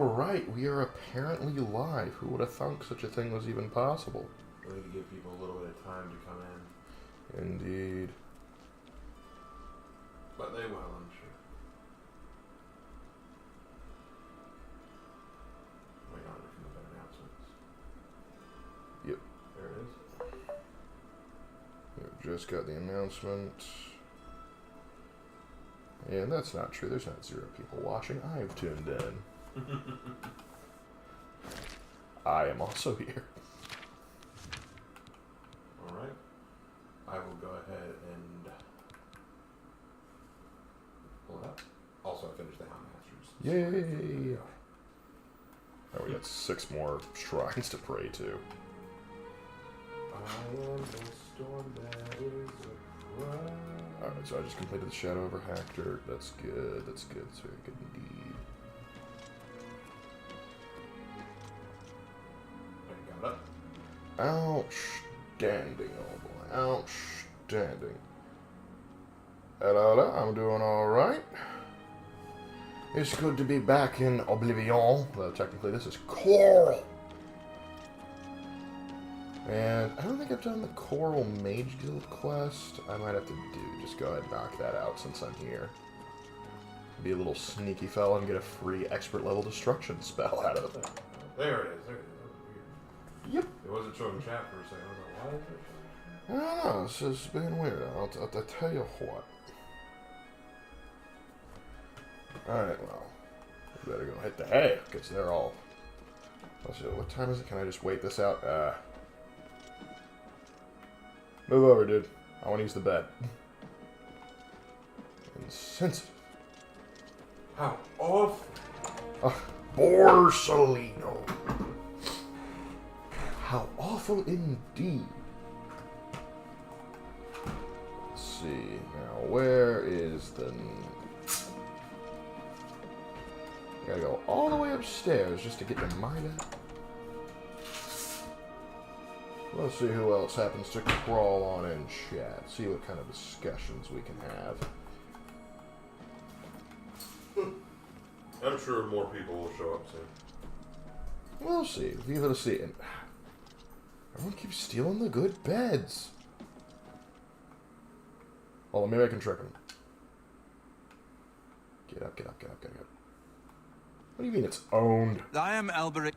Alright, we are apparently live. Who would have thunk such a thing was even possible? We need to give people a little bit of time to come in. Indeed. But they will, I'm sure. Wait on it from the better announcements. Yep. There it is. We just got the announcement. And that's not true. There's not 0 people watching. I've tuned in. I am also here. Alright. I will go ahead and pull it up. Also, I finished the Hound Masters. Yay! Oh, we got 6 more shrines to pray to. I am the storm that is a cry. Alright, so I just completed the Shadow over Hector. That's good. That's good. That's very good indeed. I got it. Outstanding, oh boy. Outstanding. Hello, I'm doing alright. It's good to be back in Oblivion. Well, technically this is Coral. And I don't think I've done the Coral Mage Guild quest. I might have to just go ahead and knock that out since I'm here. Be a little sneaky fella and get a free expert level destruction spell out of it. There it is. There it is. That was weird. Yep. It wasn't showing chat for a second. I was like, why is it showing? I don't know, it's just being weird. I'll tell you what. Alright, well. We better go hit the hay, because they're all... Let's see, what time is it? Can I just wait this out? Move over, dude. I want to use the bed. Insensitive. How awful. Borsalino. How awful indeed. Let's see. Now, where is the... I gotta go all the way upstairs just to get to my bed. Let's see who else happens to crawl on in chat. See what kind of discussions we can have. I'm sure more people will show up soon. We'll see. We'll to see. And everyone keeps stealing the good beds. Oh, maybe I can trick them. Get up, get up, get up, get up. What do you mean it's owned? I am Alberic.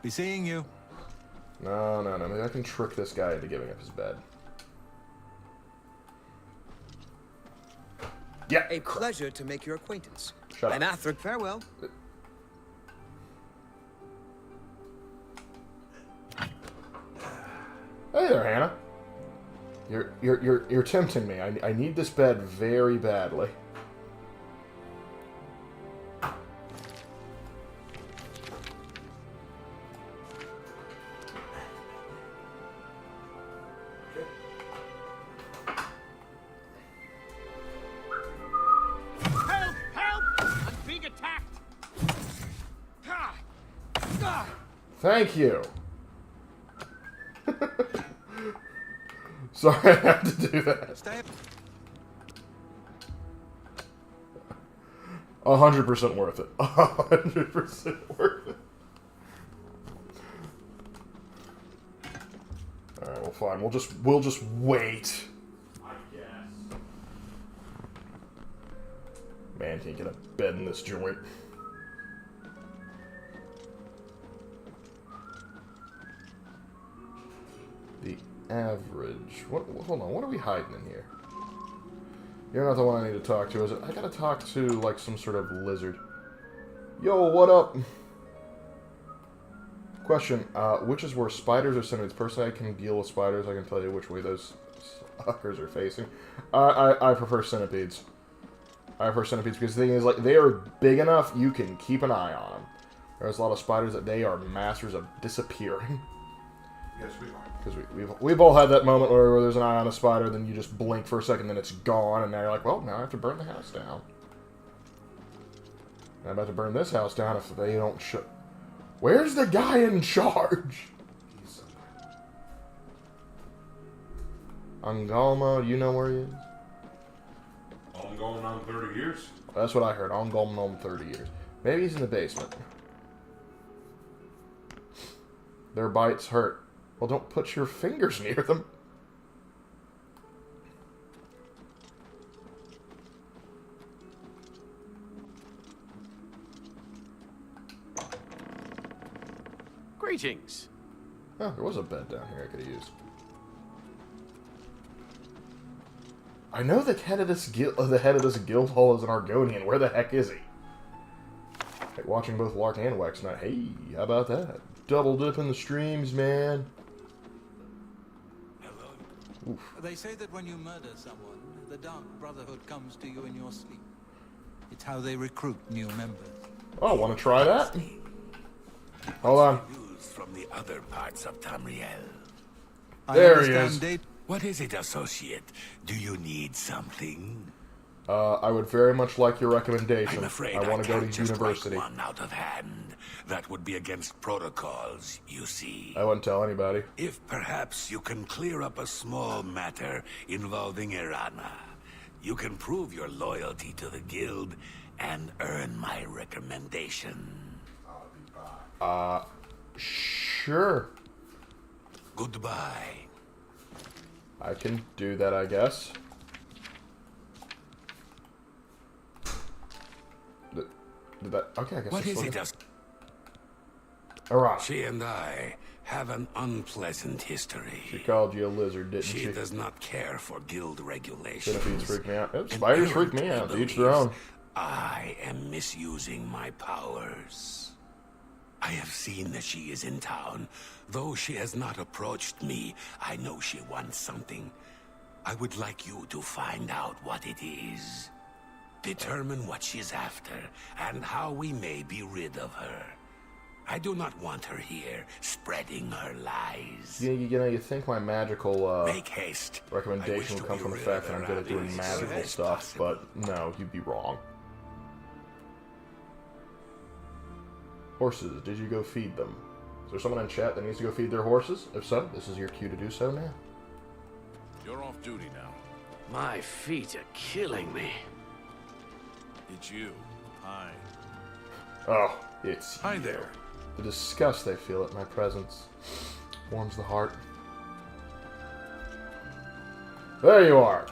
Be seeing you. No. Maybe I can trick this guy into giving up his bed. Yeah. A pleasure to make your acquaintance. Shut I'm up. Athric. Farewell. Hey there, Hannah. You're tempting me. I need this bed very badly. Thank you. Sorry I had to do that. Stay up. 100% worth it. 100% worth it. Alright, well fine. We'll just wait. I guess. Man, can't get a bed in this joint. The average. Hold on, what are we hiding in here? You're not the one I need to talk to, is it? I gotta talk to, like, some sort of lizard. Yo, what up? Question, which is worse, spiders or centipedes? Personally, I can deal with spiders. I can tell you which way those suckers are facing. I prefer centipedes. I prefer centipedes because the thing is, like, they are big enough, you can keep an eye on them. There's a lot of spiders that they are masters of disappearing. Yes, we are. Because we've all had that moment where there's an eye on a spider, then you just blink for a second, then it's gone, and now you're like, well, now I have to burn the house down. And I'm about to burn this house down if they don't show... Where's the guy in charge? He's somewhere. Angalma, you know where he is? I'm going on 30 years. That's what I heard. On going on 30 years. Maybe he's in the basement. Their bites hurt. Well, don't put your fingers near them. Greetings. Oh, there was a bed down here I could have used. I know the head of this guild hall is an Argonian. Where the heck is he? Like watching both LARK and Wax Night. Hey, how about that? Double dipping the streams, man. Hello. Oof. They say that when you murder someone, the Dark Brotherhood comes to you in your sleep. It's how they recruit new members. Oh, want to try that? Hold on. From the other parts of Tamriel. There he is. What is it, associate? Do you need something? I would very much like your recommendation. I'm afraid I want to go to just university. Write one out of hand. That would be against protocols, you see. I wouldn't tell anybody. If perhaps you can clear up a small matter involving Irana, you can prove your loyalty to the guild and earn my recommendation. Sure. Goodbye. I can do that, I guess. Did that? Okay, I guess. What is it? Alright. She and I have an unpleasant history. She called you a lizard, didn't she? She does not care for guild regulations. Centipedes freak me out. Yep, spiders freak me out. Each their own. I am misusing my powers. I have seen that she is in town. Though she has not approached me, I know she wants something. I would like you to find out what it is. Determine what she's after, and how we may be rid of her. I do not want her here, spreading her lies. You know, you think my magical Make haste. recommendation would come from the fact that I'm good at doing magical stuff, but no, you'd be wrong. Horses, did you go feed them? Is there someone in chat that needs to go feed their horses? If so, this is your cue to do so now. You're off duty now. My feet are killing me. It's you. Hi. Oh, it's Hi you. there. The disgust they feel at my presence warms the heart. There you are.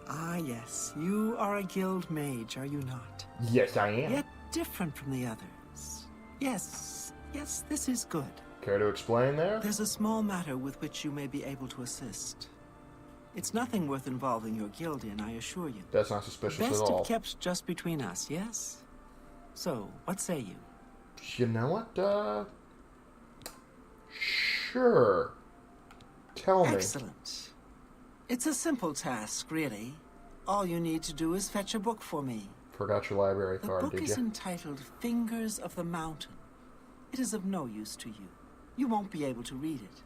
Ah, yes. You are a guild mage, are you not? Yes, I am. Yet different from the others. Yes, this is good. Care to explain there? There's a small matter with which you may be able to assist. It's nothing worth involving your guild in, I assure you. That's not suspicious Best at all. if kept just between us, yes? So, what say you? You know what, Sure. Tell me. Excellent. It's a simple task, really. All you need to do is fetch a book for me. Forgot your library The card, book did is you? entitled Fingers of the Mountain. It is of no use to you. You won't be able to read it.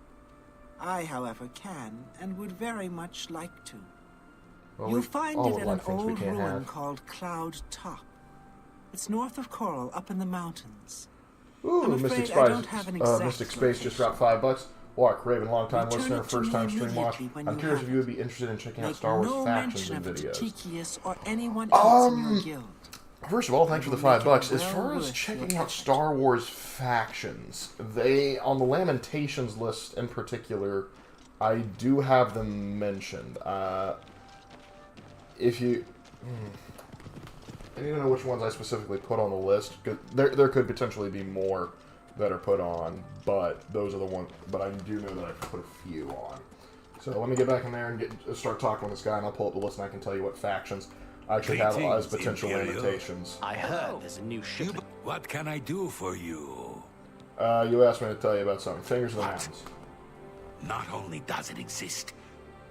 I, however, can, and would very much like to. Well, You'll we find all it would in like an things we old can't ruin have. called Cloud Top. It's north of Coral, up in the mountains. Ooh, I'm Mystic afraid I don't Spice. have an exact Mystic Space just location. dropped $5. LARK, Raven, long-time Return listener, it to first-time me stream watch. immediately when I'm you curious have if you would be interested in checking out Make Star Wars no factions mention and of it to videos. Tychius or anyone else in your guild. First of all, thanks for the It will make $5. it As well far as worth checking your out Star Wars factions, they, on the Lamentations list in particular, I do have them mentioned. If you... I don't know which ones I specifically put on the list. 'Cause there could potentially be more that are put on, but those are the ones. But I do know that I've put a few on. So let me get back in there and start talking with this guy, and I'll pull up the list and I can tell you what factions I should have as Greetings, potential Imperial. lamentations. I heard there's a new shipment. What can I do for you? You asked me to tell you about something. Fingers of the What? Mountains. Not only does it exist,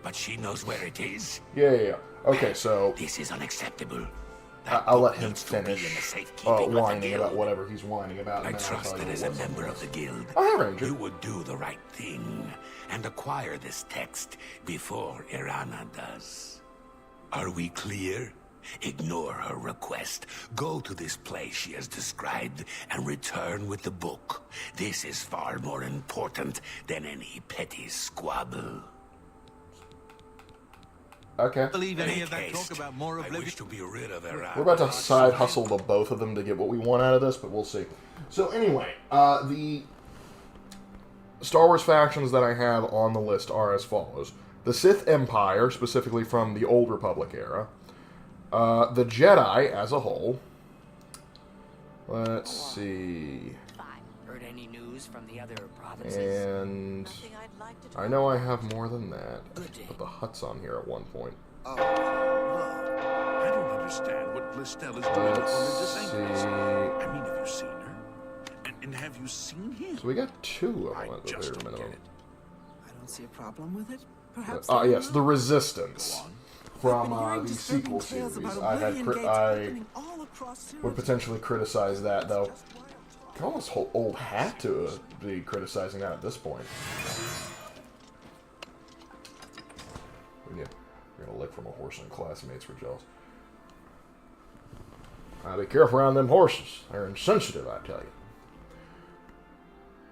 but she knows where it is. Yeah. Okay, so This is unacceptable. I'll let him needs to be in the finish safekeeping of the whining guild. about whatever he's whining about. I and then I'll trust tell that you as a what's on member the of the list. guild, Oh, hey, Ranger. you would do the right thing and acquire this text before Irana does. Are we clear? Ignore her request. Go to this place she has described and return with the book. This is far more important than any petty squabble. Okay. Believe any of that Haste. talk about more I Oblivion? wish to be rid of her. We're about to side hustle the both of them to get what we want out of this, but we'll see. So anyway, the Star Wars factions that I have on the list are as follows. The Sith Empire, specifically from the Old Republic era. The Jedi as a whole. Let's see. Heard any news from the other provinces? And I know I have more than that. But the Hutt's on here at one point. I don't understand what Listel is doing Let's on this angle. see. I mean, have you seen her? And have you seen him? So we got 2 of I them at the just very don't minimum. get it. I don't see a problem with it. Perhaps. Ah, they yes, will. the Resistance. From I've been hearing the disturbing sequel tales series. about I had Oblivion gates I opening all across would Cyrodiil. potentially criticize that, though. I can almost hold old hat to be criticizing that at this point. We're gonna lick from a horse and classmates for jealous. Be careful around them horses. They're insensitive, I tell you.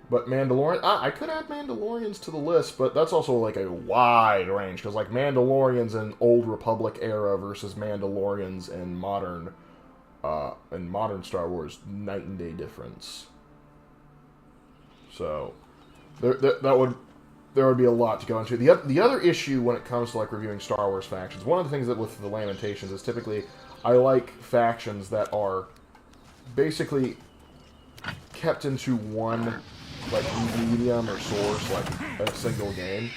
But Mandalorian, I could add Mandalorians to the list, but that's also like a wide range, because like Mandalorians in Old Republic era versus Mandalorians in modern Star Wars, night and day difference. So there would be a lot to go into. The other issue when it comes to like reviewing Star Wars factions, one of the things that with the Lamentations is typically I like factions that are basically kept into one like medium or source, like a single game,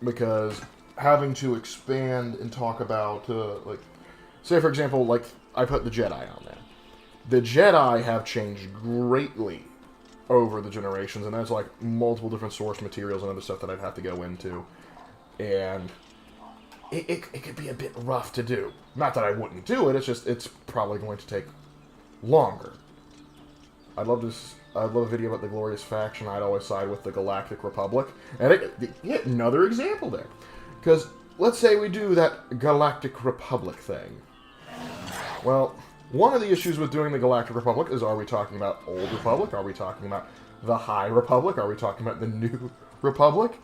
because having to expand and talk about like, say for example, like I put the Jedi on there. The Jedi have changed greatly over the generations, and there's like multiple different source materials and other stuff that I'd have to go into, and it could be a bit rough to do. Not that I wouldn't do it, it's just it's probably going to take longer. I'd love a video about the Glorious Faction. I'd always side with the Galactic Republic. And yet another example there. Because let's say we do that Galactic Republic thing. Well, one of the issues with doing the Galactic Republic is, are we talking about Old Republic? Are we talking about the High Republic? Are we talking about the New Republic?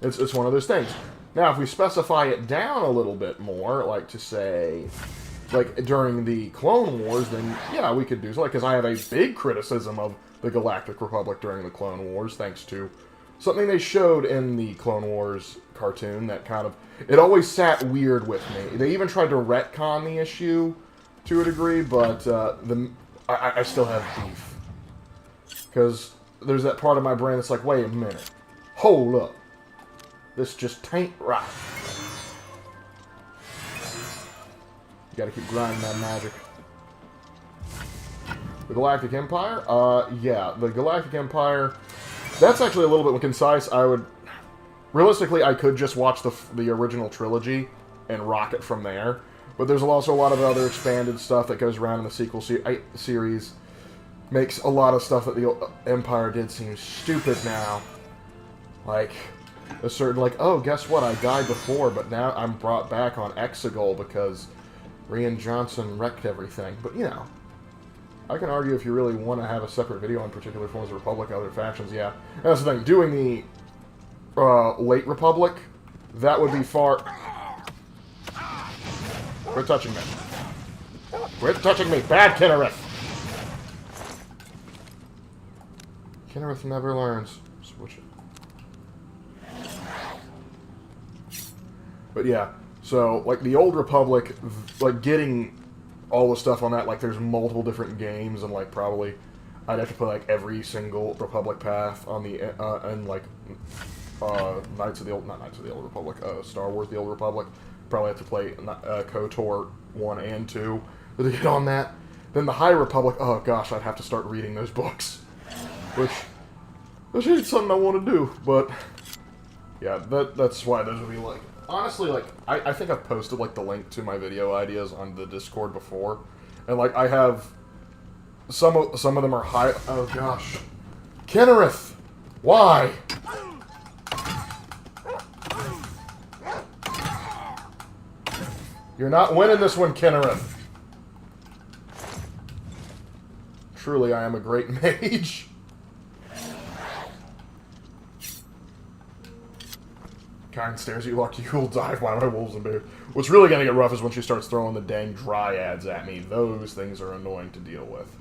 It's one of those things. Now, if we specify it down a little bit more, like to say, like during the Clone Wars, then yeah, we could do so. Like, because I have a big criticism of the Galactic Republic during the Clone Wars, thanks to something they showed in the Clone Wars cartoon that kind of, it always sat weird with me. They even tried to retcon the issue to a degree, but I still have beef. Because there's that part of my brain that's like, wait a minute, hold up, this just tain't right. You gotta keep grinding that magic. The Galactic Empire? Yeah, the Galactic Empire, that's actually a little bit more concise. Realistically, I could just watch the original trilogy and rock it from there. But there's also a lot of other expanded stuff that goes around in the sequel series. Makes a lot of stuff that the Empire did seem stupid now. Like, a certain, like, oh, guess what? I died before, but now I'm brought back on Exegol because Rian Johnson wrecked everything. But, you know, I can argue if you really want to have a separate video on particular forms of Republic and other factions, yeah. And that's the thing. Doing the late Republic, that would be far... Quit touching me. Quit touching me! Bad Kinnereth! Kinnereth never learns. Switch it. But yeah, so, like, the Old Republic, like, getting all the stuff on that, like, there's multiple different games, and, like, probably I'd have to put, like, every single Republic path on the, and, like, not Knights of the Old Republic, Star Wars The Old Republic. Probably have to play KOTOR 1 and 2 to get on that. Then the High Republic, oh gosh, I'd have to start reading those books. Which ain't something I want to do, but yeah, that's why those would be like... Honestly, like, I think I've posted, like, the link to my video ideas on the Discord before. And, like, I have... Some of them are high... Oh gosh. Kinnereth! Why? You're not winning this one, Kinnereth. Truly, I am a great mage. kind stares at you like you will die by my wolves and bears. What's really going to get rough is when she starts throwing the dang dryads at me. Those things are annoying to deal with.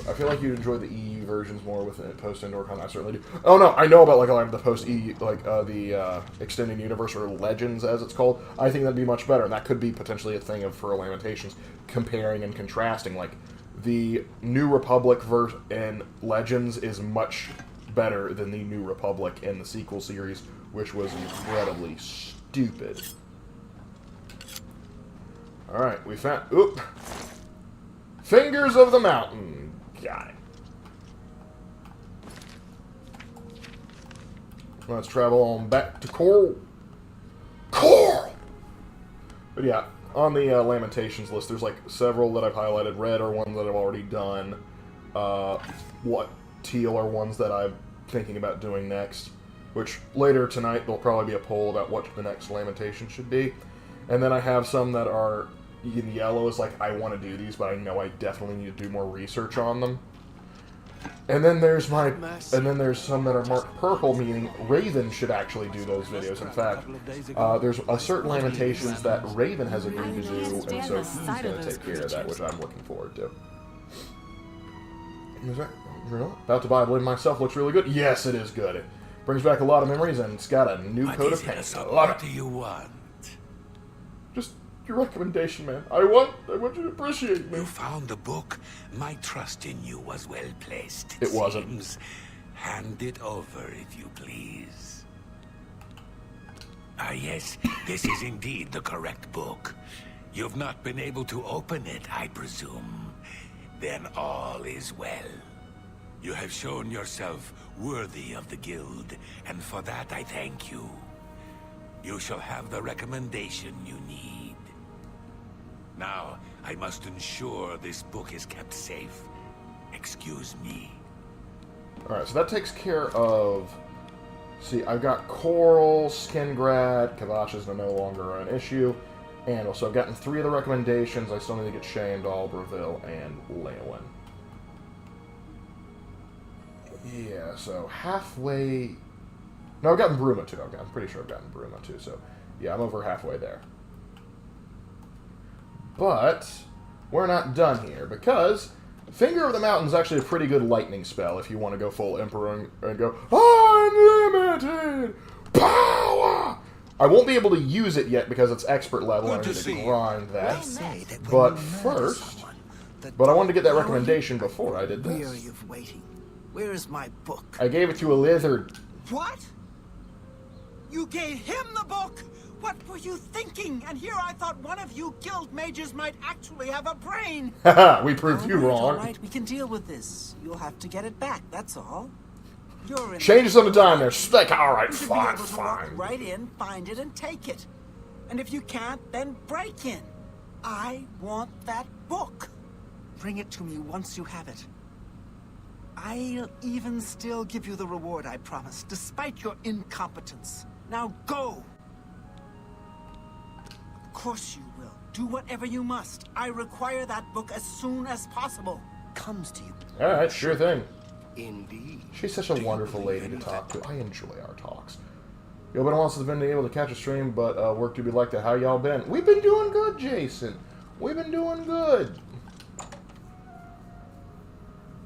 I feel like you'd enjoy the EU versions more with it post-indoor combat. I certainly do. Oh no, I know about like the post-EU, like the extended universe or Legends as it's called. I think that'd be much better, and that could be potentially a thing for Lamentations, comparing and contrasting. Like the New Republic verse in Legends is much better than the New Republic in the sequel series, which was incredibly stupid. All right, we found. Oop. Fingers of the Mountain. Got it. Let's travel on back to Coral. Coral! But yeah, on the Lamentations list, there's like several that I've highlighted. Red are ones that I've already done. Teal are ones that I'm thinking about doing next. Which later tonight, there'll probably be a poll about what the next Lamentation should be. And then I have some that are in yellow is like, I want to do these, but I know I definitely need to do more research on them. And then there's some that are marked purple, meaning Raven should actually do those videos. In fact, there's a certain Lamentations that Raven has agreed to do, and so he's going to take care of that, which I'm looking forward to. Is that about to buy Oblivion myself? Looks really good. Yes, it is good. It brings back a lot of memories, and it's got a new coat of paint. What do you want? Just your recommendation, man. I want you to appreciate me. You found a book. My trust in you was well placed. It wasn't. Seems. Hand it over, if you please. Ah, yes, this is indeed the correct book. You've not been able to open it, I presume. Then all is well. You have shown yourself worthy of the guild, and for that I thank you. You shall have the recommendation you need. Now, I must ensure this book is kept safe. Excuse me. Alright, so that takes care of... See, I've got Coral, Skingrad, Kavash is no longer an issue, and also I've gotten 3 of the recommendations. I still need to get Shay, Alberville, and Leowyn. Yeah, so halfway... No, I've gotten Bruma too. I'm pretty sure I've gotten Bruma too, so yeah, I'm over halfway there. But we're not done here, because Finger of the Mountain is actually a pretty good lightning spell if you want to go full Emperor and go, Unlimited Power! I won't be able to use it yet because it's expert level and I need to grind that. But first, I wanted to get that recommendation before I did this. Weary of waiting. Where is my book? I gave it to a lizard. What? You gave him the book? What were you thinking? And here I thought one of you guild mages might actually have a brain. Haha, we proved you wrong. All right, we can deal with this. You'll have to get it back, that's all. You're in Change some time there. Stick. All right, you should fine, be able to fine. walk right in, find it, and take it. And if you can't, then break in. I want that book. Bring it to me once you have it. I'll even still give you the reward I promised, despite your incompetence. Now go! Of course you will. Do whatever you must. I require that book as soon as possible. Comes to you. All right, sure thing. Indeed. She's such a wonderful lady to talk to. I enjoy our talks. Yo, been a while since I've been able to catch a stream, but work to be like that. How y'all been? We've been doing good, Jason. We've been doing good.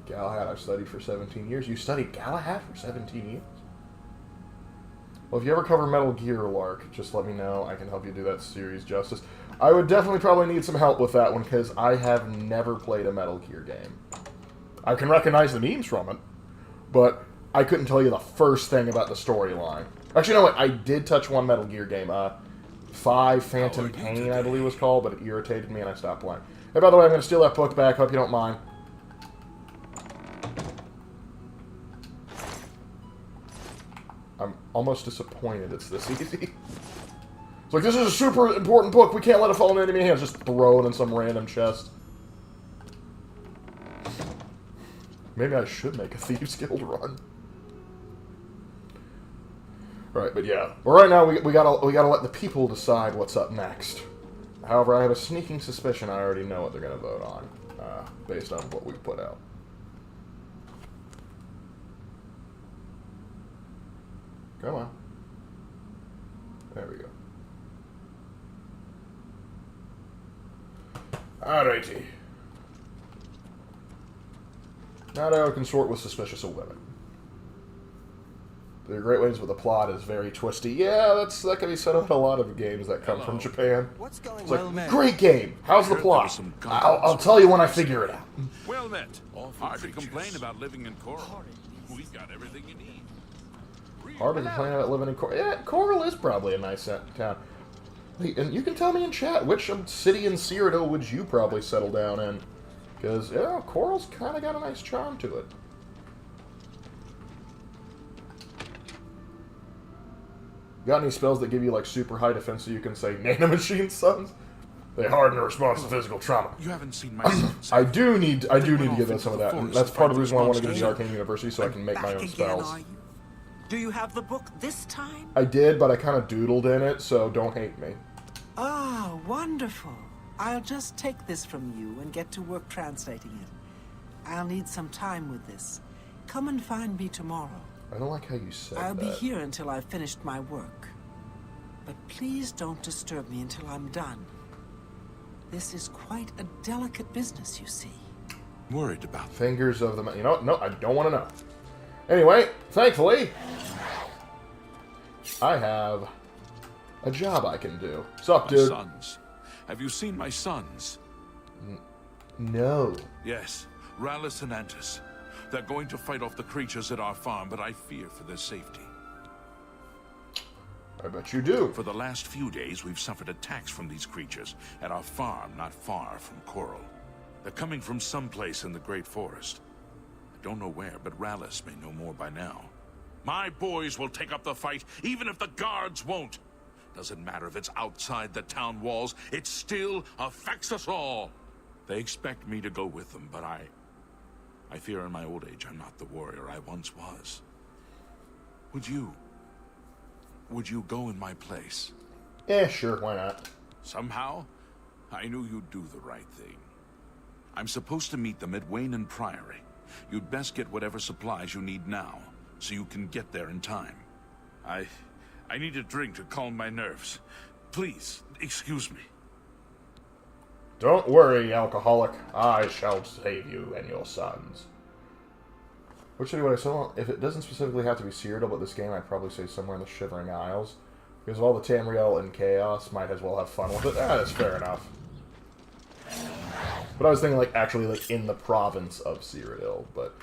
Galahad, I've studied for 17 years. You studied Galahad for 17 years? Well, if you ever cover Metal Gear, Lark, just let me know. I can help you do that series justice. I would definitely probably need some help with that one, because I have never played a Metal Gear game. I can recognize the memes from it, but I couldn't tell you the first thing about the storyline. Actually, you know what? I did touch one Metal Gear game. 5 Phantom Pain, I believe it was called, but it irritated me and I stopped playing. Hey, by the way, I'm going to steal that book back. Hope you don't mind. I'm almost disappointed it's this easy. It's like, this is a super important book. We can't let it fall into enemy hands. Just throw it in some random chest. Maybe I should make a Thieves Guild run. Right, but yeah. Well, right now, we gotta let the people decide what's up next. However, I have a sneaking suspicion I already know what they're gonna vote on, based on what we put out. Come on. There we go. Alrighty. Not to consort with suspicious of women. There are great ways, but the plot is very twisty. Yeah, that can be said about a lot of games that come from Japan. What's going It's like, Well met. great game. How's the There plot? was some I'll tell you when I figure it out. Well met. Awful Hard to creatures. complain about living in Coral. We've got everything you need. Hard to complain about living in Coral. Yeah, Coral is probably a nice town. Hey, and you can tell me in chat, which city in Cyrodiil would you probably settle down in? Because, yeah, Coral's kind of got a nice charm to it. Got any spells that give you, like, super high defense so you can say Nanomachine Sons? They harden in response to physical trauma. You haven't seen my sons. I do need to went get off that into some of the that. And forest that's to part of the fight reason why I want to get those into the monsters. Arcane University so I can make my Back own again, spells. are you? Do you have the book this time? I did, but I kind of doodled in it, so don't hate me. Ah, wonderful. I'll just take this from you and get to work translating it. I'll need some time with this. Come and find me tomorrow. I don't like how you said I'll that. be here until I've finished my work. But please don't disturb me until I'm done. This is quite a delicate business, you see. Worried about Fingers of the... You know what? No, I don't want to know. Anyway, thankfully, I have a job I can do. Sup, my dude? sons. Have you seen my sons? No. Yes, Rallus and Antis. They're going to fight off the creatures at our farm, but I fear for their safety. I bet you do. For the last few days, we've suffered attacks from these creatures at our farm not far from Coral. They're coming from someplace in the Great Forest. I don't know where, but Rallus may know more by now. My boys will take up the fight, even if the guards won't. Doesn't matter if it's outside the town walls, it still affects us all. They expect me to go with them, but I fear in my old age I'm not the warrior I once was. Would you go in my place? Sure, why not? Somehow, I knew you'd do the right thing. I'm supposed to meet them at Wayne and Priory. You'd best get whatever supplies you need now, so you can get there in time. I need a drink to calm my nerves. Please, excuse me. Don't worry, alcoholic. I shall save you and your sons. Which city would I sell? If it doesn't specifically have to be Cyrodiil, but this game, I'd probably say somewhere in the Shivering Isles. Because of all the Tamriel and Chaos, might as well have fun with it. That's fair enough. But I was thinking, like, actually, like, in the province of Cyrodiil. But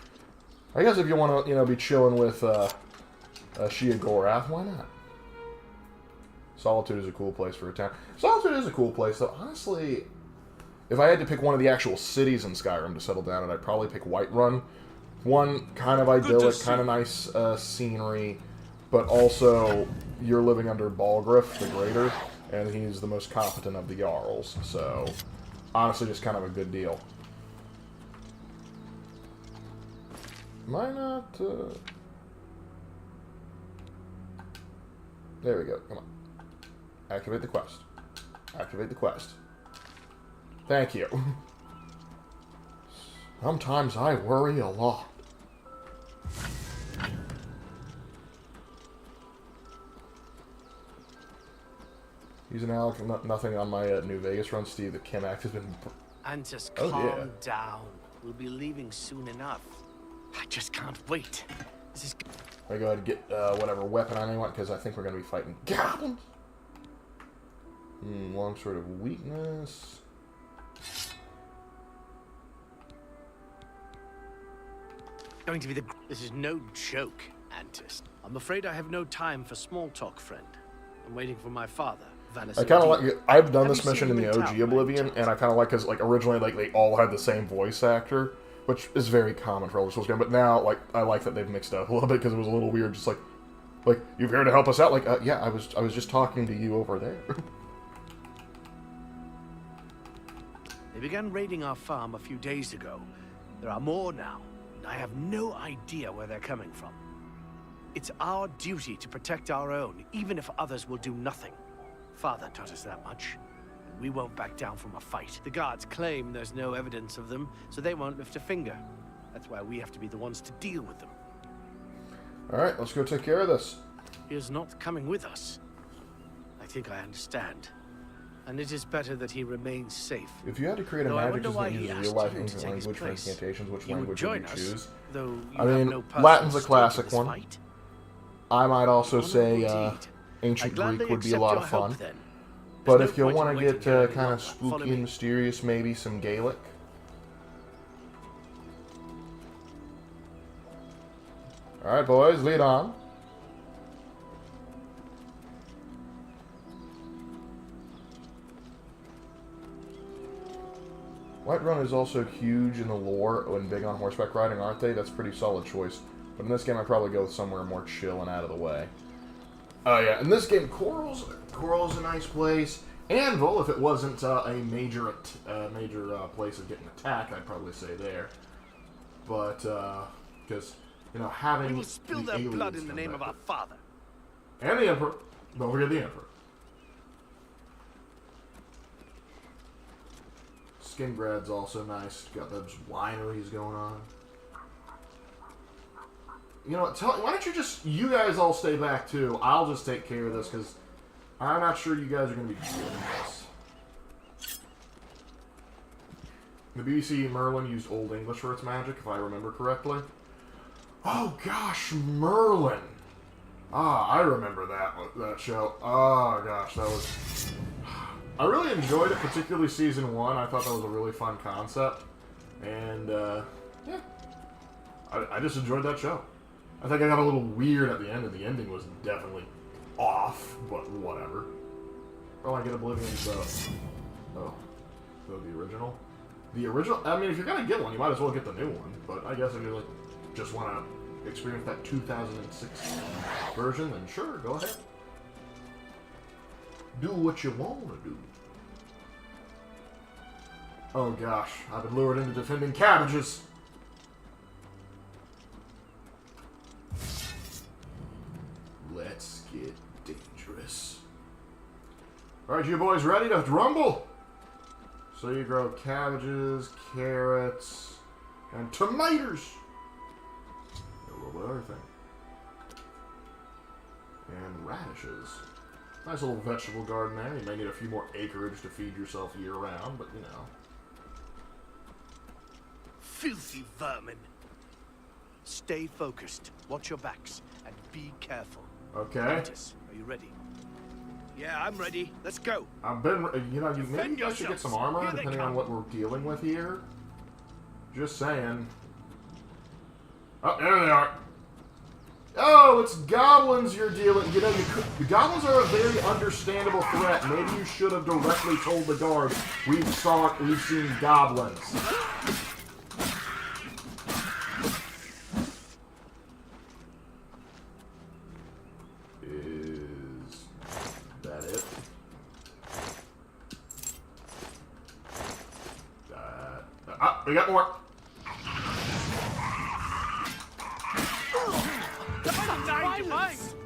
I guess if you want to, you know, be chilling with Shia Gorath, why not? Solitude is a cool place for a town. Solitude is a cool place, though. Honestly, if I had to pick one of the actual cities in Skyrim to settle down in, I'd probably pick Whiterun. One, kind of idyllic, kind of nice scenery, but also you're living under Balgruuf the Greater, and he's the most competent of the Jarls, so honestly just kind of a good deal. Am I not... There we go, come on. Activate the quest. Activate the quest. Thank you. Sometimes I worry a lot. Using Alec, nothing on my New Vegas run, Steve. The Chem Act has been... Antis, Oh, calm yeah. down. We'll be leaving soon enough. I just can't wait. This is... I go ahead and get whatever weapon I may want, because I think we're going to be fighting goblins. Longsword of Weakness. going to be the... This is no joke, Antis. I'm afraid I have no time for small talk, friend. I'm waiting for my father, Valis. I kind of like... I've done Have this you mission seen in him the in OG town by Oblivion, any and I kind of like, because like originally like they all had the same voice actor, which is very common for Elder Scrolls games. But now, like, I like that they've mixed up a little bit because it was a little weird. Just like you're here to help us out. Like, yeah, I was just talking to you over there. They began raiding our farm a few days ago. There are more now, and I have no idea where they're coming from. It's our duty to protect our own, even if others will do nothing. Father taught us that much. And we won't back down from a fight. The guards claim there's no evidence of them, so they won't lift a finger. That's why we have to be the ones to deal with them. All right, let's go take care of this. He is not coming with us. I think I understand. And it is better that he remains safe. If you had to create a Though I magic wonder system why that he uses asked real-life you to ancient take his language for place. incantations, which You would language would join you us, choose? though you I have mean, no personal Latin's a stake in classic this one. fight. I might also say Honorable deed. ancient I gladly Greek would be a accept lot your of help, fun. then. But There's if no you point want in to waiting get here any kind of longer. Follow spooky me. and mysterious, maybe some Gaelic. Alright, boys, lead on. Whiterun is also huge in the lore and big on horseback riding, aren't they? That's a pretty solid choice. But in this game, I'd probably go somewhere more chill and out of the way. Oh yeah, in this game, Coral's a nice place. Anvil, if it wasn't a major place of getting attacked, I'd probably say there. But because you know having We will spill the their blood aliens in the come name back- of our father. and the Emperor. Don't forget the Emperor. Skingrad's also nice. Got those wineries going on. You know what? Why don't you guys all stay back too? I'll just take care of this because I'm not sure you guys are going to be doing this. The BBC Merlin used Old English for its magic, if I remember correctly. Oh gosh, Merlin! Ah, I remember that show. Oh gosh, that was... I really enjoyed it, particularly Season 1. I thought that was a really fun concept. And, yeah. I just enjoyed that show. I think I got a little weird at the end, and the ending was definitely off, but whatever. Oh, I get Oblivion, so... Oh. So the original? The original? I mean, if you're gonna get one, you might as well get the new one. But I guess if you, like, just want to experience that 2006 version, then sure, go ahead. Do what you want to do. Oh gosh, I've been lured into defending cabbages. Let's get dangerous. Alright, you boys ready to rumble? So you grow cabbages, carrots, and tomatoes. A little bit of everything. And radishes. Nice little vegetable garden there. You may need a few more acreage to feed yourself year-round, but you know. Filthy vermin. Stay focused. Watch your backs and be careful. Okay. Titus, are you ready? Yeah, I'm ready. Let's go. I've been, you know, maybe you guys should get yourselves. some armor, Here they depending on come. what we're dealing with here. Just saying. Oh, there they are. Oh, it's goblins you're dealing. You know, the goblins are a very understandable threat. Maybe you should have directly told the guards we've seen goblins. Is that it? We got more.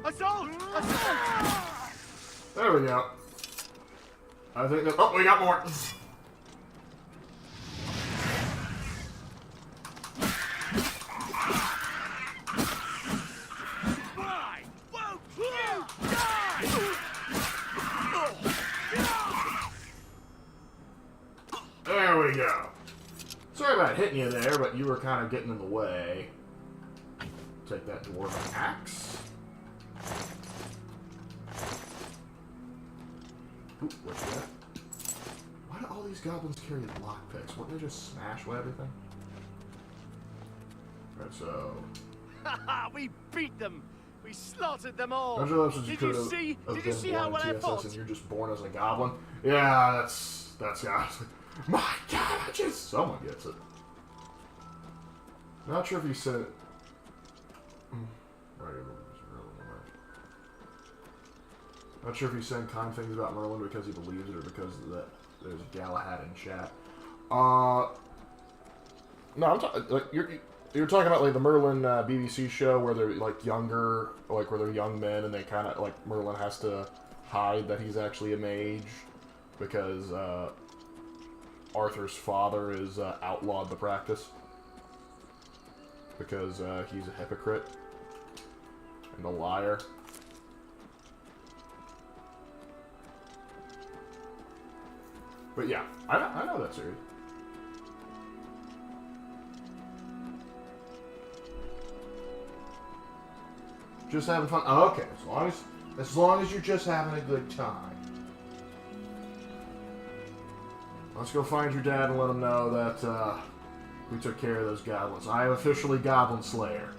Assault! There we go. I think that. Oh, we got more. Why won't you die? There we go. Sorry about hitting you there, but you were kind of getting in the way. Take that dwarven axe. Ooh, what's that? Why do all these goblins carry lockpicks? Wouldn't they just smash everything? Right, so... Haha, we beat them. We slaughtered them all. Congratulations, Did could you have see? Did you been see how born well I in TSS fought? and you're just born as a goblin? Yeah, that's yeah. My cabbages! Someone gets it. Not sure if he said it. Not sure if he's saying kind things about Merlin because he believes it or because there's Galahad in chat. No, I'm talking like you're talking about like the Merlin BBC show where they're like younger, like where they're young men and they kind of like Merlin has to hide that he's actually a mage because Arthur's father is outlawed the practice because he's a hypocrite and a liar. But yeah, I know that series. Just having fun. Oh, okay, as long as you're just having a good time. Let's go find your dad and let him know that we took care of those goblins. I am officially Goblin Slayer.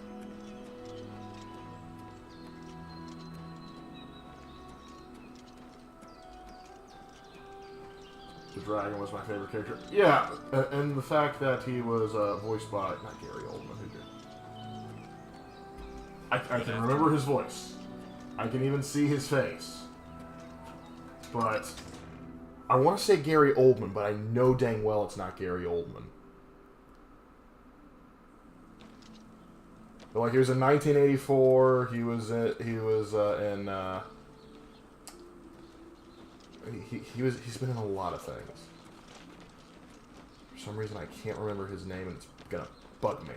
The dragon was my favorite character. Yeah, and the fact that he was voiced by, not Gary Oldman, who did. I can remember his voice. I can even see his face. But I want to say Gary Oldman, but I know dang well it's not Gary Oldman. But like he was in 1984. He's been in a lot of things. For some reason, I can't remember his name, and it's gonna bug me.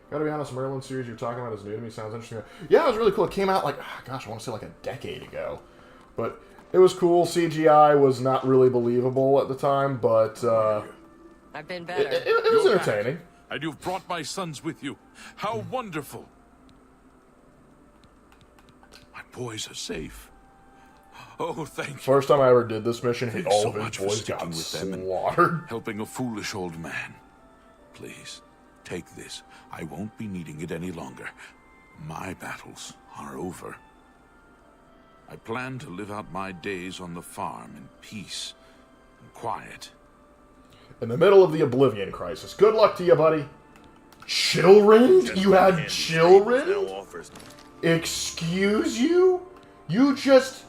Gotta be honest, Merlin series you're talking about is new to me. Sounds interesting. Yeah, it was really cool. It came out like, gosh, I want to say like a decade ago. But it was cool. CGI was not really believable at the time, but I've been better. It was entertaining. Back, and you've brought my sons with you. How wonderful. My boys are safe. Oh, thank you. First time I ever did this mission, all of his for boys sticking got with them and slaughtered. helping a foolish old man. Please, take this. I won't be needing it any longer. My battles are over. I plan to live out my days on the farm in peace and quiet. In the middle of the Oblivion crisis. Good luck to you, buddy. Chillrend? You had Chillrend? Excuse you? You just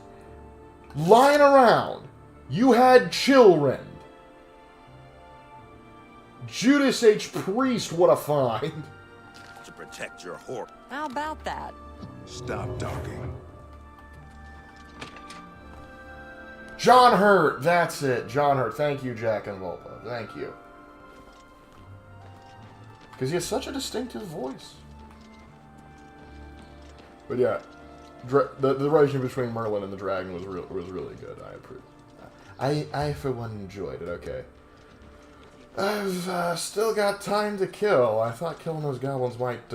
lying around. You had Chillrend. Judas H. Priest, what a find. To protect your horse. How about that? Stop talking. John Hurt, that's it. John Hurt. Thank you, Jack and Volpa. Thank you. Because he has such a distinctive voice. But yeah, the relation between Merlin and the dragon was really good. I approve. I for one enjoyed it. Okay. I've still got time to kill. I thought killing those goblins might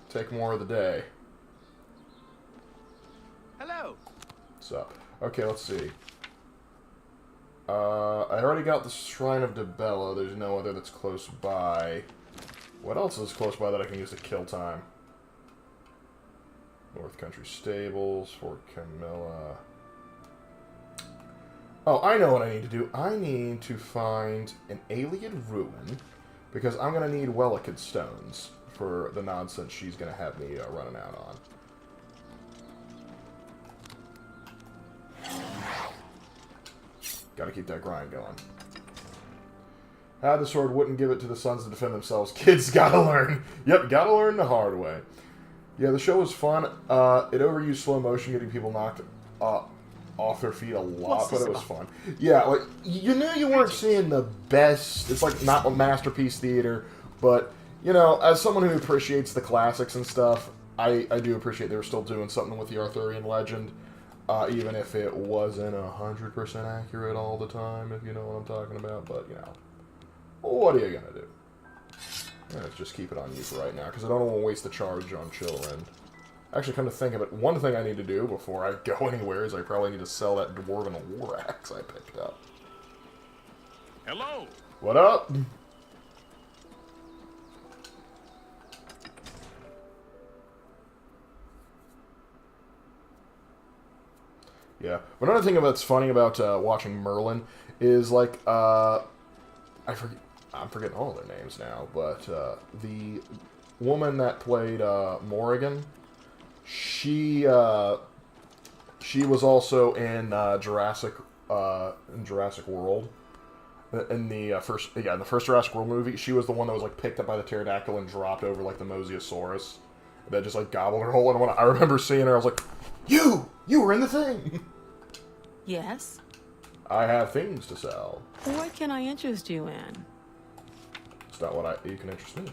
take more of the day. Hello. So, okay, let's see. I already got the Shrine of Dibella. There's no other that's close by. What else is close by that I can use to kill time? North Country Stables, Fort Camilla. Oh, I know what I need to do. I need to find an alien ruin, because I'm going to need Wellicud stones for the nonsense she's going to have me running out on. Gotta keep that grind going. Had the sword, wouldn't give it to the sons to defend themselves. Kids gotta learn. Yep, gotta learn the hard way. Yeah, the show was fun. It overused slow motion, getting people knocked off their feet a lot, but it was fun. Yeah, like, you knew you weren't seeing the best. It's like not a masterpiece theater, but, you know, as someone who appreciates the classics and stuff, I do appreciate they were still doing something with the Arthurian legend. Even if it wasn't 100% accurate all the time, if you know what I'm talking about. But, you know, what are you going to do? Let's just keep it on you for right now, because I don't want to waste the charge on Chillrend. Actually, come to think of it, one thing I need to do before I go anywhere is I probably need to sell that Dwarven War Axe I picked up. Hello! What up? Yeah, but another thing that's funny about watching Merlin is, like, I'm forgetting all their names now, but the woman that played Morrigan, she was also in Jurassic World. In the first Jurassic World movie, she was the one that was like picked up by the pterodactyl and dropped over like the Mosasaurus. That just like gobbled her whole. And when I remember seeing her, I was like, "You were in the thing." Yes? I have things to sell. What can I interest you in? It's not what you can interest me in.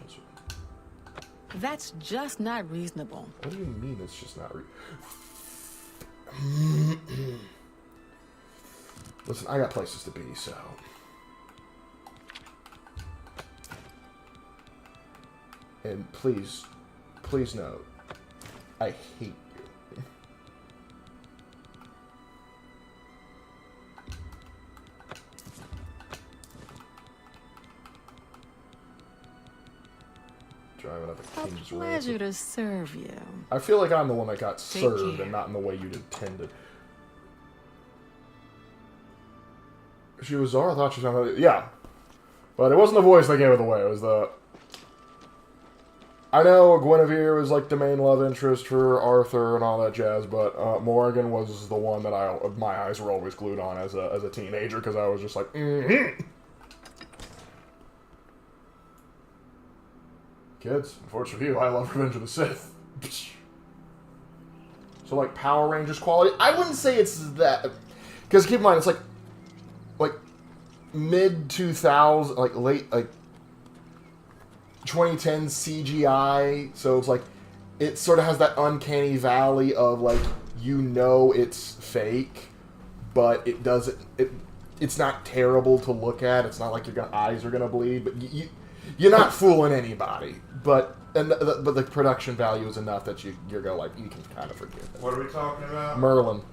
That's just not reasonable. What do you mean it's just not Listen, I got places to be, so... And please note, I hate you. Driving up a King's Ransom. Pleasure to serve you. I feel like I'm the one that got Take served care. and not in the way you'd intended. She was Zara, I thought she sounded... Yeah. But it wasn't the voice that gave it away, it was the... I know Guinevere was like the main love interest for Arthur and all that jazz, but Morrigan was the one that my eyes were always glued on as a teenager, because I was just like, Kids, unfortunately for you, I love Revenge of the Sith. So like Power Rangers quality, I wouldn't say it's that, because keep in mind it's like mid 2000, like late 2010 CGI, so it's like it sort of has that uncanny valley of like it's fake, but it doesn't. It's not terrible to look at. It's not like your eyes are gonna bleed, but you're not fooling anybody. But the production value is enough that you go like you can kind of forgive it. What are we talking about? Merlin.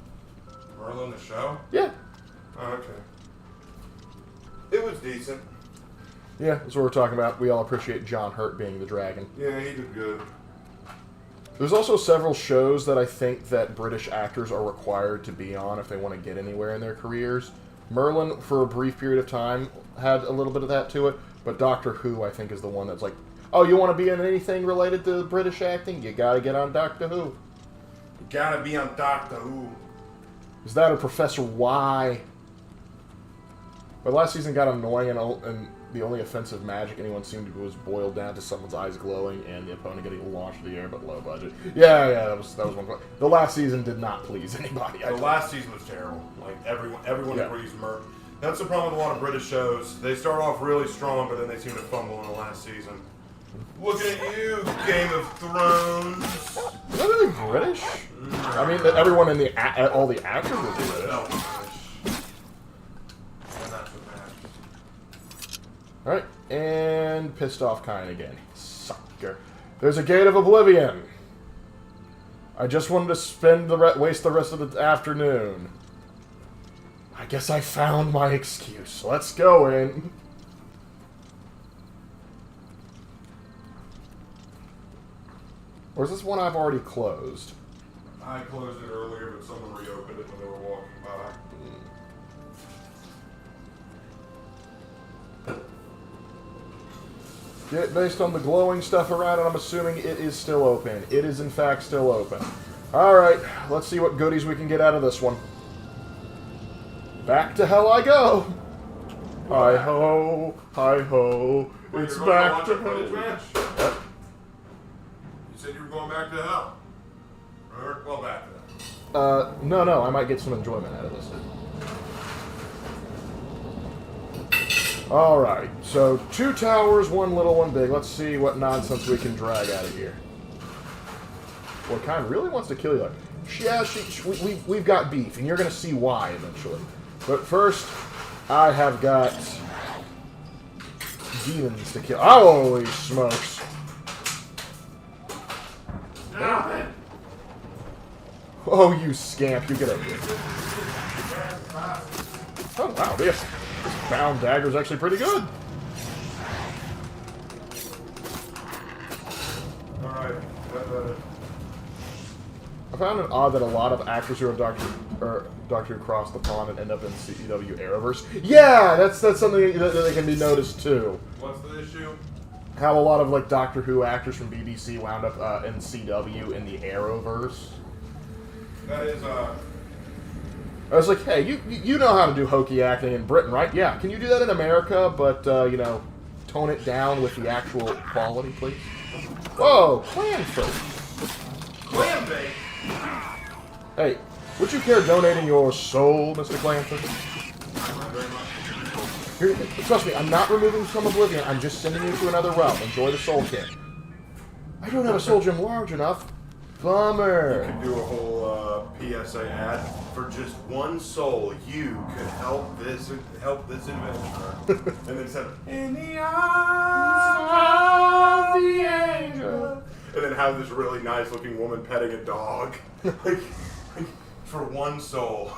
Merlin the show? Yeah. Oh, okay. It was decent. Yeah, that's what we're talking about. We all appreciate John Hurt being the dragon. Yeah, he did good. There's also several shows that I think that British actors are required to be on if they want to get anywhere in their careers. Merlin, for a brief period of time, had a little bit of that to it, but Doctor Who, I think, is the one that's like, oh, you want to be in anything related to British acting? You gotta get on Doctor Who. You gotta be on Doctor Who. Is that or Professor Y? But last season got annoying, and the only offensive magic anyone seemed to do was boiled down to someone's eyes glowing and the opponent getting launched in the air, but low budget. Yeah, that was one point. The last season did not please anybody. The last season was terrible. Like everyone agrees. That's the problem with a lot of British shows. They start off really strong, but then they seem to fumble in the last season. Looking at you, Game of Thrones. Is that really British? I mean, everyone in all the actors were British. Alright, and pissed off kind again. Sucker. There's a Gate of Oblivion. I just wanted to waste the rest of the afternoon. I guess I found my excuse. Let's go in. Or is this one I've already closed? I closed it earlier, but someone reopened it when they were walking by. Based on the glowing stuff around it, I'm assuming it is still open. It is, in fact, still open. Alright, let's see what goodies we can get out of this one. Back to hell I go! Hi-ho, hi-ho, it's back to hell. What? You said you were going back to hell. Well, back to hell. No, I might get some enjoyment out of this. Alright, so 2 towers, 1 little, 1 big. Let's see what nonsense we can drag out of here. Well, it kind of really wants to kill you. Yeah, we've got beef, and you're going to see why eventually. But first, I have got demons to kill. Holy smokes. Oh, you scamp, you get over here. Oh, wow, this bound dagger is actually pretty good. Alright, I found it odd that a lot of actors who have Doctor Who cross the pond and end up in CW Arrowverse. Yeah, that's something that can be noticed too. What's the issue? How a lot of like Doctor Who actors from BBC wound up in CW in the Arrowverse. That is I was like, hey, you know how to do hokey acting in Britain, right? Yeah, can you do that in America, but you know, tone it down with the actual quality, please? Whoa, clanfish. clam bake. Hey, would you care donating your soul, Mr. Clanfish? Here, trust me, I'm not removing from Oblivion. I'm just sending you to another realm. Enjoy the soul kit. I don't have a soul gem large enough. Bummer. You could do a whole PSA ad. For just one soul, you could help this adventurer. And then said, in the arms of the angel. And then have this really nice looking woman petting a dog. like, for one soul.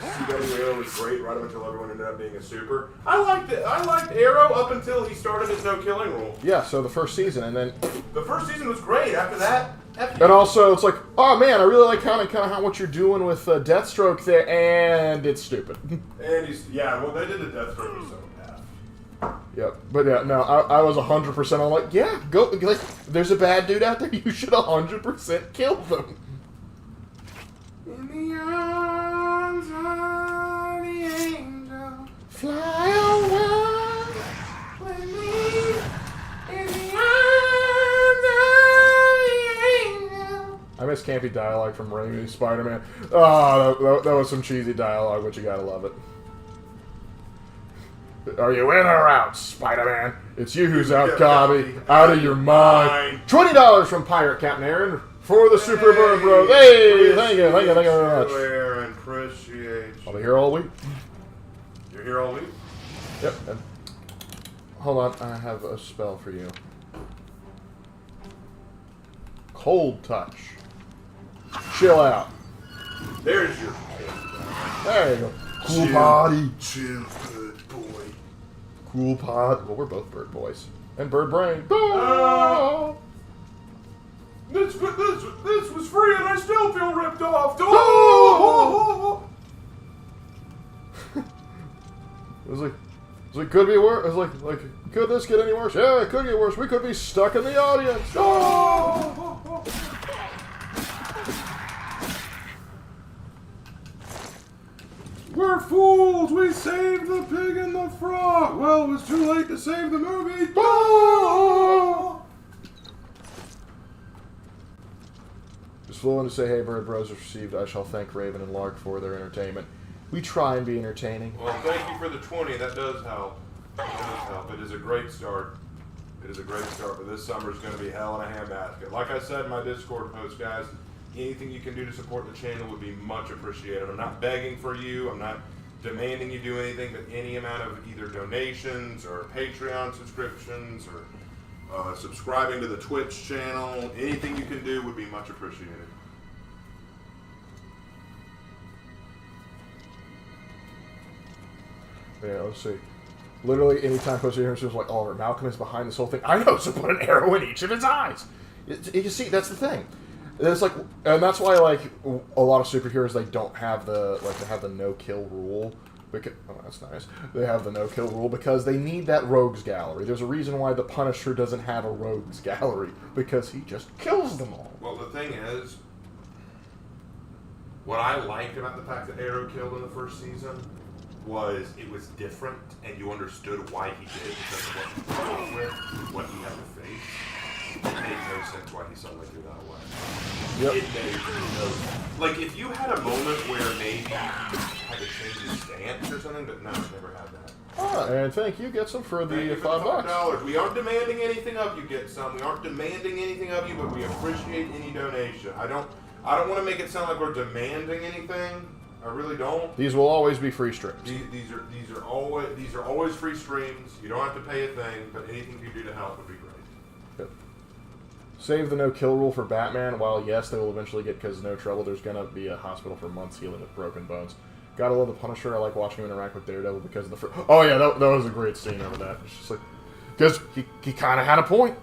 CW Arrow was great right up until everyone ended up being a super. I liked it. I liked Arrow up until he started his no killing rule. Yeah, so the first season, and then The first season was great. After that, and also it's like, oh man, I really like kind of how what you're doing with Deathstroke there, and it's stupid. And well, they did the Deathstroke so bad. Yep, but yeah, no, I was 100%. I'm like, yeah, go. Like, there's a bad dude out there. You should 100% kill them. In the arms of the angel, Fly away with me. In the arms of the angel. I miss campy dialogue from Raimi's Spider-Man. Oh, that was some cheesy dialogue, but you gotta love it. Are you in or out, Spider-Man? It's you who's out, Cobby. Out of your mind. $20 from Pirate Captain Aaron for the Super Bird Bros. Hey, thank you very much. Aaron, appreciate you. I'll be here all week. You're here all week? Yep. And hold on, I have a spell for you. Cold Touch. Chill out. There's your There you go. Cool body. Chill, good boy. Cool pod. Well, we're both bird boys. And bird brain. Oh! This was free and I still feel ripped off. Oh! It was like, could be worse. It was like, could this get any worse? Yeah, it could get worse. We could be stuck in the audience. Oh! We're fools! We saved the pig and the frog! Well, it was too late to save the movie! Oh! Just flew in to say, hey, Bird Bros is received. I shall thank Raven and Lark for their entertainment. We try and be entertaining. Well, thank you for the 20. That does help. It does help. It is a great start. It is a great start, but this summer is going to be hell in a handbasket. Like I said in my Discord post, guys, anything you can do to support the channel would be much appreciated. I'm not begging for you. I'm not demanding you do anything, but any amount of either donations or Patreon subscriptions or subscribing to the Twitch channel, anything you can do would be much appreciated. Yeah, let's see. Literally, anytime posted here, it's just like, Oliver, Malcolm is behind this whole thing. I know, so put an arrow in each of his eyes. You see, that's the thing. It's like, and that's why, like, a lot of superheroes, they don't have the, like, they have the no-kill rule. Because, oh, that's nice. They have the no-kill rule because they need that rogues gallery. There's a reason why the Punisher doesn't have a rogues gallery, because he just kills them all. Well, the thing is, what I liked about the fact that Arrow killed in the first season was it was different, and you understood why he did because of what he dealt with, what he had to face. It made no sense why he suddenly threw that away. Yep. It made no sense. Like, if you had a moment where maybe he had to change his stance or something, but no, never had that. Ah, and thank you, Get-Some, for the $5. We aren't demanding anything of you, Get-Some. We aren't demanding anything of you, but we appreciate any donation. I don't want to make it sound like we're demanding anything. I really don't. These will always be free streams. These are always free streams. You don't have to pay a thing, but anything you do to help would be great. Yep. Save the no-kill rule for Batman. While yes, they will eventually get because no trouble. There's gonna be a hospital for months healing with broken bones. Gotta love the Punisher. I like watching him interact with Daredevil because of the. Oh yeah, that was a great scene over that. It's just like because he kind of had a point.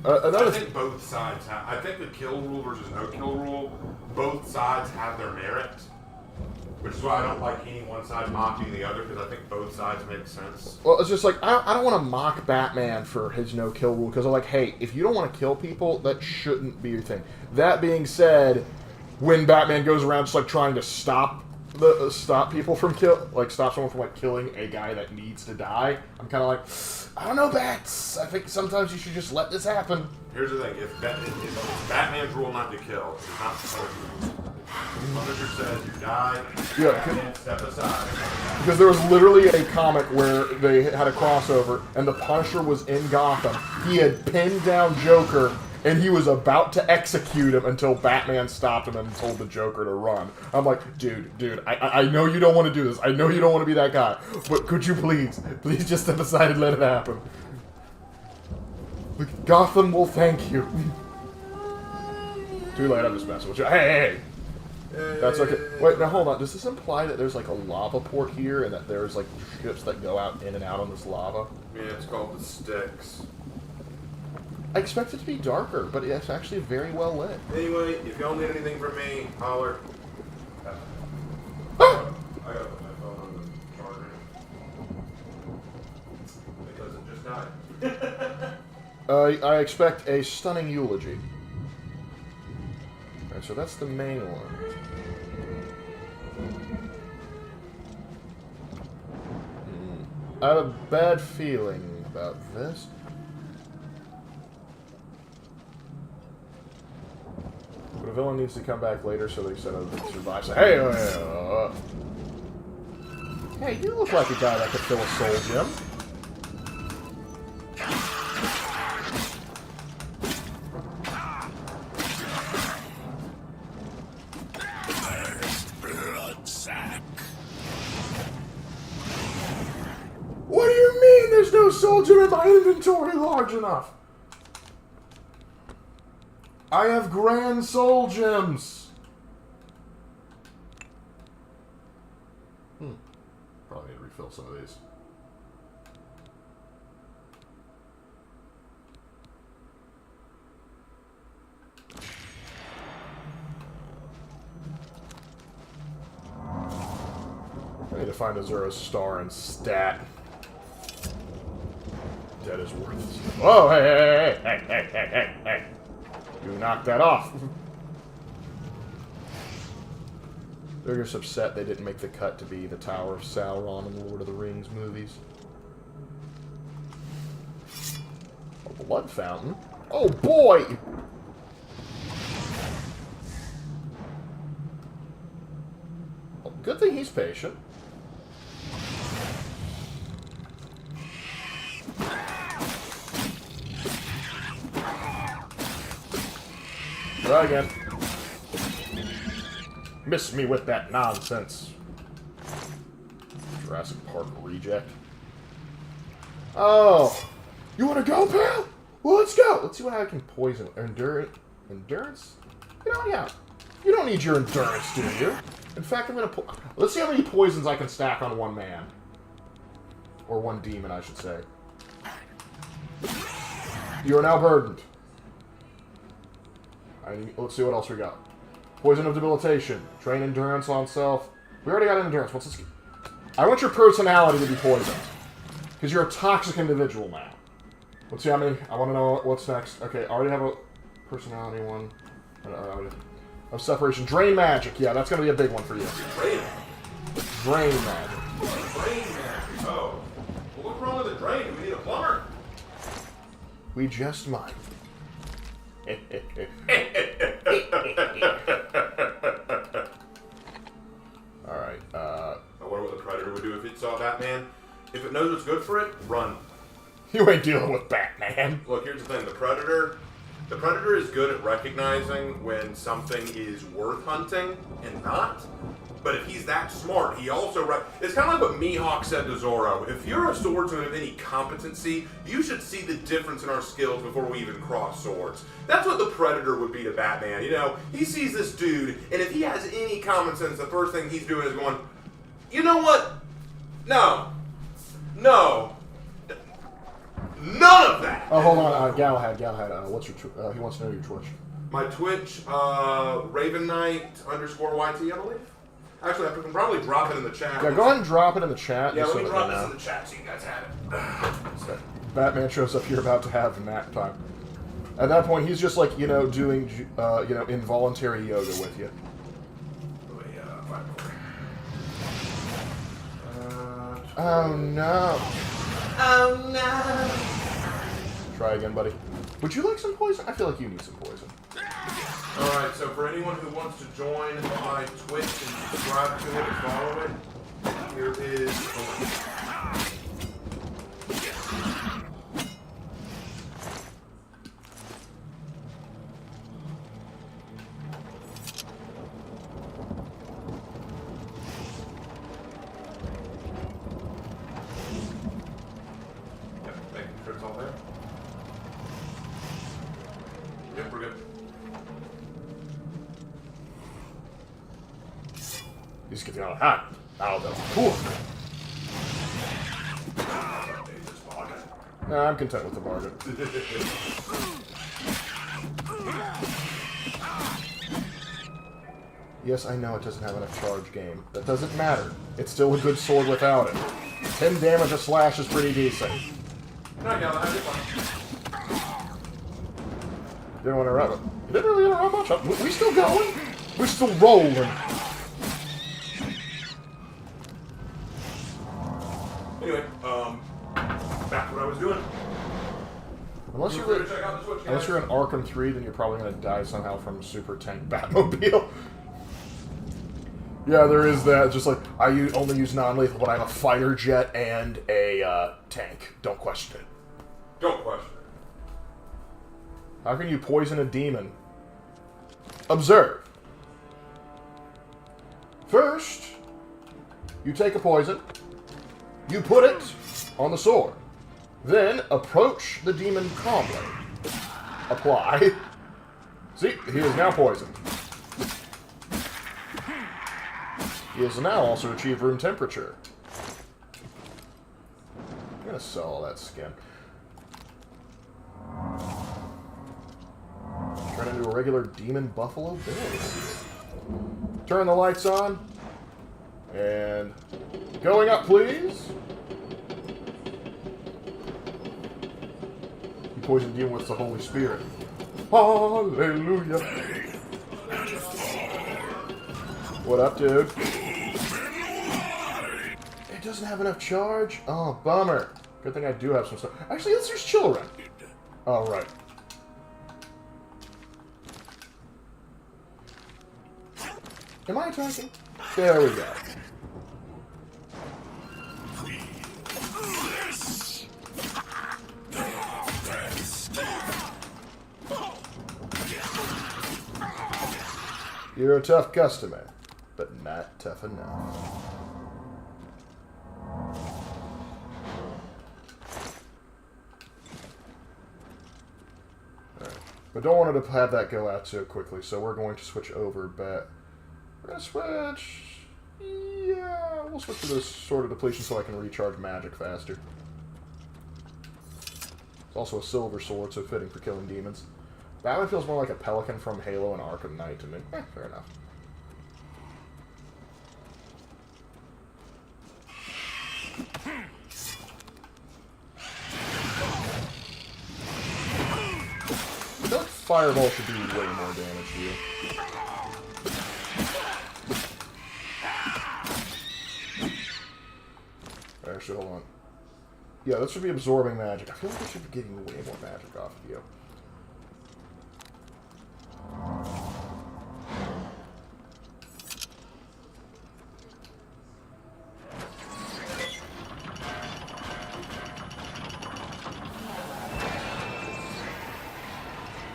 I think both sides have. I think the kill rule versus no kill rule, both sides have their merit, which is why I don't like any one side mocking the other because I think both sides make sense. Well, it's just like I don't want to mock Batman for his no kill rule because I'm like, hey, if you don't want to kill people, that shouldn't be your thing. That being said, when Batman goes around just like trying to stop stop people from stop someone from like killing a guy that needs to die. I'm kind of like, I don't know, Bats. I think sometimes you should just let this happen. Here's the thing: if Batman's rule not to kill, it's not Punisher says you die. Yeah, Batman step aside. Because there was literally a comic where they had a crossover, and the Punisher was in Gotham. He had pinned down Joker, and he was about to execute him until Batman stopped him and told the Joker to run. I'm like, dude, I know you don't want to do this. I know you don't want to be that guy. But could you please just step aside and let it happen? Gotham will thank you. Too late, I'm just messing with you. Hey! That's okay. Wait, now hold on. Does this imply that there's like a lava port here and that there's like ships that go out in and out on this lava? Yeah, it's called the Styx. I expect it to be darker, but it's actually very well lit. Anyway, if y'all need anything from me, holler. I gotta put my phone on the charger. Because it just died. I expect a stunning eulogy. Alright, so that's the main one. I have a bad feeling about this. But a villain needs to come back later, so they said I'd survive. So, hey, hey, you look like a guy that could fill a soul gem. What do you mean there's no soul gem in my inventory large enough? I have grand soul gems. Probably need to refill some of these. I need to find Azura's star and stat. Dead is worthless. Whoa, hey. You knocked that off. They're just upset they didn't make the cut to be the Tower of Sauron in the Lord of the Rings movies. A blood fountain? Oh boy! Well, good thing he's patient. Try again. Miss me with that nonsense. Jurassic Park reject. Oh! You wanna go, pal? Well, let's go! Let's see what I can poison. Endurance? You know, yeah. You don't need your endurance, do you? In fact, I'm gonna let's see how many poisons I can stack on one man. Or one demon, I should say. You are now burdened. Let's see what else we got. Poison of debilitation. Train endurance on self. We already got endurance. What's this? I want your personality to be poisoned. Because you're a toxic individual now. Let's see how many. I want to know what's next. Okay, I already have a personality one. Of separation. Drain magic. Yeah, that's going to be a big one for you. Drain magic. Drain magic. Oh. Well, what's wrong with the drain? Do we need a plumber? We just might. Alright, I wonder what the Predator would do if it saw Batman. If it knows what's good for it, run. You ain't dealing with Batman. Look, here's the thing. The Predator is good at recognizing when something is worth hunting and not. But if he's that smart, he also... It's kind of like what Mihawk said to Zorro. If you're a swordsman of any competency, you should see the difference in our skills before we even cross swords. That's what the Predator would be to Batman. You know, he sees this dude, and if he has any common sense, the first thing he's doing is going, you know what? No. None of that! Oh, hold on. Galahad. What's your he wants to know your Twitch. My Twitch, Raven Knight _YT, I believe. Actually, I can probably drop it in the chat. Yeah, go ahead and drop it in the chat. Yeah, let me drop this in the chat so you guys have it. Batman shows up, you're about to have nap time. At that point, he's just like, doing, involuntary yoga with you. Oh no. Oh no. Try again, buddy. Would you like some poison? I feel like you need some poison. Alright, so for anyone who wants to join my Twitch and subscribe to it and follow it, here is a link. Yep, making sure it's all there. Yep, we're good. He's getting out of hand. Out of the pool. Nah, I'm content with the bargain. Yes, I know it doesn't have enough charge game. That doesn't matter. It's still a good sword without it. 10 damage a slash is pretty decent. No, yeah, I did fine. Didn't want to run it. You didn't really interrupt much. We still going? We're still rolling. Anyway, back to what I was doing. Unless Feel you're, free to check out the Twitch, unless guys. you're in Arkham 3, then you're probably going to die somehow from Super Tank Batmobile. Yeah, there is that. Just like, I only use non-lethal when I have a fighter jet and a tank. Don't question it. Don't question. How can you poison a demon? Observe. First, you take a poison. You put it on the sword. Then, approach the demon calmly. Apply. See, he is now poisoned. He has now also achieved room temperature. I'm gonna sell all that skin. Turn into a regular demon buffalo bill. Turn the lights on. And going up, please. You poison demon with the Holy Spirit. Hallelujah. What up, dude? It doesn't have enough charge? Oh, bummer. Good thing I do have some stuff. Actually, let's just chill around. Oh, right. Am I attacking? There we go. You're a tough customer, but not tough enough. Alright. But don't want to have that go out too quickly, so we're going to switch over back. We're going to switch... Yeah, we'll switch to this Sword of Depletion so I can recharge magic faster. It's also a silver sword, so fitting for killing demons. Batman feels more like a pelican from Halo and Arkham Knight to me. Fair enough. I feel like Fireball should do way more damage to you. Actually, hold on. Yeah, that should be absorbing magic. I feel like I should be getting way more magic off of you.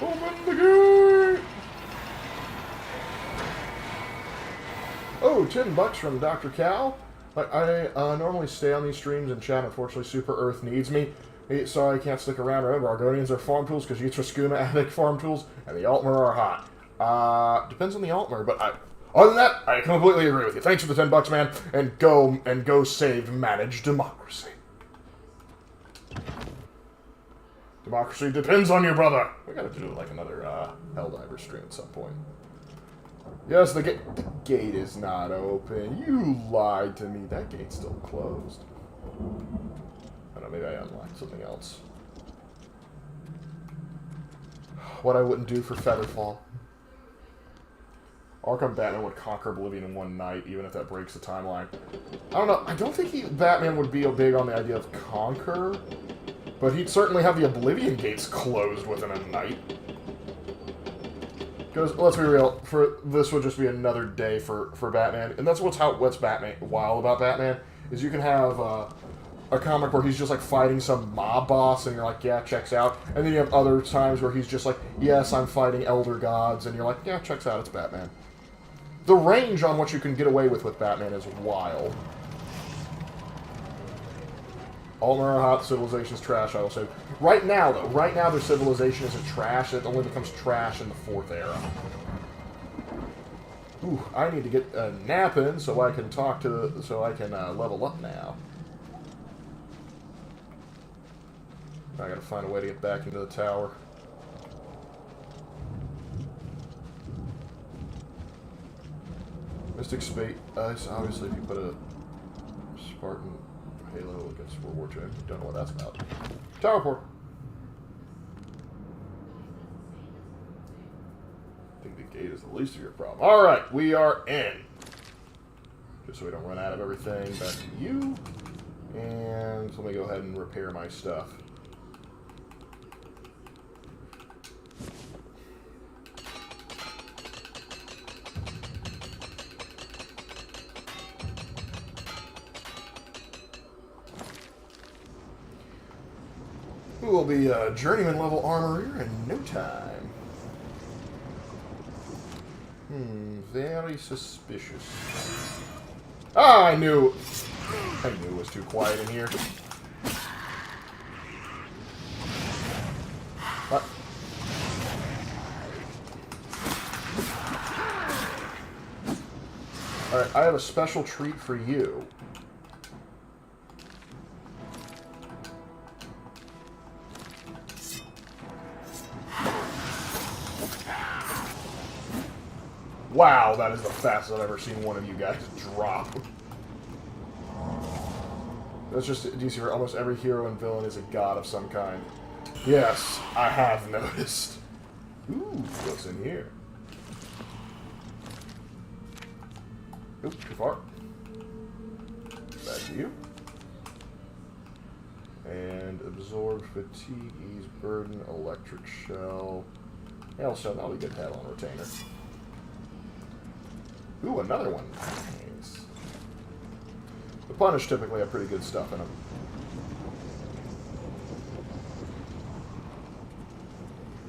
Open the gate! Oh, $10 from Dr. Cal. I normally stay on these streams and chat. Unfortunately, Super Earth needs me, so I can't stick around. Remember, Argonians are farm tools because Yutra Skooma Attic farm tools, and the Altmer are hot. Depends on the Altmer, but other than that, I completely agree with you. Thanks for the $10, man, and go save manage democracy. Democracy depends on you, brother. We gotta do like another Helldiver stream at some point. Yes, the gate is not open. You lied to me. That gate's still closed. I don't know, maybe I unlocked something else. What I wouldn't do for Featherfall. Arkham Batman would conquer Oblivion in one night, even if that breaks the timeline. I don't know. I don't think Batman would be big on the idea of conquer, but he'd certainly have the Oblivion gates closed within a night. Because, let's be real, this would just be another day for Batman. And that's what's wild about Batman, is you can have a comic where he's just like fighting some mob boss, and you're like, yeah, checks out. And then you have other times where he's just like, yes, I'm fighting elder gods, and you're like, yeah, checks out, it's Batman. The range on what you can get away with Batman is wild. Altmer Hot Civilization's trash, I will say. Right now, though, their civilization isn't trash. It only becomes trash in the 4th era. Ooh, I need to get a nap in so I can level up now. I gotta find a way to get back into the tower. Mystic Space Ice, obviously, if you put a Spartan Halo against World War II, you don't know what that's about. Tower port. I think the gate is the least of your problem. Alright, we are in. Just so we don't run out of everything, back to you. And let me go ahead and repair my stuff. We will be a journeyman level armorer in no time. Very suspicious. Ah, I knew it was too quiet in here. What? Alright, I have a special treat for you. Wow, that is the fastest I've ever seen one of you guys drop. That's just DC for almost every hero and villain is a god of some kind. Yes, I have noticed. Ooh, what's in here? Oop, too far. Back to you. And absorb fatigue, ease burden, electric shell. Hail shell, that'll be good to have on retainer. Ooh, another one. Nice. The Punish typically have pretty good stuff in them.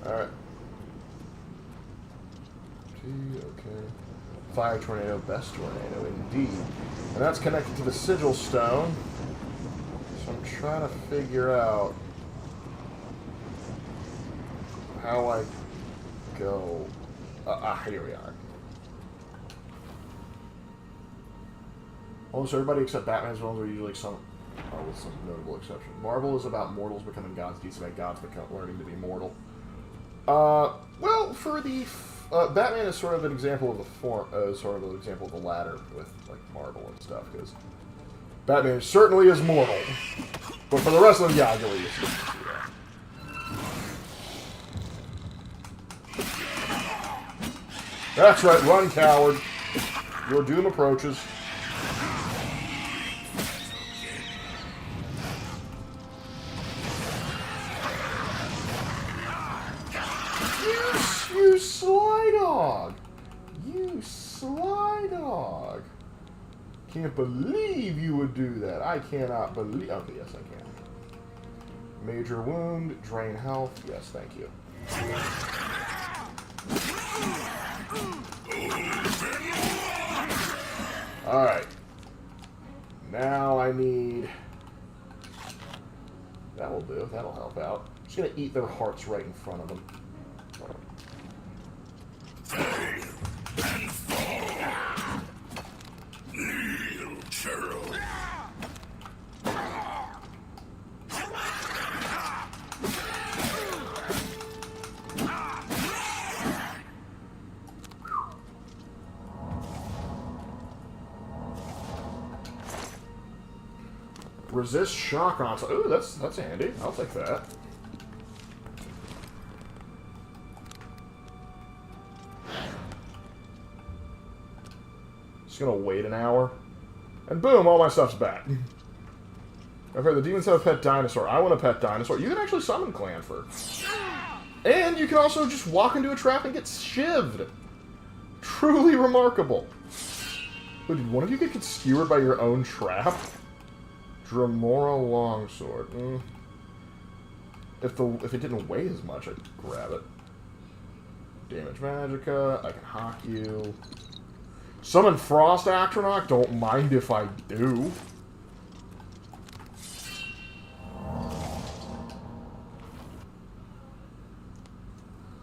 Alright. Okay. Fire Tornado, Best Tornado, indeed. And that's connected to the Sigil Stone. So I'm trying to figure out how I go. Here we are. Almost everybody except Batman's villains are usually with some notable exception. Marvel is about mortals becoming gods. DC about gods learning to be mortal. Well, for the Batman is sort of an example of the latter with like Marvel and stuff, because Batman certainly is mortal, but for the rest of them, yeah, I get what you're saying. That's right, run, coward. Your doom approaches. You sly dog! You sly dog! Can't believe you would do that. I cannot believe... Okay, yes, I can. Major wound, drain health. Yes, thank you. Alright. Now I need... That will do. That'll help out. I'm just going to eat their hearts right in front of them. And fall. Kneel, churl. Resist shock on. Ooh, that's handy. I'll take that. gonna wait an hour. And boom, all my stuff's back. I've heard the demons have a pet dinosaur. I want a pet dinosaur. You can actually summon Clanfer. And you can also just walk into a trap and get shivved. Truly remarkable. But did one of you get skewered by your own trap? Dremora Longsword. If it didn't weigh as much, I'd grab it. Damage Magicka. I can hawk you. Summon Frost Atronach? Don't mind if I do.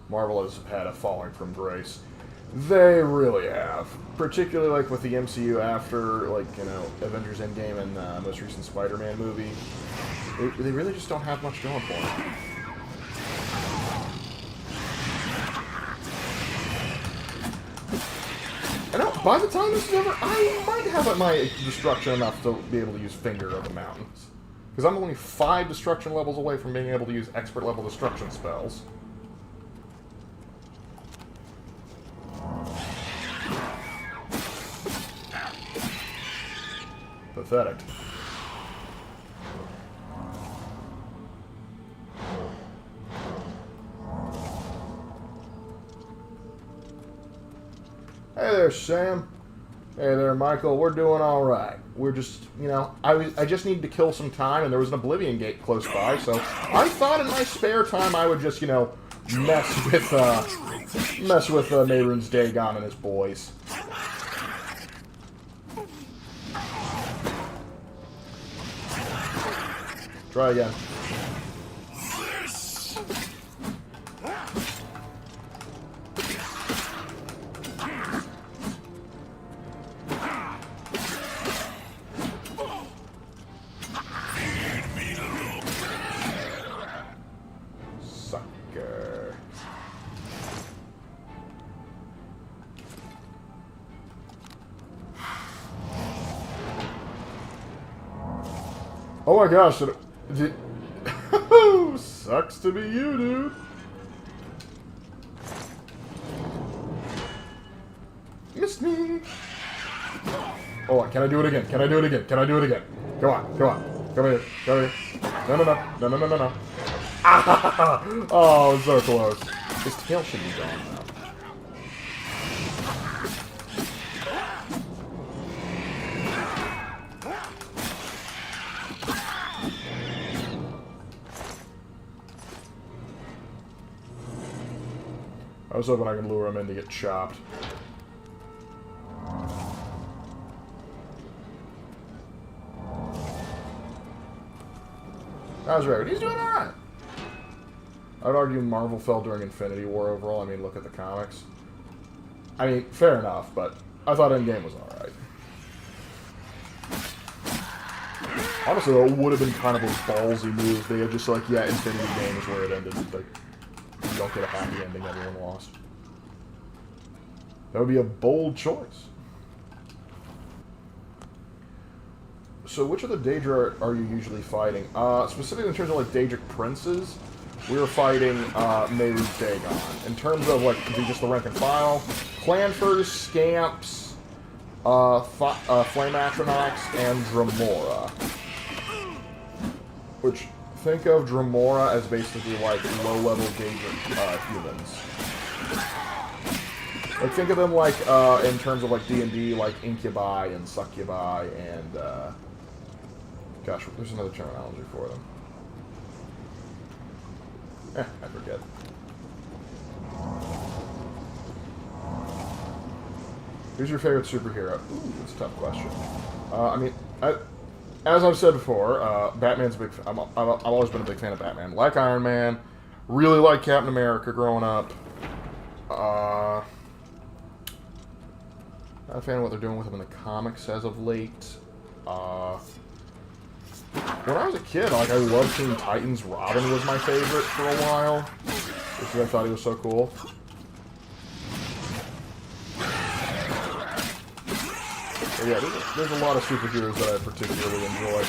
Marvel has had a falling from grace. They really have. Particularly, like, with the MCU after, like, you know, Avengers Endgame and most recent Spider-Man movie. They really just don't have much going for them. I know, by the time this is over, I might have my destruction enough to be able to use Finger of the Mountains. Because I'm only 5 destruction levels away from being able to use expert level destruction spells. Pathetic. Hey there, Sam. Hey there, Michael. We're doing all right. We're just, you know, I just needed to kill some time, and there was an Oblivion gate close by, so I thought in my spare time I would just, you know, mess with Mehrunes Dagon and his boys. Try again. Sucker. Oh my gosh, sucks to be you, dude. Missed me. Oh, can I do it again? Can I do it again? Can I do it again? Come on, come on. Come here. Come here. No, no, no. No, no, no, no, no. Ah! Oh, so close. His tail should be gone now. I was hoping I could lure him in to get chopped. That was right. He's doing alright. I'd argue Marvel fell during Infinity War overall. I mean, look at the comics. I mean, fair enough, but I thought Endgame was alright. Honestly, though, it would have been kind of a ballsy move. They had just like, yeah, Infinity Game is where it ended. Like, you don't get a happy ending, everyone lost. That would be a bold choice. So which of the Daedra are you usually fighting? Specifically in terms of like Daedric princes, we were fighting Mehrunes Dagon. In terms of like just the rank and file, Clanfers, Scamps, Flame Atronachs, and Dremora. Which, think of Dremora as basically like low-level Daedric humans. Like, think of them like, in terms of like D&D, like Incubi and Succubi and, gosh, there's another terminology for them. I forget. Who's your favorite superhero? Ooh, that's a tough question. I mean, as I've said before, Batman's a big fan. I've always been a big fan of Batman. Like Iron Man, really like Captain America growing up. Not a fan of what they're doing with him in the comics as of late. When I was a kid, like, I loved Teen Titans. Robin was my favorite for a while, because I thought he was so cool. But yeah, there's a lot of superheroes that I particularly enjoy.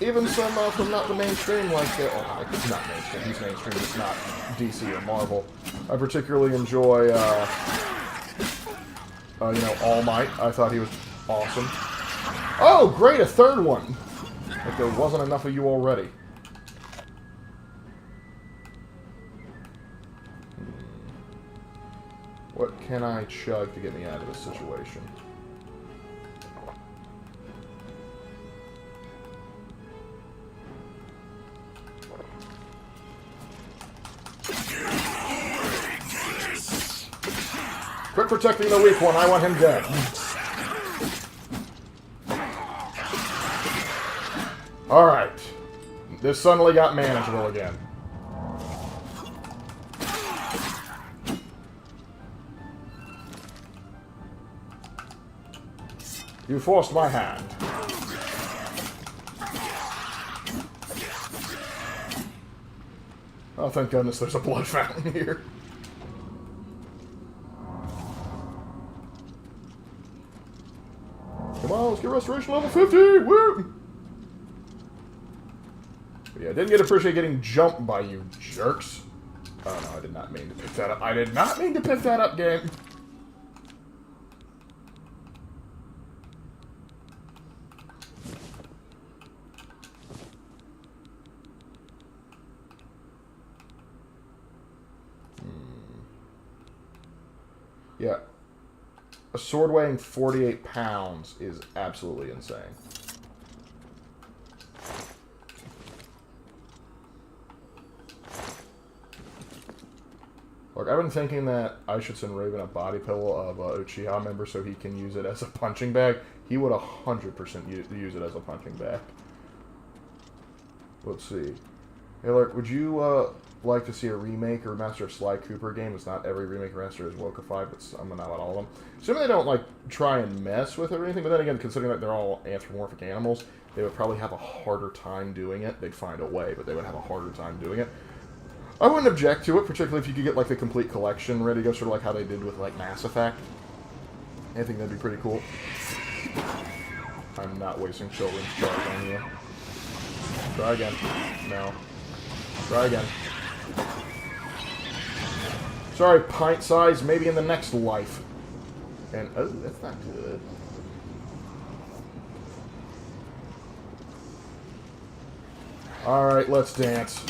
Even some from not the mainstream, like, it's not mainstream, he's mainstream, it's not DC or Marvel. I particularly enjoy, You know, All Might. I thought he was awesome. Oh, great, a third one! Like there wasn't enough of you already. What can I chug to get me out of this situation? Quit protecting the weak one, I want him dead. Alright. This suddenly got manageable again. You forced my hand. Oh, thank goodness there's a blood fountain here. Come on, let's get restoration level 50! Woo! But yeah, I didn't appreciate getting jumped by you jerks. Oh no, I did not mean to pick that up. I did not mean to pick that up, game. Yeah. A sword weighing 48 pounds is absolutely insane. Look, I've been thinking that I should send Raven a body pillow of a Uchiha member so he can use it as a punching bag. He would 100% use it as a punching bag. Let's see. Hey, Lark, would you like to see a remake or remaster of Sly Cooper game? It's not every remake or remaster is Wokified, but I'm not all of them. Assuming they don't like try and mess with it or anything, but then again, considering that they're all anthropomorphic animals, they would probably have a harder time doing it. They'd find a way, but they would have a harder time doing it. I wouldn't object to it, particularly if you could get like the complete collection ready to go, sort of like how they did with like Mass Effect. I think that'd be pretty cool. I'm not wasting children's charge on you. Try again. No. Try again. Sorry, pint size, maybe in the next life. And, oh, that's not good. Alright, let's dance.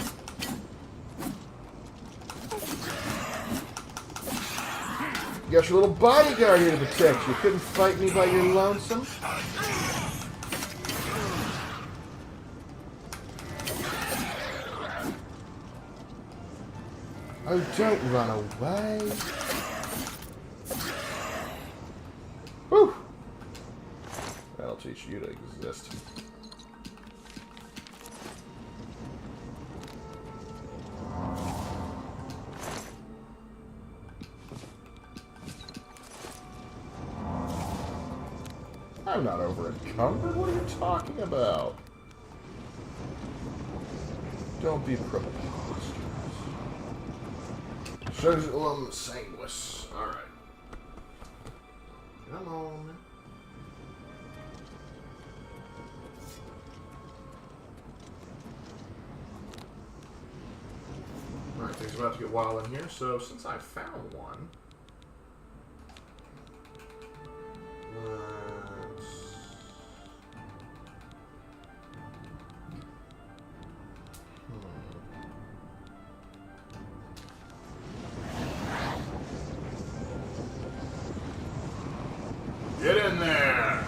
You got your little bodyguard here to protect you. Couldn't fight me by your lonesome. Oh, don't run away. Whew. That'll teach you to exist. I'm not over encumbered. What are you talking about? Don't be preposterous. Jerusalem Sanguis. Alright. Come on. Alright, things are about to get wild in here, so since I found one, get in there!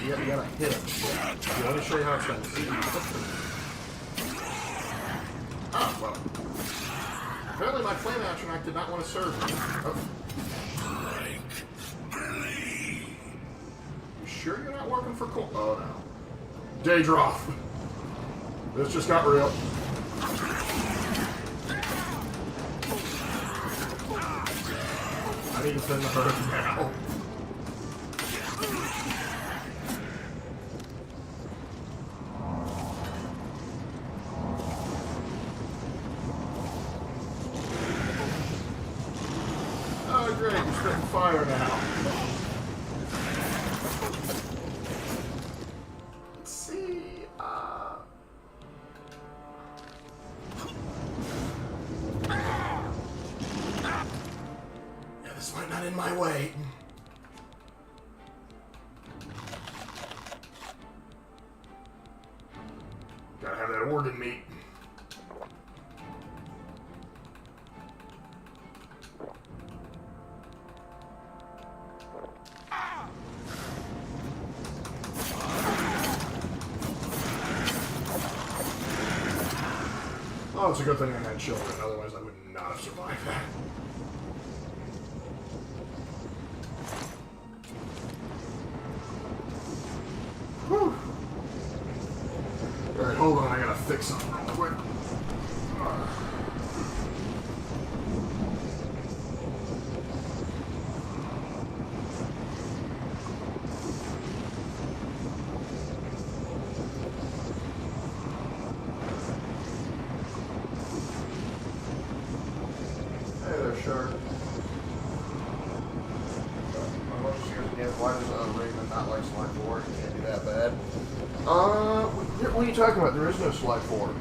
You gotta hit him. Let me show you how it's done. See? Oh, well. Apparently my flame action act did not want to serve me. Oh. You sure you're not working for Cole? Oh, no. Daedroff. This just got real. I need to send the herd now. Oh, great. You're spitting fire now. Let's see. not in my way. Gotta have that organ meat. Oh, it's a good thing I had children, otherwise I would not have survived that. Whew. Alright, hold on, I gotta fix something real quick. Sure. Why does Raven not like Slide 4? It can't be that bad. What are you talking about? There is no Slide 4.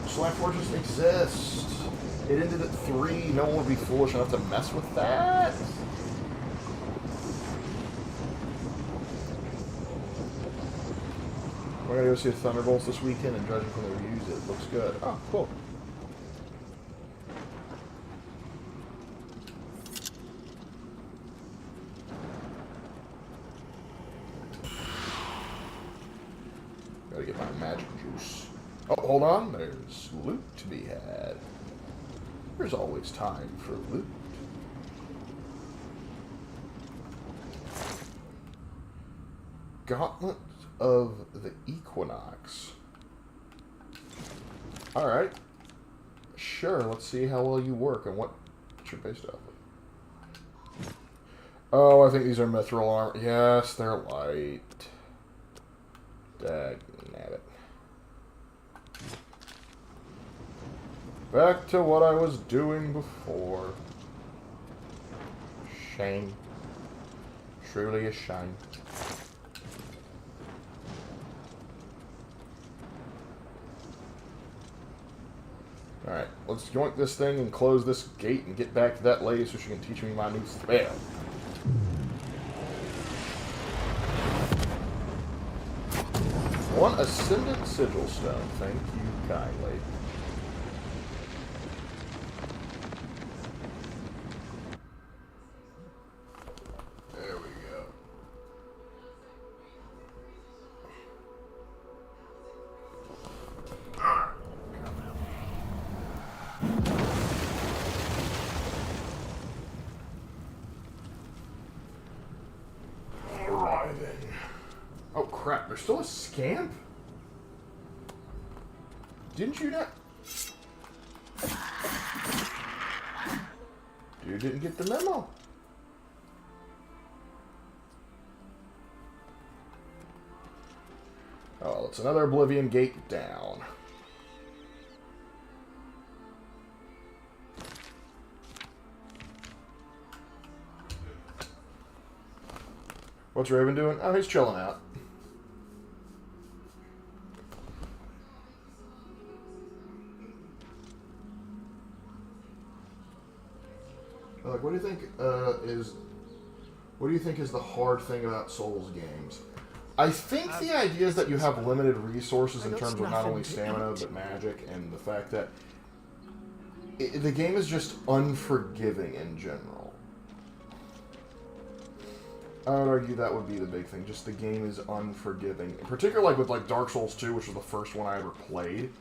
Slide 4 doesn't exist. It ended at 3. No one would be foolish enough to mess with that. We're gonna go see the Thunderbolts this weekend, and judging from the reviews, it looks good. Oh, cool. Gotta get my magic juice. Oh, hold on. There's loot to be had. There's always time for loot. Gauntlet of the Equinox. Alright. Sure, let's see how well you work and what you're based off of. Oh, I think these are mithril armor. Yes, they're light. Dagnabbit. Back to what I was doing before. Shame. Truly a shame. Alright, let's yoink this thing and close this gate and get back to that lady so she can teach me my new spell. One Ascendant Sigil Stone. Thank you kindly. There we go. Alright then. Oh crap, there's still a scamp? Didn't you not? Dude didn't get the memo. Oh, it's another Oblivion gate down. What's Raven doing? Oh, he's chilling out. Like, what do you think is the hard thing about Souls games? I think the idea is that you have limited resources in terms of not only stamina but magic, and the fact that the game is just unforgiving in general. I would argue that would be the big thing. Just the game is unforgiving, particularly like with like Dark Souls 2, which was the first one I ever played,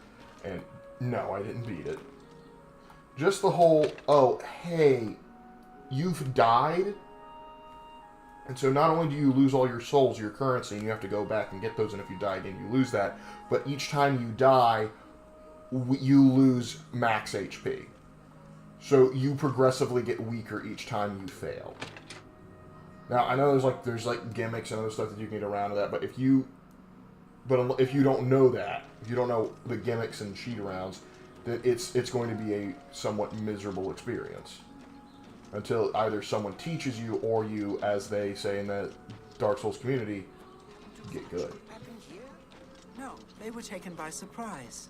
and no, I didn't beat it. Just the whole, oh, hey, you've died, and so not only do you lose all your souls, your currency, and you have to go back and get those, and if you die again, you lose that, but each time you die, you lose max HP. So you progressively get weaker each time you fail. Now, I know there's like gimmicks and other stuff that you can get around to that, but if you don't know that, if you don't know the gimmicks and cheat arounds, that it's going to be a somewhat miserable experience until either someone teaches you or you, as they say in the Dark Souls community, get good. No, they were taken by surprise.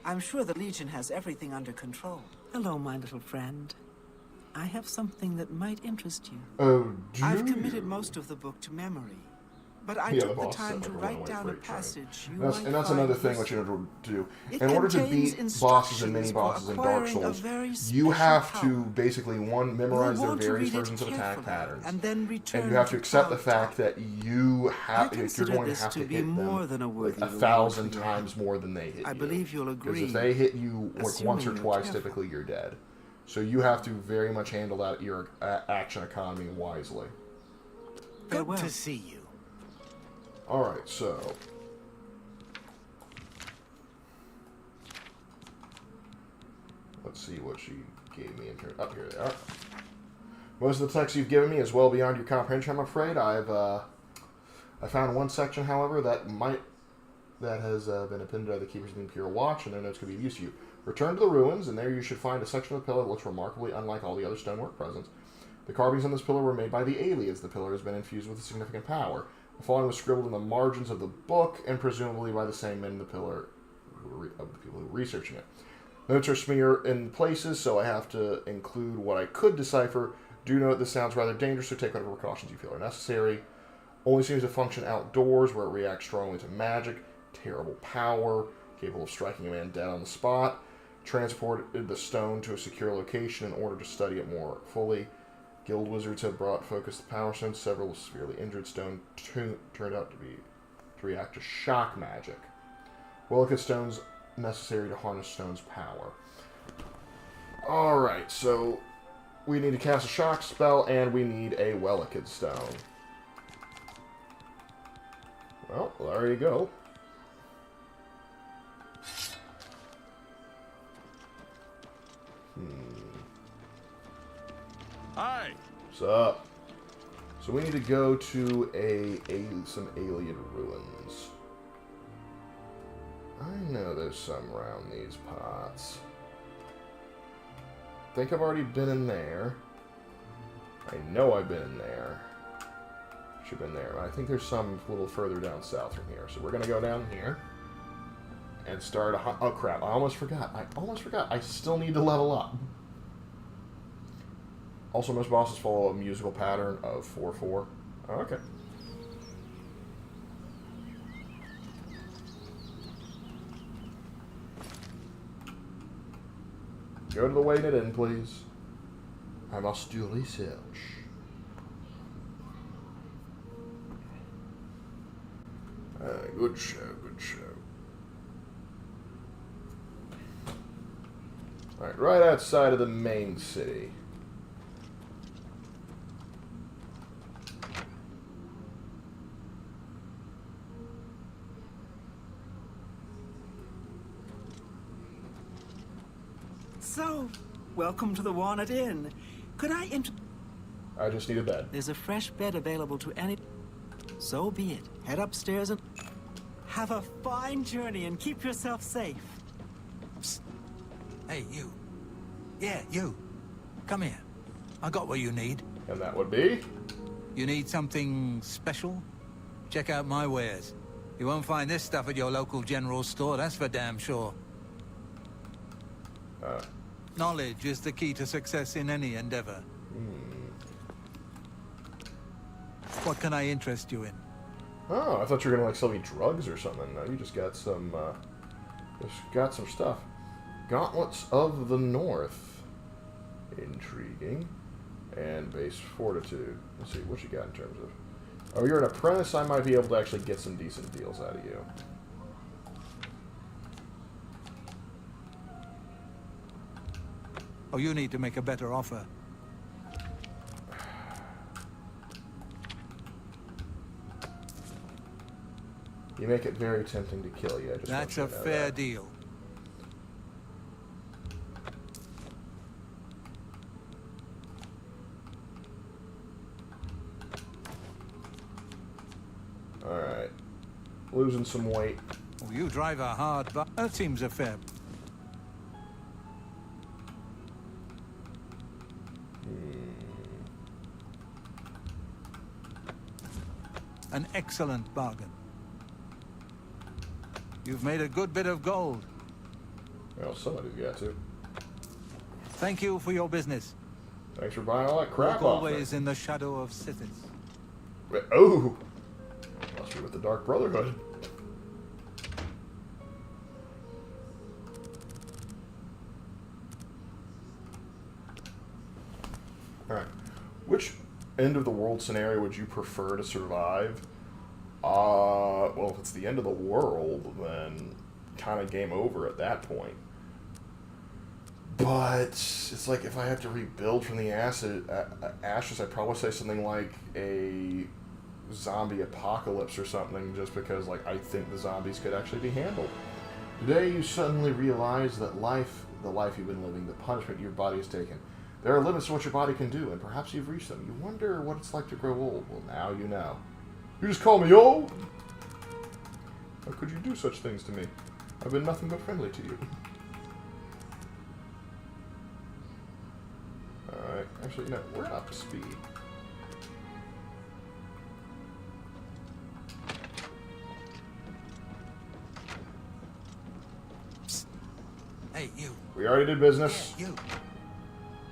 I'm sure the Legion has everything under control. Hello, my little friend. I have something that might interest you. Oh, do I've committed you? most of the book to memory, but I Yeah, took the boss time said, to like, a write runaway down a freight train. passage you That's, might and that's find another thing what you useful. have to do. It In order to contains beat bosses and instructions mini bosses for in Dark acquiring a Souls, very you special have power. to basically, one, memorize You'll their want to various read it versions of attack carefully, patterns. and then return And you have to accept the Cloud fact Top. that you I have, you're consider going to this have to to be hit more them than a like worthy 1,000 reward for your times more than they hit I you. believe you'll Because agree. if they hit you like once or assuming you're twice, careful. typically you're dead. So you have to very much handle that your action economy wisely. Good Farewell. to see you. Alright, so... Let's see what she gave me in terms... Up here they are. Most of the text you've given me is well beyond your comprehension, I'm afraid. I found one section, however, that has been appended by the Keepers of the Imperial Watch, and their notes could be of use to you. Return to the ruins, and there you should find a section of the pillar that looks remarkably unlike all the other stonework present. The carvings on this pillar were made by the aliens. The pillar has been infused with a significant power. The following was scribbled in the margins of the book, and presumably by the same men in the pillar, of the people who were researching it. Notes are smeared in places, so I have to include what I could decipher. Do note this sounds rather dangerous, so take whatever precautions you feel are necessary. Only seems to function outdoors, where it reacts strongly to magic. Terrible power, capable of striking a man dead on the spot. Transported the stone to a secure location in order to study it more fully. Guild wizards have brought focused power stones. Several severely injured stone turned out to react to shock magic. Wellicate stones necessary to harness stone's power. Alright, so we need to cast a shock spell, and we need a Wellicate stone. Well, there you go. Hi. What's up? So we need to go to some alien ruins. I know there's some around these parts. I think I've already been in there. I know I've been in there. Should have been there. I think there's some a little further down south from here. So we're going to go down here and start a... Oh, crap. I almost forgot. I still need to level up. Also, most bosses follow a musical pattern of 4-4. Oh, okay. Go to the Waited Inn, please. I must do research. Good show, good show. Alright, right outside of the main city. So, welcome to the Walnut Inn. Could I I just need a bed. There's a fresh bed available to any... So be it. Head upstairs and... Have a fine journey and keep yourself safe. Psst. Hey, you. Yeah, you. Come here. I got what you need. And that would be? You need something special? Check out my wares. You won't find this stuff at your local general store, that's for damn sure. Knowledge is the key to success in any endeavor. What can I interest you in? Oh, I thought you were gonna like sell me drugs or something. No, you just got some stuff. Gauntlets of the North. Intriguing. And base fortitude. Let's see, what you got in terms of... Oh, you're an apprentice? I might be able to actually get some decent deals out of you. Oh, you need to make a better offer. You make it very tempting to kill you. I just That's want a you to know fair that. deal. Alright. Losing some weight. Oh, you drive a hard but that seems a fair. An excellent bargain. You've made a good bit of gold. Well, somebody's got to. Thank you for your business. Thanks for buying all that crap Walk off me. always in the shadow of Sithis. Wait, oh! Must be with the Dark Brotherhood. Alright. Which end of the world scenario would you prefer to survive? Well, if it's the end of the world, then kind of game over at that point. But it's like if I have to rebuild from the ashes, I'd probably say something like a zombie apocalypse or something, just because like I think the zombies could actually be handled. Today you suddenly realize that the life you've been living, the punishment your body has taken. There are limits to what your body can do, and perhaps you've reached them. You wonder what it's like to grow old. Well, now you know. You just call me old? How could you do such things to me? I've been nothing but friendly to you. Alright, actually, no, we're up to speed. Psst. Hey, you. We already did business. Yeah, you.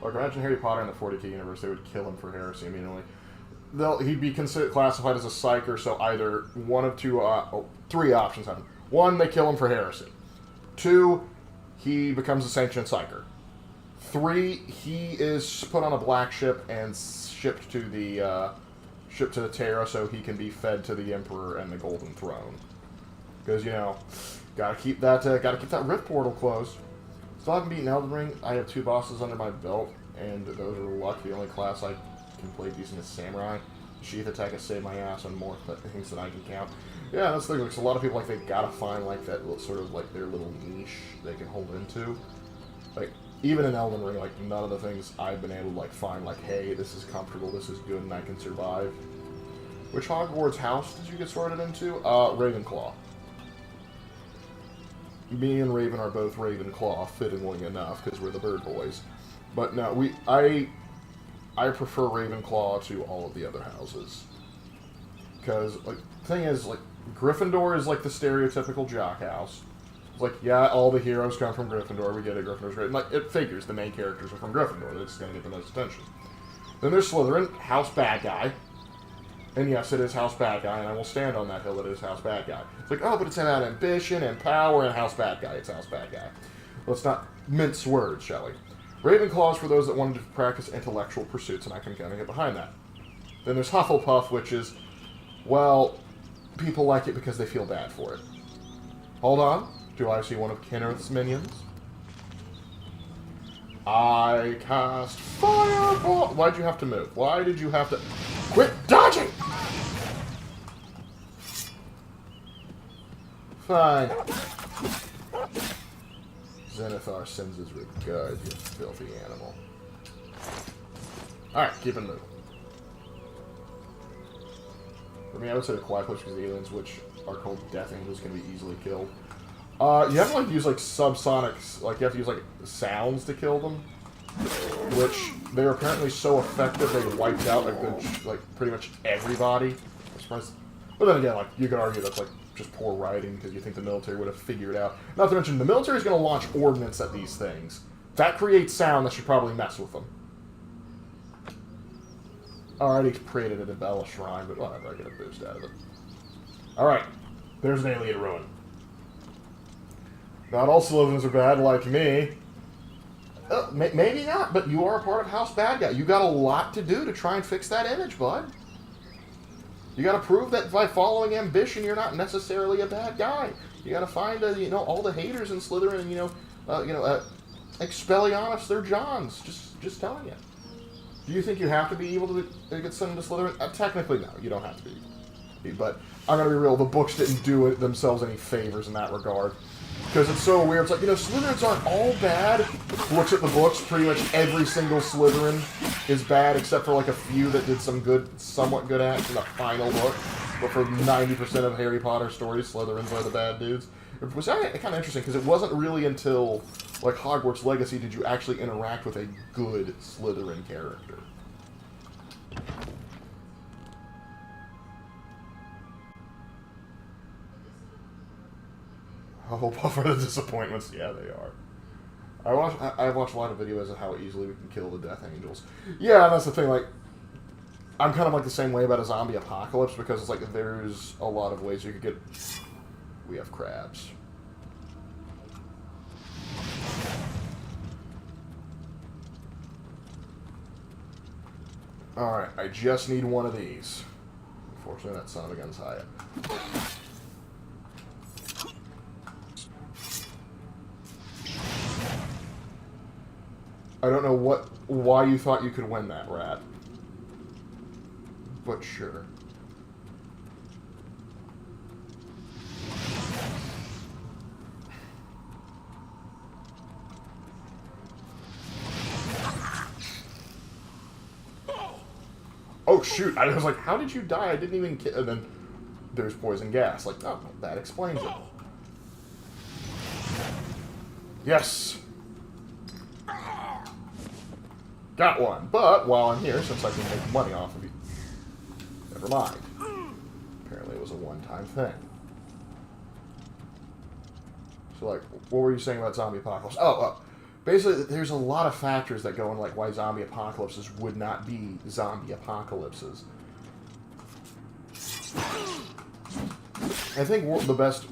Like, imagine Harry Potter in the 40K universe, they would kill him for heresy immediately. He'd be classified as a psyker, so either one of three options happen. One, they kill him for heresy. Two, he becomes a sanctioned psyker. Three, he is put on a black ship and shipped to the Terra so he can be fed to the Emperor and the Golden Throne. Because, you know, gotta keep that rift portal closed. Still haven't beaten Elden Ring. I have 2 bosses under my belt, and those are luck. The only class I can play decent is Samurai. Sheath attack has saved my ass on more things than I can count. Yeah, that's the thing. Like, a lot of people, like, they gotta find, like, that sort of, like, their little niche they can hold into. Like, even in Elden Ring, like, none of the things I've been able to, like, find, like, hey, this is comfortable, this is good, and I can survive. Which Hogwarts house did you get sorted into? Ravenclaw. Me and Raven are both Ravenclaw, fittingly enough, because we're the Bird Boys. But no, I prefer Ravenclaw to all of the other houses. Because, like, the thing is, like, Gryffindor is, like, the stereotypical jock house. It's like, yeah, all the heroes come from Gryffindor, we get it, Gryffindor's great. And, like, it figures the main characters are from Gryffindor, that's going to get the most attention. Then there's Slytherin, house bad guy. And yes, it is House Bad Guy, and I will stand on that hill that it is House Bad Guy. It's like, oh, but it's about ambition and power and House Bad Guy. It's House Bad Guy. Let's not mince words, shall we? Ravenclaw is for those that wanted to practice intellectual pursuits, and I can kind of get behind that. Then there's Hufflepuff, which is, well, people like it because they feel bad for it. Hold on. Do I see one of Kenneth's minions? I cast Fireball! Why'd you have to move? Why did you have to... Quit dodging! Fine. Zenithar sends his regards, you filthy animal. Alright, keep it moving. For me, I would say the Quiet Place because the aliens, which are called Death Angels, can be easily killed. You have to, like, use, like, subsonics, like, you have to use, like, sounds to kill them. Which, they're apparently so effective, they wiped out a good, like, pretty much everybody. I'm surprised. But then again, like, you could argue that's, like, just poor writing, because you think the military would have figured it out. Not to mention, the military is going to launch ordnance at these things. That creates sound that should probably mess with them. Already created a Bella Shrine, but whatever, I get a boost out of it. Alright, there's an alien ruin. Not all Slytherins are bad like me. Maybe not, but you are a part of House Bad Guy. You got a lot to do to try and fix that image, bud. You got to prove that by following ambition, you're not necessarily a bad guy. You got to find, you know, all the haters in Slytherin, and Expelliarmus, they're Johns. Just telling you. Do you think you have to be evil to get sent into Slytherin? Technically, no. You don't have to be. But I'm gonna be real. The books didn't do it themselves any favors in that regard. Because it's so weird. It's like, you know, Slytherins aren't all bad. Looks at the books, pretty much every single Slytherin is bad, except for like a few that did some good, somewhat good acts in the final book. But for 90% of Harry Potter stories, Slytherins are the bad dudes. It was kind of interesting, because it wasn't really until, like, Hogwarts Legacy did you actually interact with a good Slytherin character. Oh, for the disappointments. Yeah, they are. I've watched a lot of videos of how easily we can kill the Death Angels. Yeah, and that's the thing, like, I'm kind of like the same way about a zombie apocalypse, because it's like, there's a lot of ways you could get... We have crabs. Alright, I just need one of these. Unfortunately, that son of a gun's high up. I don't know why you thought you could win that, rat. But sure. Oh shoot, I was like, how did you die? I didn't even kill... And then there's poison gas. Like, oh, that explains it. Yes! Got one. But while I'm here, since I can make money off of you... Never mind. Apparently it was a one-time thing. So, like, what were you saying about zombie apocalypse? Basically, there's a lot of factors that go in, like, why zombie apocalypses would not be zombie apocalypses. I think the best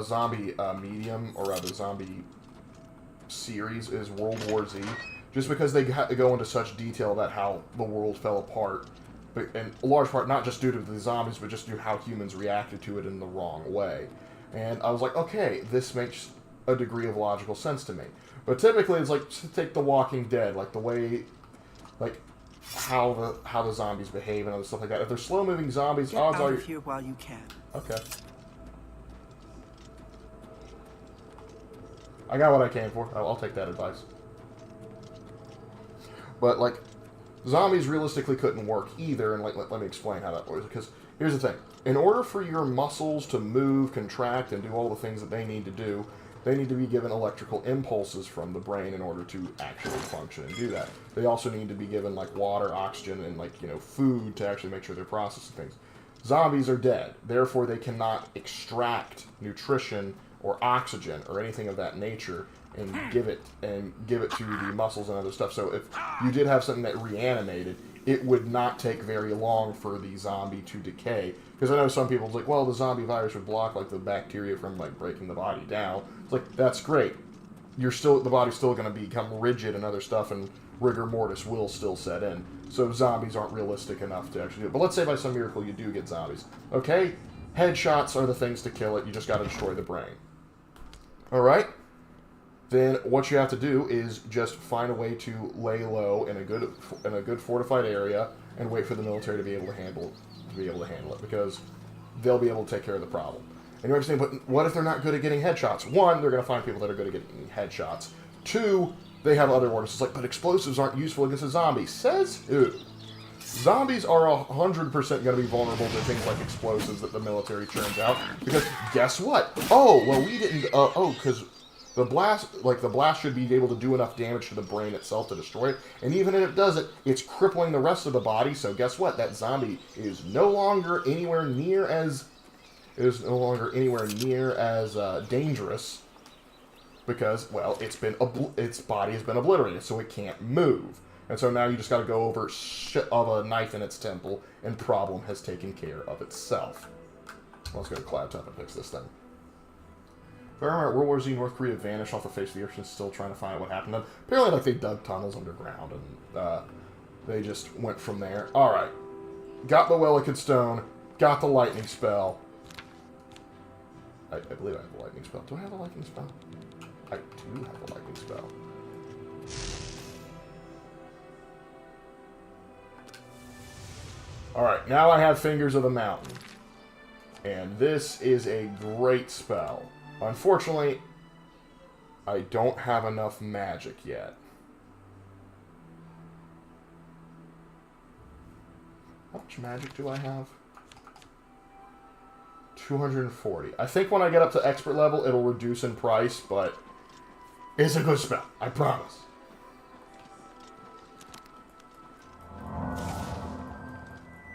zombie medium, or rather zombie series, is World War Z. Just because they go into such detail about how the world fell apart. But in large part, not just due to the zombies, but just due to how humans reacted to it in the wrong way. And I was like, okay, this makes a degree of logical sense to me. But typically, it's like, take The Walking Dead, like the way, like, how the zombies behave and other stuff like that. If they're slow-moving zombies, Get odds out are... of here while you can. Okay. I got what I came for. I'll take that advice. But, like, zombies realistically couldn't work either, and, like, let me explain how that works. Because, here's the thing. In order for your muscles to move, contract, and do all the things that they need to do, they need to be given electrical impulses from the brain in order to actually function and do that. They also need to be given, like, water, oxygen, and, like, you know, food to actually make sure they're processing things. Zombies are dead. Therefore, they cannot extract nutrition or oxygen or anything of that nature and give it to the muscles and other stuff. So if you did have something that reanimated, it would not take very long for the zombie to decay. Because I know some people's like, well, the zombie virus would block, like, the bacteria from, like, breaking the body down. It's like, that's great. The body's still going to become rigid and other stuff, and rigor mortis will still set in. So zombies aren't realistic enough to actually do it. But let's say by some miracle you do get zombies. Okay? Headshots are the things to kill it. You just got to destroy the brain. Alright? Then what you have to do is just find a way to lay low in a good fortified area and wait for the military to be able to handle it, because they'll be able to take care of the problem. And you're saying, but what if they're not good at getting headshots? One, they're going to find people that are good at getting headshots. Two, they have other orders. It's like, but explosives aren't useful against a zombie. Says who? Zombies are 100% going to be vulnerable to things like explosives that the military churns out. Because guess what? Oh, well, we didn't. Because the blast should be able to do enough damage to the brain itself to destroy it. And even if it doesn't, it's crippling the rest of the body. So guess what? That zombie is no longer anywhere near as dangerous. Because, well, its body has been obliterated, so it can't move. And so now you just got to go over shit of a knife in its temple, and problem has taken care of itself. Let's go to Cloud Top and fix this thing. If I remember, World War Z, North Korea vanished off the face of the earth and still trying to find out what happened to them. Apparently, like, they dug tunnels underground, and they just went from there. Alright. Got the Wellicud Stone. Got the Lightning Spell. I believe I have the Lightning Spell. Do I have a Lightning Spell? I do have a Lightning Spell. Alright, now I have Fingers of the Mountain. And this is a great spell. Unfortunately, I don't have enough magic yet. How much magic do I have? 240. I think when I get up to expert level, it'll reduce in price, but it's a good spell. I promise.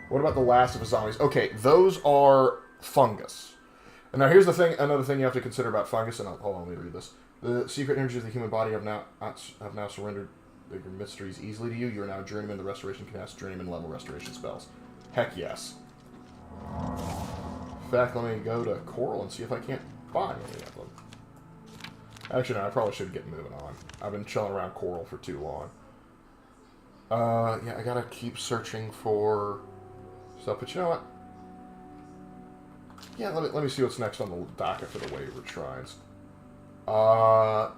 What about the Last of Us Zombies? Okay, those are fungus. And now here's the thing, another thing you have to consider about fungus, and hold on, let me read this. The secret energies of the human body have now surrendered bigger mysteries easily to you. You are now a journeyman. The restoration can cast journeyman level restoration spells. Heck yes. In fact, let me go to Coral and see if I can't buy any of them. Actually, no, I probably should get moving on. I've been chilling around Coral for too long. Yeah, I gotta keep searching for stuff, but you know what? Yeah, let me see what's next on the docket for the Wayward Shrines. Talos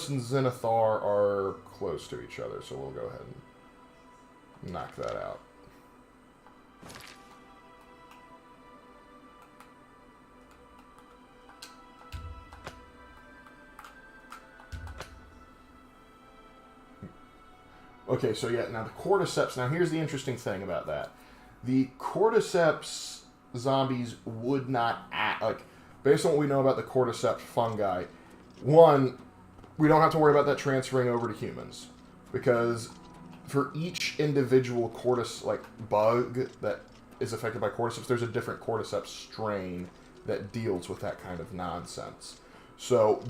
and Zenithar are close to each other, so we'll go ahead and knock that out. Okay, so yeah, now the Cordyceps. Now here's the interesting thing about that. The Cordyceps zombies would not act, like, based on what we know about the Cordyceps fungi, one, we don't have to worry about that transferring over to humans. Because for each individual bug that is affected by Cordyceps, there's a different Cordyceps strain that deals with that kind of nonsense. So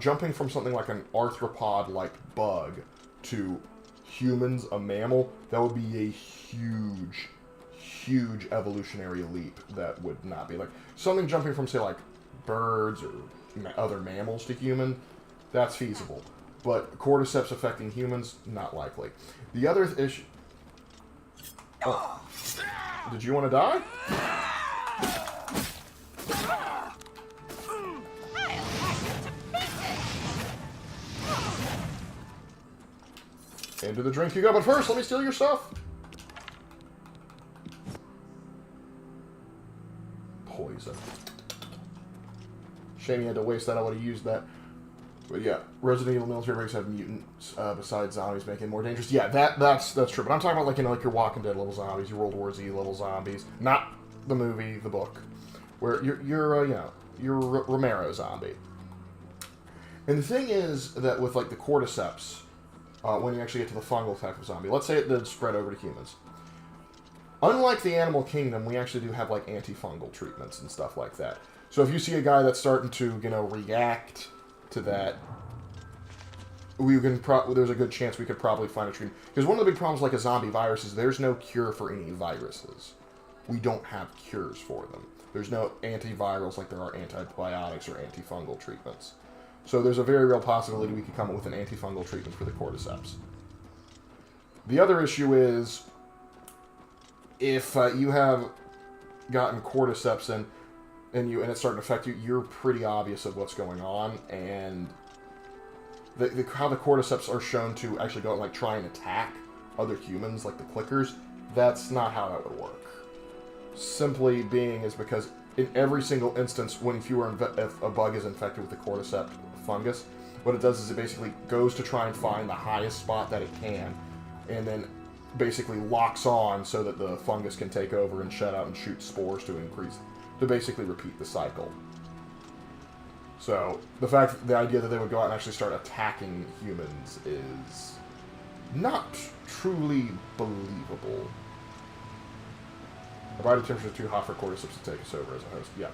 jumping from something like an arthropod-like bug to humans, a mammal, that would be a huge evolutionary leap. That would not be like something jumping from, say, like birds or other mammals to human. That's feasible, but Cordyceps affecting humans, not likely. The other issue. Oh. Did you want to die? Into the drink you go, but first, let me steal your stuff. Poison. Shame you had to waste that. I would have used that. But yeah, Resident Evil military base have mutants besides zombies, making it more dangerous. Yeah, that's true. But I'm talking about like your Walking Dead level zombies, your World War Z level zombies, not the movie, the book, where you're Romero zombie. And the thing is that with like the Cordyceps, when you actually get to the fungal type of zombie, let's say it did spread over to humans. Unlike the animal kingdom, we actually do have like antifungal treatments and stuff like that. So if you see a guy that's starting to, react to that, there's a good chance we could probably find a treatment. Because one of the big problems like a zombie virus is there's no cure for any viruses. We don't have cures for them. There's no antivirals like there are antibiotics or antifungal treatments. So there's a very real possibility we could come up with an antifungal treatment for the Cordyceps. The other issue is, if you have gotten Cordyceps and it's starting to affect you, you're pretty obvious of what's going on, and how the Cordyceps are shown to actually go and like try and attack other humans, like the clickers, that's not how that would work. Simply being is because in every single instance, if a bug is infected with the Cordyceps fungus, what it does is it basically goes to try and find the highest spot that it can, and then basically locks on so that the fungus can take over and shut out and shoot spores to basically repeat the cycle. So the idea that they would go out and actually start attacking humans is not truly believable. Our body temperature is too hot for Cordyceps to take us over as a host. Yeah.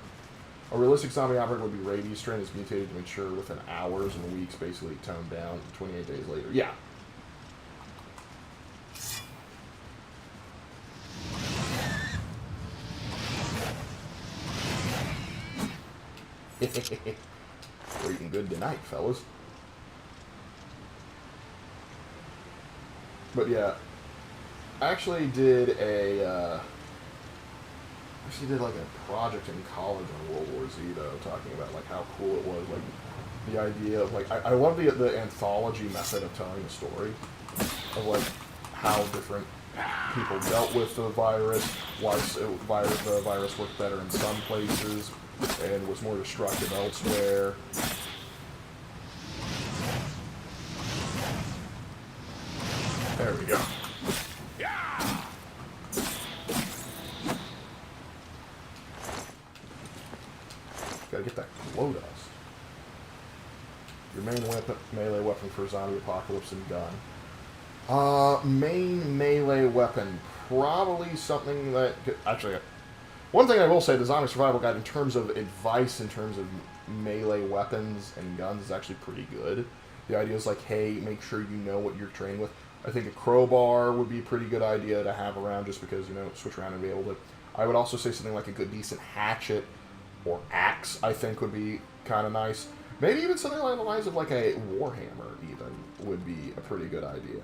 A realistic zombie outbreak would be rabies strain is mutated to mature within hours and weeks, basically toned down 28 days later. Yeah. We're eating good tonight, fellas. But yeah, I actually did like a project in college on World War Z, though, talking about like how cool it was, like the idea of like I love the anthology method of telling the story of like how different people dealt with the virus, why the virus worked better in some places and was more destructive elsewhere. There we go. Gotta get that glow dust. Your main melee weapon for zombie apocalypse and gun. Main melee weapon. Probably something that... Actually, one thing I will say, the Zombie Survival Guide, in terms of advice, in terms of melee weapons and guns is actually pretty good. The idea is like, hey, make sure you know what you're training with. I think a crowbar would be a pretty good idea to have around just because, you know, switch around and be able to. I would also say something like a good, decent hatchet or axe, I think, would be kind of nice. Maybe even something along the lines of like a warhammer, even, would be a pretty good idea.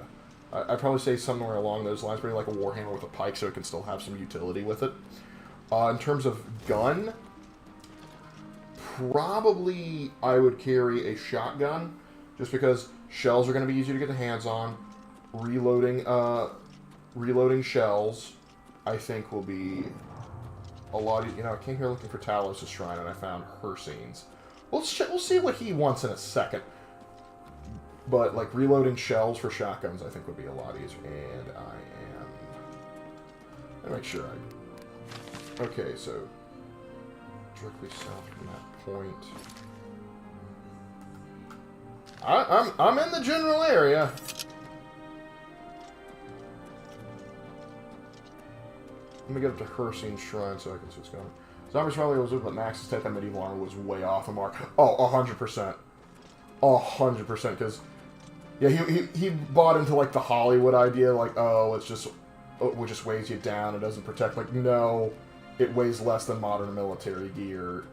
I'd probably say somewhere along those lines, maybe like a warhammer with a pike so it can still have some utility with it. In terms of gun, probably I would carry a shotgun, just because shells are going to be easier to get the hands on. Reloading shells, I think, will be a lot. You know, I came here looking for Talos' shrine, and I found Hersine's. We'll see what he wants in a second. But like reloading shells for shotguns, I think would be a lot easier. And let me make sure I. Okay, so directly south from that point. I'm in the general area. Let me get up to Hersine's shrine so I can see what's going on. Zombie Survival was but Max's take on medieval armor was way off the mark. Oh, 100%. 100%, because yeah, he bought into like the Hollywood idea, like, oh, it just weighs you down, it doesn't protect. Like, no, it weighs less than modern military gear.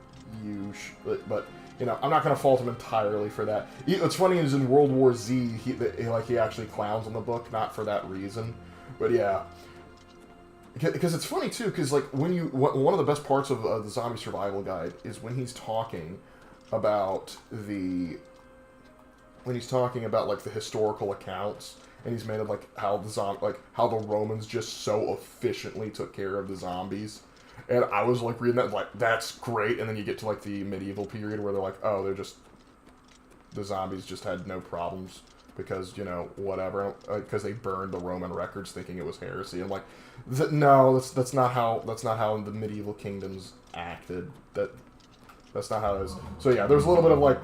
But you know, I'm not going to fault him entirely for that. What's funny is in World War Z, he actually clowns on the book, not for that reason. But yeah, because it's funny too, because like one of the best parts of the Zombie Survival Guide is when he's talking about like the historical accounts, and he's made of like how the Romans just so efficiently took care of the zombies. And I was like reading that, like, that's great. And then you get to like the medieval period where they're like, oh, the zombies just had no problems because, you know, whatever, because they burned the Roman records thinking it was heresy. I'm like, no, that's not how the medieval kingdoms acted. That's not how it is. So yeah, there's a little bit of like,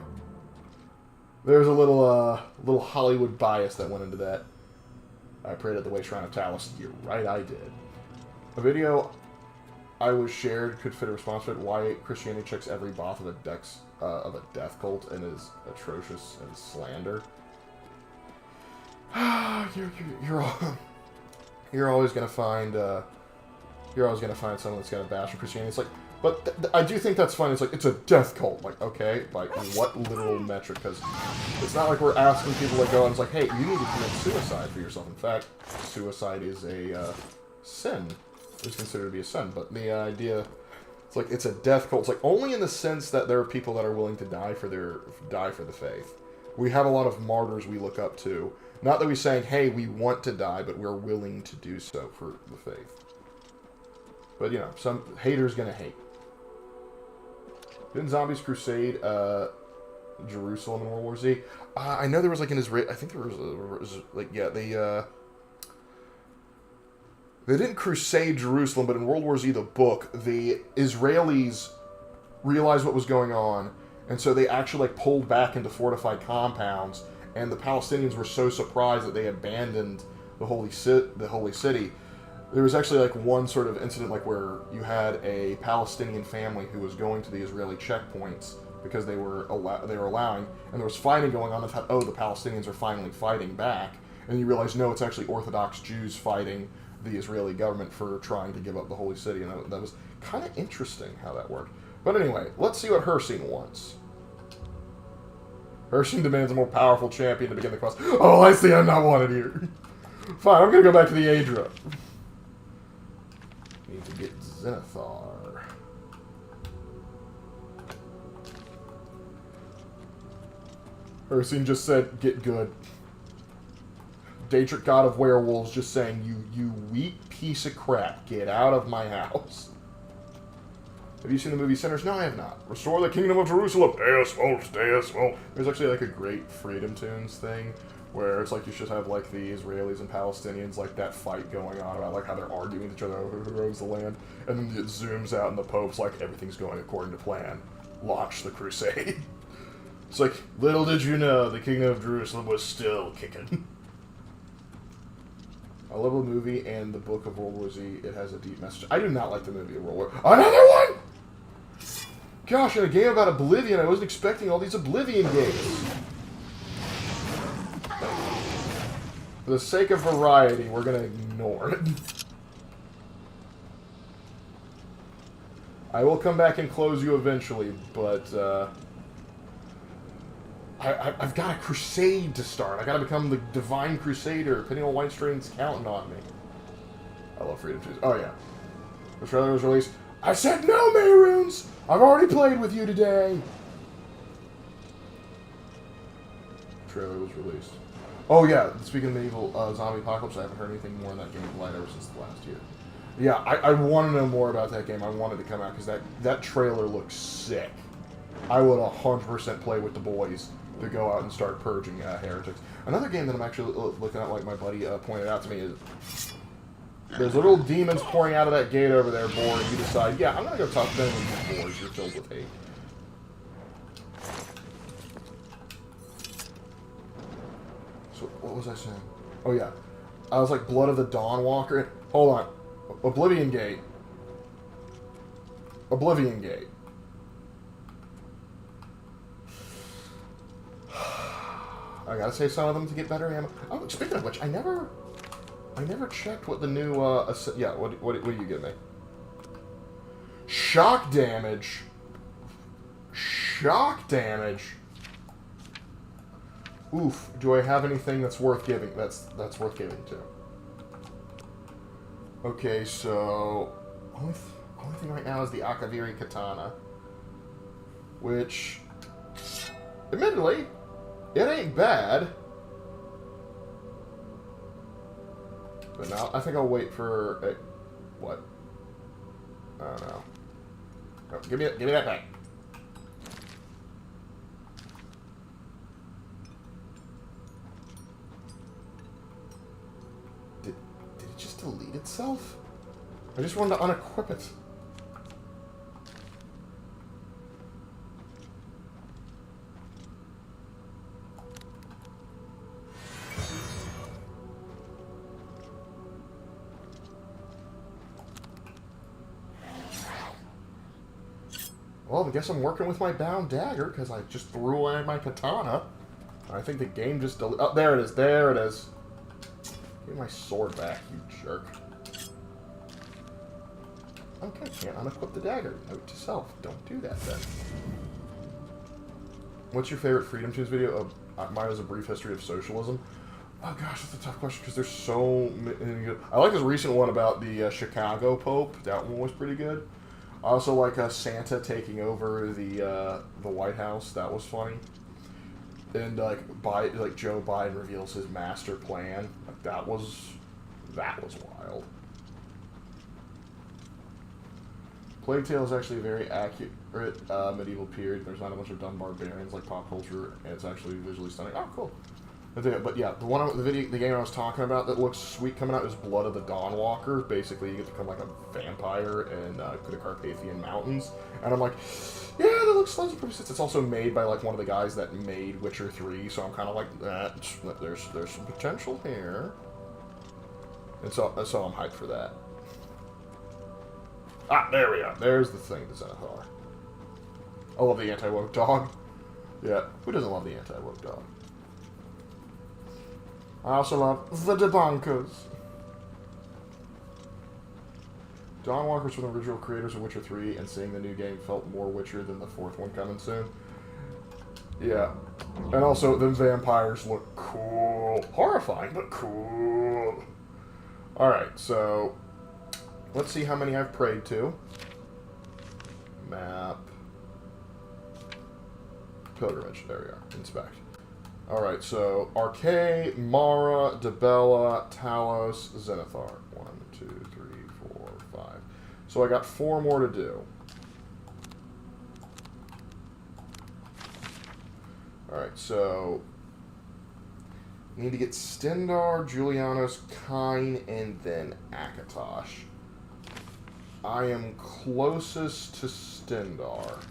there's a little Hollywood bias that went into that. I prayed at the Way Shrine of Talos. You're right, I did. A video I was shared could fit a response to it. Why Christianity checks every box of a death cult and is atrocious and slander. You're always gonna find someone that's gonna bash on Christianity. It's like, but I do think that's funny. It's like, it's a death cult. Like, okay, like what literal metric? Because it's not like we're asking people to go and it's like, hey, you need to commit suicide for yourself. In fact, suicide is a sin. It's considered to be a sin. But the idea, it's like it's a death cult. It's like only in the sense that there are people that are willing to die for the faith. We have a lot of martyrs we look up to. Not that we're saying, hey, we want to die, but we're willing to do so for the faith. But you know, some haters gonna hate. Didn't zombies crusade Jerusalem in World War Z? I know there was like an Israel. I think there was like, yeah, they didn't crusade Jerusalem, but in World War Z, the book, the Israelis realized what was going on, and so they actually like pulled back into fortified compounds, and the Palestinians were so surprised that they abandoned the holy city. There was actually like one sort of incident like where you had a Palestinian family who was going to the Israeli checkpoints because they were allowing, and there was fighting going on. They thought, oh, the Palestinians are finally fighting back, and you realize, no, it's actually Orthodox Jews fighting the Israeli government for trying to give up the holy city, and that was kind of interesting how that worked. But anyway, let's see what Hersine wants. Hersine demands a more powerful champion to begin the quest. Oh, I see, I'm not wanted here. Fine, I'm gonna go back to the Aedra. Need to get Zenithar. Hersine just said, get good. Daedric God of Werewolves just saying, you weak piece of crap, get out of my house. Have you seen the movie Sinners? No, I have not. Restore the Kingdom of Jerusalem. Deus Vult, Deus Vult. There's actually like a great Freedom Tunes thing where it's like you should have like the Israelis and Palestinians, like that fight going on about like how they're arguing with each other over who owns the land, and then it zooms out and the Pope's like, everything's going according to plan. Launch the crusade. It's like, little did you know, the Kingdom of Jerusalem was still kicking. I love the movie and the book of World War Z. It has a deep message. I do not like the movie of World War... Another one! Gosh, in a game about Oblivion, I wasn't expecting all these Oblivion games. For the sake of variety, we're going to ignore it. I will come back and close you eventually, but I've got a crusade to start. I got to become the Divine Crusader. Peniel Whitestrain's counting on me. I love Freedom Tuesday. Oh, yeah. The trailer was released. I said no, Mayrunes! I've already played with you today! The trailer was released. Oh, yeah. Speaking of medieval zombie apocalypse, I haven't heard anything more in that game of light ever since the last year. Yeah, I want to know more about that game. I wanted to come out because that trailer looks sick. I would 100% play with the boys to go out and start purging heretics. Another game that I'm actually looking at, like my buddy pointed out to me, is there's little demons pouring out of that gate over there, boy, and you decide, yeah, I'm going to go talk to them with these boys. You're filled with hate. So, what was I saying? Oh, yeah. I was like, Blood of the Dawnwalker. Hold on. Oblivion Gate. Oblivion Gate. I gotta say some of them to get better ammo. Oh, speaking of which, I never checked what the new, yeah, what do you give me? Shock damage. Shock damage. Oof. Do I have anything that's worth giving? That's worth giving to. Okay, so only thing right now is the Akaviri Katana, which, admittedly, it ain't bad. But now I think I'll wait for a, what? I don't know. Oh, give me that back. Did it just delete itself? I just wanted to unequip it. Well, I guess I'm working with my bound dagger, because I just threw away my katana. I think the game just deleted... Oh, there it is. There it is. Give me my sword back, you jerk. Okay, can't unequip the dagger. Note to self. Don't do that, then. What's your favorite Freedom Tunes video? Mine was A Brief History of Socialism. Oh, gosh, that's a tough question, because there's so many... I like his recent one about the Chicago Pope. That one was pretty good. I also like Santa taking over the White House. That was funny. And like Joe Biden reveals his master plan. Like that was wild. Plague Tale is actually a very accurate medieval period. There's not a bunch of dumb barbarians like pop culture, and it's actually visually stunning. Oh, cool. But yeah, the game I was talking about that looks sweet coming out is Blood of the Dawnwalker. Basically, you get to become like a vampire in the Carpathian Mountains. And I'm like, yeah, that looks fun. It's also made by like one of the guys that made Witcher 3, so I'm kind of like, there's some potential here. And so I'm hyped for that. Ah, there we are. There's the thing, the Zenithar. I love the anti-woke dog. Yeah, who doesn't love the anti-woke dog? I also love the debunkers. Dawnwalkers from the original creators of Witcher 3, and seeing the new game felt more Witcher than the fourth one coming soon. Yeah. And also, the vampires look cool. Horrifying, but cool. Alright, so... let's see how many I've prayed to. Map. Pilgrimage. There we are. Inspect. Alright, so Archay, Mara, Dibella, Talos, Zenithar. 1, 2, 3, 4, 5. So I got 4 more to do. Alright, so need to get Stendarr, Julianos, Kyne, and then Akatosh. I am closest to Stendarr.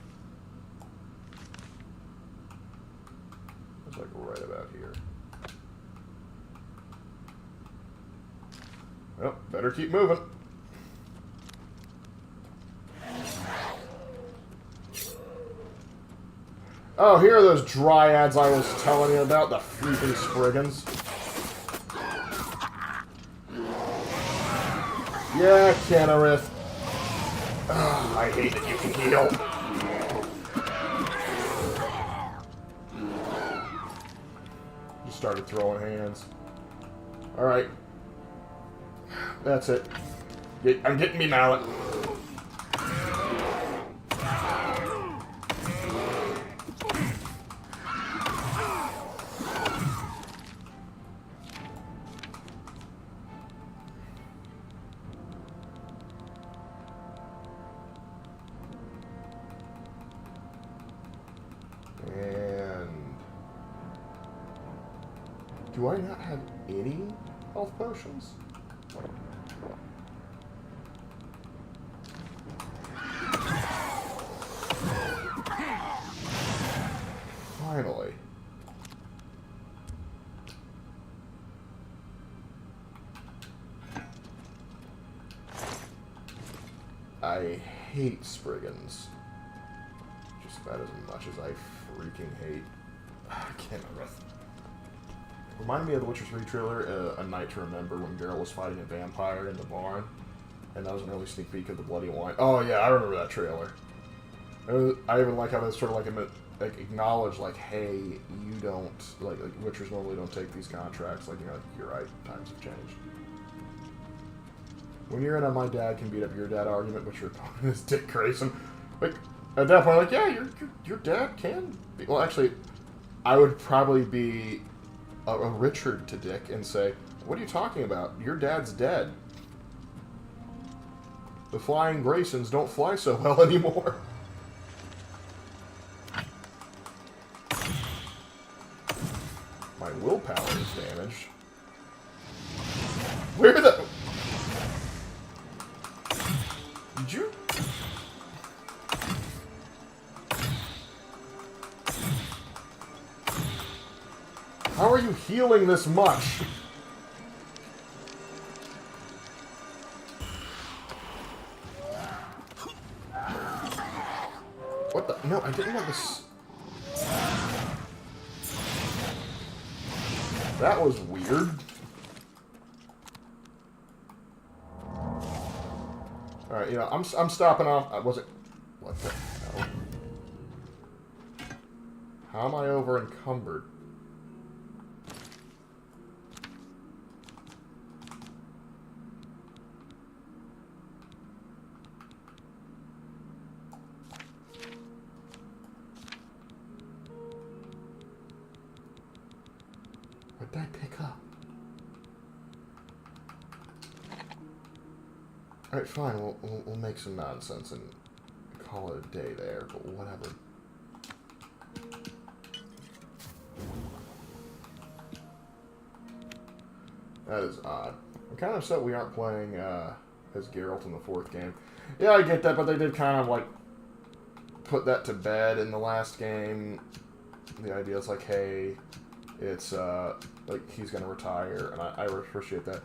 It's like right about here. Well, better keep moving. Oh, here are those dryads I was telling you about, the freaking Spriggans. Yeah, Kennerith. Ugh, I hate that you can heal. Just started throwing hands. Alright. That's it. I'm getting me mallet. And do I not have any health potions? Finally. I hate Spriggans. Just about as much as I freaking hate. I can't remember. Reminded me of the Witcher 3 trailer, A Night to Remember, when Geralt was fighting a vampire in the barn. And that was an early sneak peek of the Bloody Wine. Oh yeah, I remember that trailer. I even like how they sort of like acknowledge, like, hey, you don't, like Witchers normally don't take these contracts. Like, you know, you're right, times have changed. When you're in a my dad can beat up your dad argument, but your opponent is Dick Grayson, like, at that point, like, yeah, your dad can be. Well, actually, I would probably be a Richard to Dick and say, what are you talking about? Your dad's dead. The flying Graysons don't fly so well anymore. My willpower is damaged. Where the... Did you... How are you healing this much? What the... No, I didn't want this... That was weird. Alright, you know, I'm stopping off... Was it... What the hell? How am I over encumbered? What did I pick up? Alright, fine, we'll make some nonsense and call it a day there, but whatever. That is odd. I'm kind of upset we aren't playing as Geralt in the 4th game. Yeah, I get that, but they did kind of, like, put that to bed in the last game. The idea is like, hey, it's, like, he's going to retire, and I appreciate that.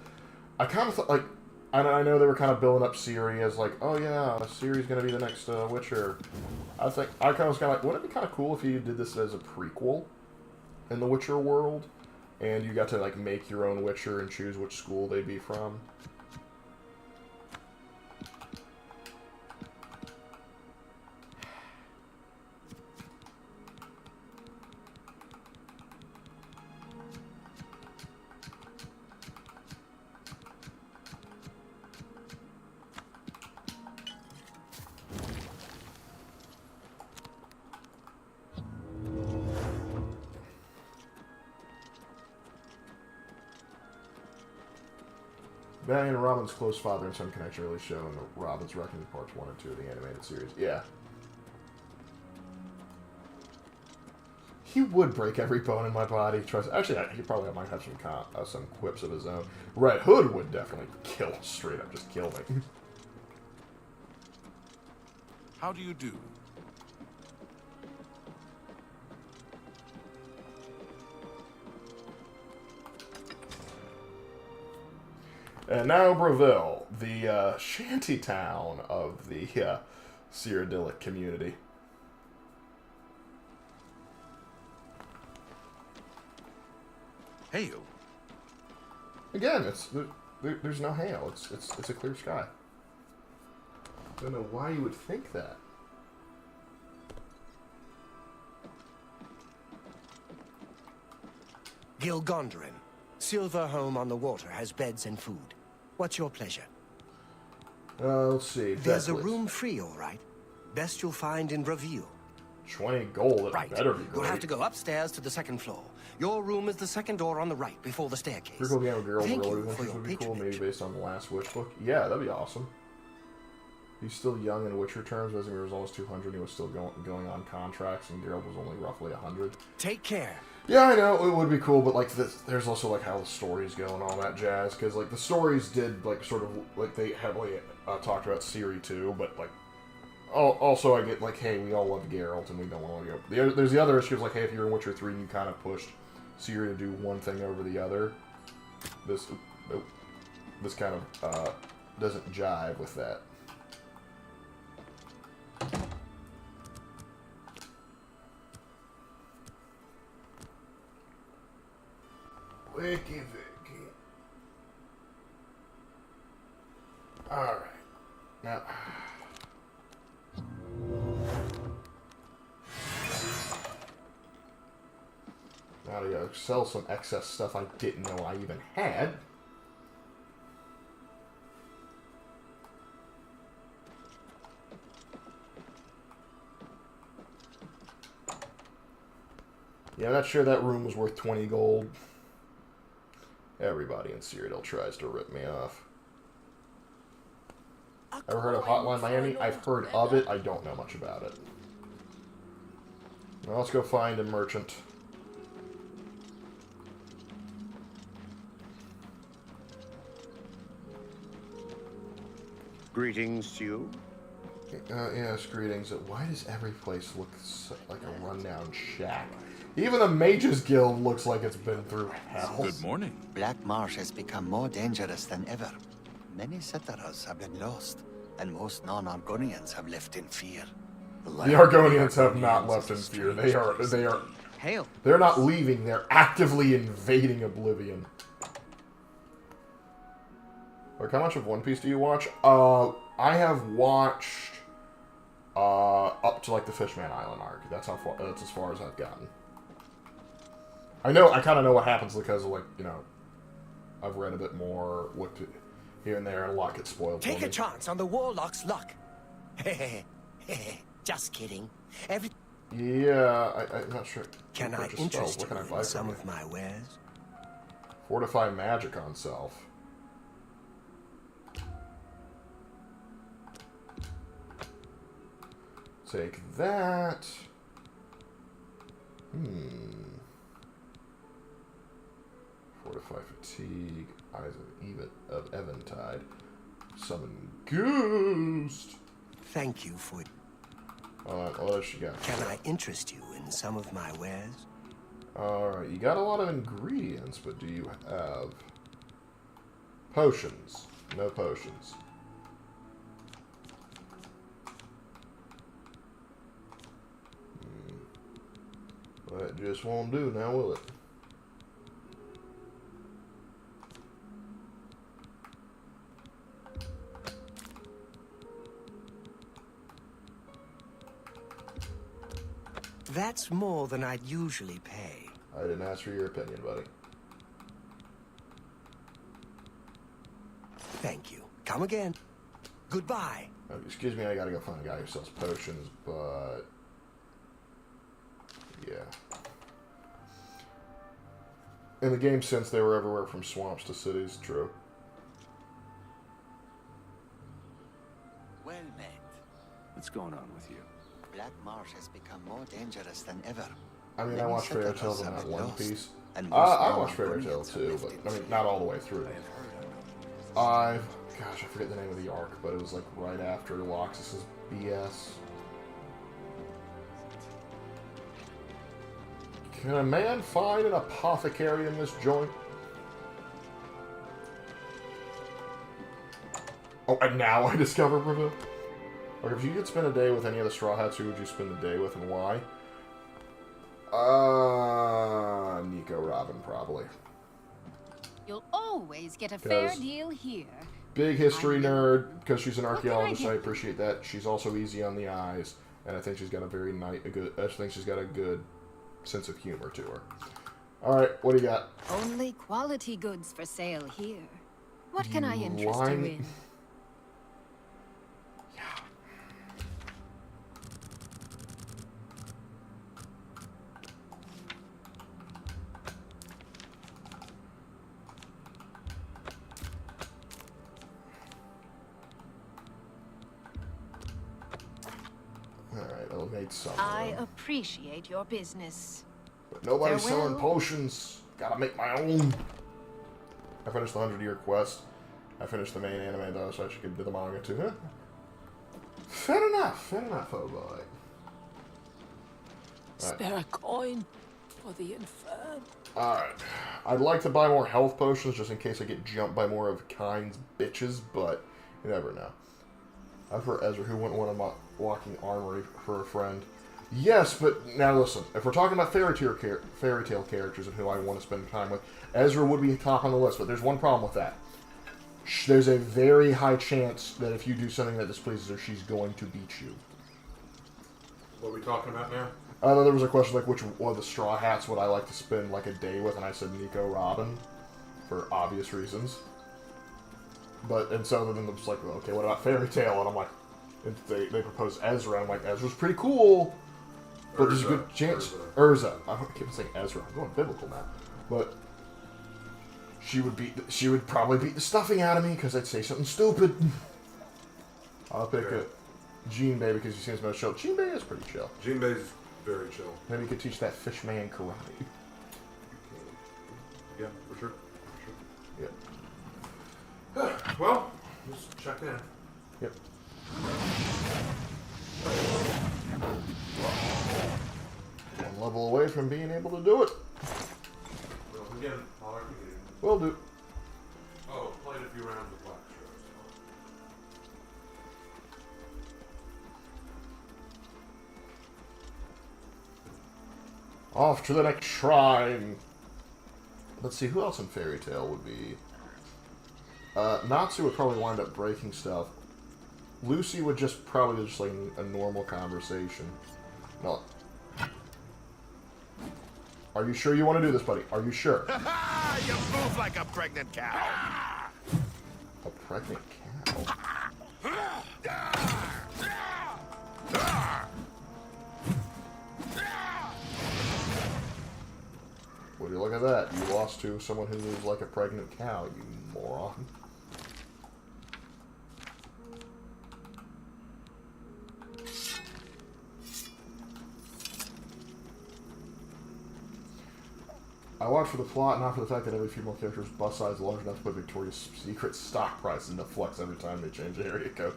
I kind of thought, like, I know they were kind of building up Ciri as, like, oh yeah, Ciri's going to be the next Witcher. I kind of was kind of like, wouldn't it be kind of cool if you did this as a prequel in the Witcher world? And you got to, like, make your own Witcher and choose which school they'd be from. Batman and Robin's close father and son connection really show in the Robin's Reckoning Parts 1 and 2 of the animated series. Yeah. He would break every bone in my body. Trust. Actually, he probably might have some quips of his own. Red Hood would definitely kill, straight up, just kill me. How do you do? And now Breville, the shanty town of the Cyrodiilic community. Hail. Again, there's no hail. It's a clear sky. I don't know why you would think that. Gilgondrin. Silver home on the water has beds and food. What's your pleasure? Let's see. There's a Decklist. room free, all right. Best you'll find in Reveal. 20 gold. It Right. better be great. You'll have to go upstairs to the second floor. Your room is the second door on the right, before the staircase. Pretty cool game with Geralt Thank Road you for Adventures your would be cool, maybe patronage. based on the last Witch book. Yeah, that'd be awesome. He's still young in Witcher terms. Vesemir was almost 200. He was still going on contracts, and Geralt was only roughly 100. Take care. Yeah, I know it would be cool, but like there's also like how the stories go and all that jazz. Because like the stories did like sort of like they heavily talked about Ciri too, but like also I get like, hey, we all love Geralt and we don't want to go. There's the other issues like, hey, if you're in Witcher 3 and you kind of pushed Ciri to do one thing over the other, this kind of doesn't jive with that. Wiki Vicky. Alright. Now. Now to go sell some excess stuff I didn't know I even had. Yeah, I'm not sure that room was worth 20 gold. Everybody in Cyrodiil tries to rip me off. Ever heard of Hotline Miami? I've heard of it. I don't know much about it. Now let's go find a merchant. Greetings to you. Yes, greetings. Why does every place look like a rundown shack? Even the Mages Guild looks like it's been through hell. Good morning. Black Marsh has become more dangerous than ever. Many settlers have been lost, and most non-Argonians have left in fear. The Argonians have not left in fear. They are. Hail. They're not leaving. They're actively invading Oblivion. Like, how much of One Piece do you watch? I have watched up to like the Fishman Island arc. That's as far as I've gotten. I kind of know what happens because of, like, you know, I've read a bit more, looked at here and there, and a lot gets spoiled. Take a chance on the Warlock's luck. Just kidding. Yeah, I'm not sure. Can I interest you in some of my wares? Fortify magic on self. Take that. Fortify fatigue. Eyes of Eventide. Summon Ghost. Thank you for... what else you got? Can I interest you in some of my wares? Alright, you got a lot of ingredients, but do you have potions? No potions. That just won't do now, will it? That's more than I'd usually pay. I didn't ask for your opinion, buddy. Thank you. Come again. Goodbye. Excuse me, I gotta go find a guy who sells potions, but... yeah. In the game since they were everywhere from swamps to cities, true. Well met. What's going on with you? Black Marsh has become more dangerous than ever. I mean, I Many watched Fairy settlers Tales in have that been One lost, Piece. and I most watched Fairy non-Argonians Tales have too, left but in I mean, fear. not all the way through. Gosh, I forget the name of the arc, but it was like right after Loxus's BS. Can a man find an apothecary in this joint? Oh, and now I discover Breville. Like, if you could spend a day with any of the Straw Hats, who would you spend the day with and why? Nico Robin, probably. You'll always get a fair Because- deal here. Big history I know. nerd, because she's an What can I archaeologist. get I you? appreciate that. She's also easy on the eyes, and I think she's got I think she's got a good sense of humor to her. All right, what do you got? Only quality goods for sale here. What can I interest lying- you in? All right, I'll make some. I appreciate your business. But nobody's selling Farewell. potions. Gotta make my own. I finished the 100-year quest. I finished the main anime though, so I should get to the manga too. Huh? Fair enough, oh boy. Spare a coin for the infirm. Alright. I'd like to buy more health potions just in case I get jumped by more of Kind's bitches, but you never know. I've heard Ezra who wouldn't want a walking armory for a friend. Yes, but now listen, if we're talking about fairy tale characters and who I want to spend time with, Ezra would be top on the list, but there's one problem with that. There's a very high chance that if you do something that displeases her, she's going to beat you. What are we talking about now? There was a question like, which one of the Straw Hats would I like to spend like a day with, and I said Nico Robin, for obvious reasons. And so then it was like, well, okay, what about Fairy Tale? And I'm like, and they proposed Ezra. I'm like, Ezra's pretty cool, but there's a good chance. Urza. I keep saying Ezra. I'm going biblical now, but she would probably beat the stuffing out of me because I'd say something stupid. I'll pick a Jinbei because he seems most chill. Jinbei is pretty chill. Jinbei's very chill. Maybe you could teach that fish man karate. Yeah, for sure. Yeah. Well, just check in. Yep. One level away from being able to do it. Well, again, I'll argue you. Will do. Oh, played a few rounds of Black Shows. Off to the next shrine. Let's see, who else in Fairy Tale would be? Natsu would probably wind up breaking stuff. Lucy would just probably just like a normal conversation. No. Are you sure you want to do this, buddy? Are you sure? You move like a pregnant cow. A pregnant cow? Would you look at that? You lost to someone who is like a pregnant cow, you moron. I watch for the plot, not for the fact that every female character's bust size is large enough to put Victoria's Secret stock price into flux every time they change the area code.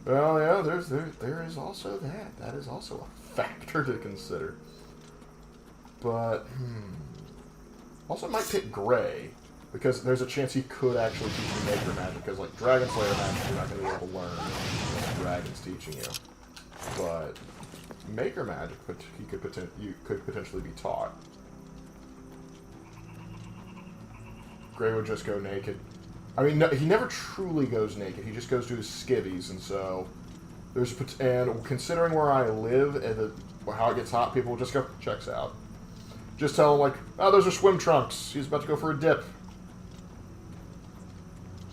Well, yeah, there is also that. That is also a factor to consider. But, also might pick Gray, because there's a chance he could actually teach you Maker Magic, because like Dragon Slayer Magic you're not going to be able to learn unless Dragon's teaching you. But Maker Magic, you could potentially be taught. Gray would just go naked. I mean, no, he never truly goes naked. He just goes to his skivvies, and so there's and considering where I live and how it gets hot, people will just go checks out. Just tell him like, oh, those are swim trunks. He's about to go for a dip.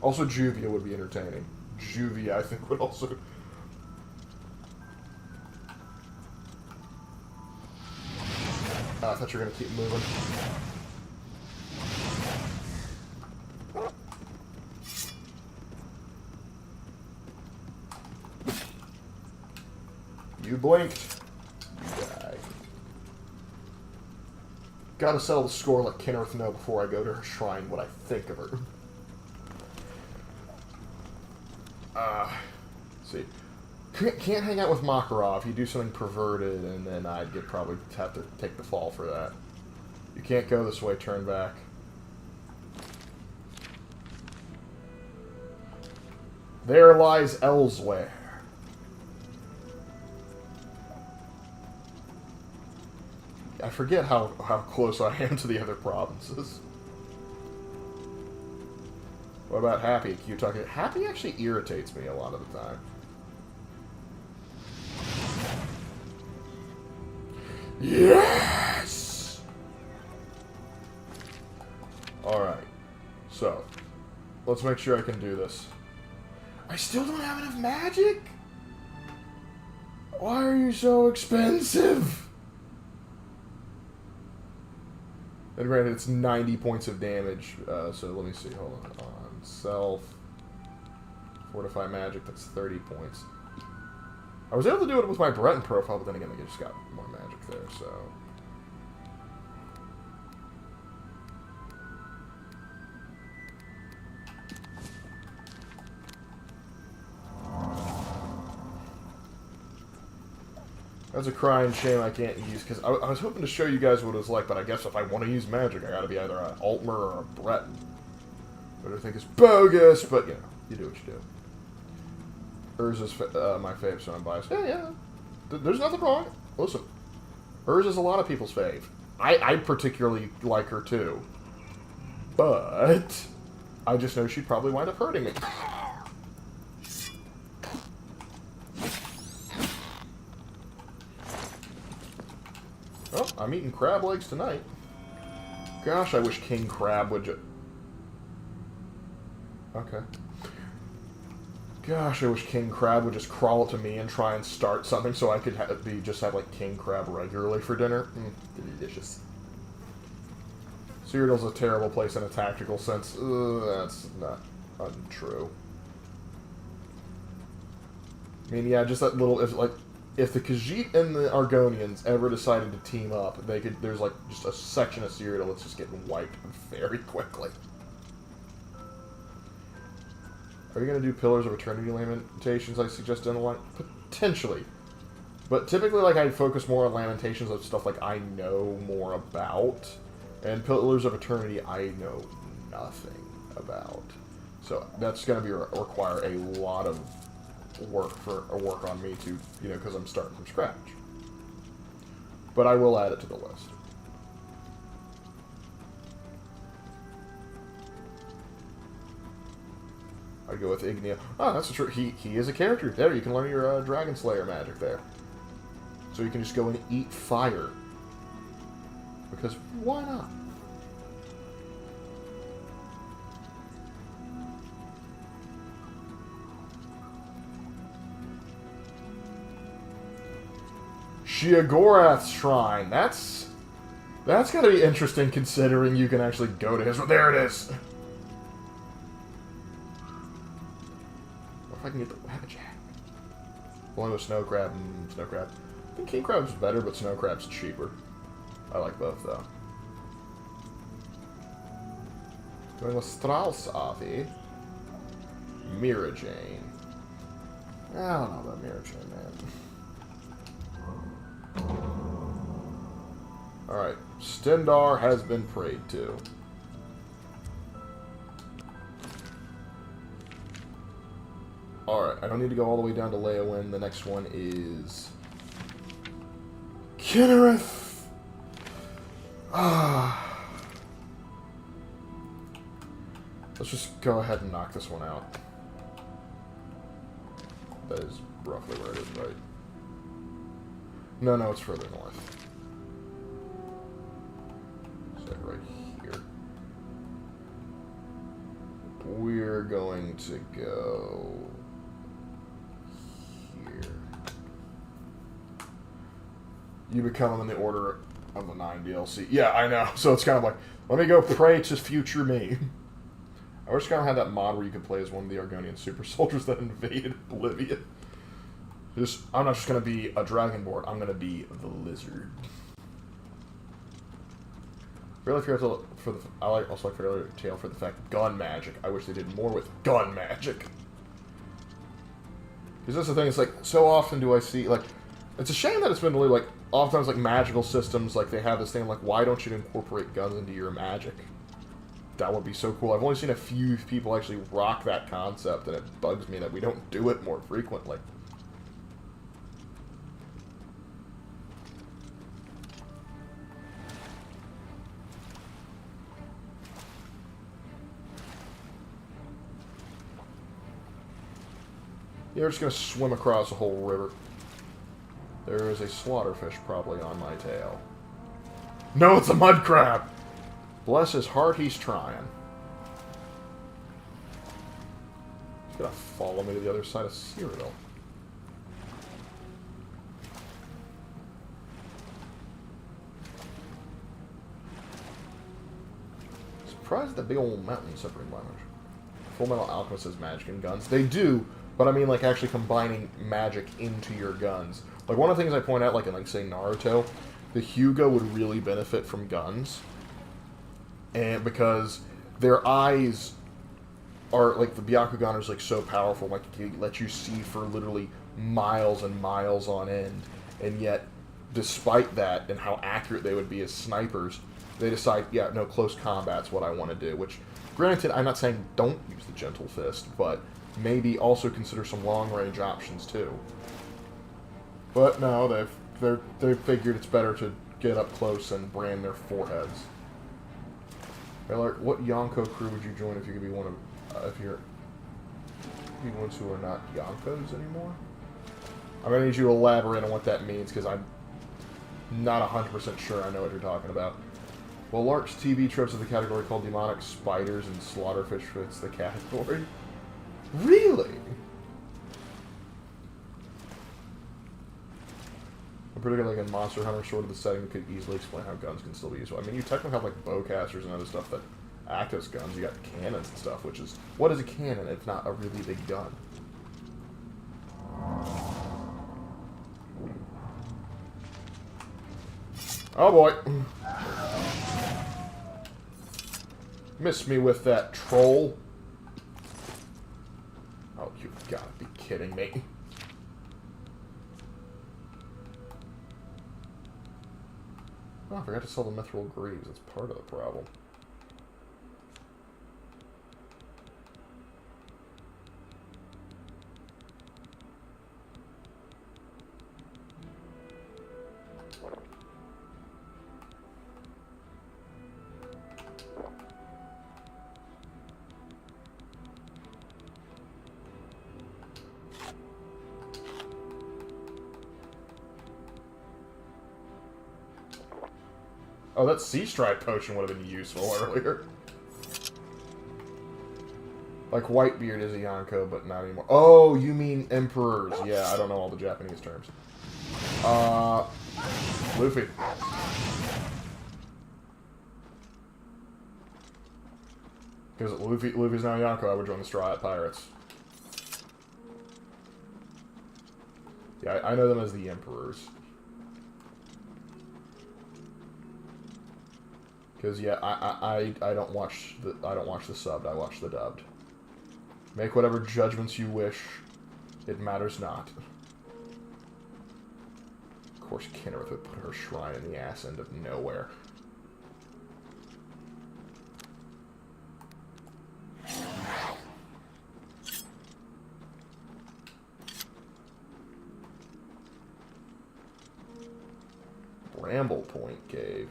Also, Juvia would be entertaining. Juvia, I think, would also. I thought you were gonna keep moving. You blinked. You die. Gotta settle the score, let Kenrith know before I go to her shrine what I think of her. Let's see. Can't hang out with Makarov. You do something perverted, and then I'd probably have to take the fall for that. You can't go this way, turn back. There lies elsewhere. I forget how close I am to the other provinces. What about Happy? Keep talking. Happy actually irritates me a lot of the time. Yes! Alright. So, let's make sure I can do this. I still don't have enough magic? Why are you so expensive? And granted, it's 90 points of damage, so let me see, hold on. Self. Fortify magic, that's 30 points. I was able to do it with my Breton profile, but then again, I just got more magic there, so... That's a crying shame I can't use, because I was hoping to show you guys what it was like, but I guess if I want to use magic, I gotta be either an Altmer or a Breton. Which I think is bogus, but, you know, you do what you do. Hers is my fave, so I'm biased. Yeah. There's nothing wrong. Listen, hers is a lot of people's fave. I particularly like her, too. But I just know she'd probably wind up hurting me. Well, I'm eating crab legs tonight. Gosh, I wish King Crab would Okay. Gosh, I wish King Crab would just crawl up to me and try and start something so I could just have, like, King Crab regularly for dinner. Delicious. Cyrodiil's a terrible place in a tactical sense. That's not untrue. I mean, yeah, just that little... If the Khajiit and the Argonians ever decided to team up, they could... There's, like, just a section of Cyrodiil that's just getting wiped very quickly. Are you going to do Pillars of Eternity Lamentations I suggest in the line? Potentially. But typically, like, I focus more on Lamentations of stuff like I know more about. And Pillars of Eternity I know nothing about. So that's going to be require a lot of work on me to, you know, because I'm starting from scratch. But I will add it to the list. I'd go with Ignia. Oh, that's true. He is a character. There, you can learn your Dragon Slayer magic there. So you can just go and eat fire. Because why not? Sheogorath's Shrine. That's gotta be interesting considering you can actually go to his... There it is! If I can get the Wabajack. Going with Snow Crab and Snow Crab. I think King Crab's better, but Snow Crab's cheaper. I like both, though. Going with Strauss Avi. Mira Jane. I don't know about Mira Jane, man. Alright. Stendarr has been prayed to. Alright, I don't need to go all the way down to Leyawiin. The next one is... Kinnereth! Let's just go ahead and knock this one out. That is roughly where it is, right? No, it's further north. It's like right here. We're going to go... You become them in the order of the 9 DLC. Yeah, I know. So it's kind of like, let me go pray to future me. I wish kind of had that mod where you could play as one of the Argonian super soldiers that invaded Oblivion. I'm not just going to be a Dragonborn. I'm going to be the Lizard. Fairly Fairy Tale for the... I also like Fairy Tale for the fact gun magic. I wish they did more with gun magic. Because that's the thing. It's like, so often do I see, like... It's a shame that it's been really, like, oftentimes, like, magical systems, like, they have this thing, like, why don't you incorporate guns into your magic? That would be so cool. I've only seen a few people actually rock that concept, and it bugs me that we don't do it more frequently. You're just gonna swim across the whole river. There is a slaughterfish probably on my tail. No, it's a mud crab! Bless his heart, he's trying. He's gonna follow me to the other side of Cyrodiil. Surprised at the big old mountain suffering by much. Full Metal Alchemist has magic and guns. They do, but I mean like actually combining magic into your guns. Like one of the things I point out, like in like say Naruto, the Hyuga would really benefit from guns. And because their eyes are like the Byakugan is like so powerful, like it lets you see for literally miles and miles on end. And yet, despite that and how accurate they would be as snipers, they decide, yeah, no, close combat's what I want to do. Which, granted, I'm not saying don't use the Gentle Fist, but maybe also consider some long-range options too. But no, they've figured it's better to get up close and brand their foreheads. Hey, Lark, what Yonko crew would you join if you could be one of, if you're ones who are not Yonkos anymore? I'm gonna need you to elaborate on what that means because I'm not 100% sure I know what you're talking about. Well, Lark's TV trips of the category called Demonic Spiders and Slaughterfish fits the category. Really? I'm particularly like in Monster Hunter, sort of the setting that could easily explain how guns can still be useful. I mean, you technically have like bowcasters and other stuff that act as guns. You got cannons and stuff, which is... What is a cannon if not a really big gun? Oh boy. Miss me with that troll. Oh, you've got to be kidding me. Oh, I forgot to sell the Mithril Greaves. That's part of the problem. Oh, that Sea Stripe potion would have been useful earlier. Like, Whitebeard is a Yonko, but not anymore. Oh, you mean Emperors. Yeah, I don't know all the Japanese terms. Luffy. Because Luffy's now a Yonko, I would join the Straw Hat Pirates. Yeah, I know them as the Emperors. Because yeah, I don't watch the subbed. I watch the dubbed. Make whatever judgments you wish. It matters not. Of course, Kenrith would put her shrine in the ass end of nowhere. Bramble Point Cave.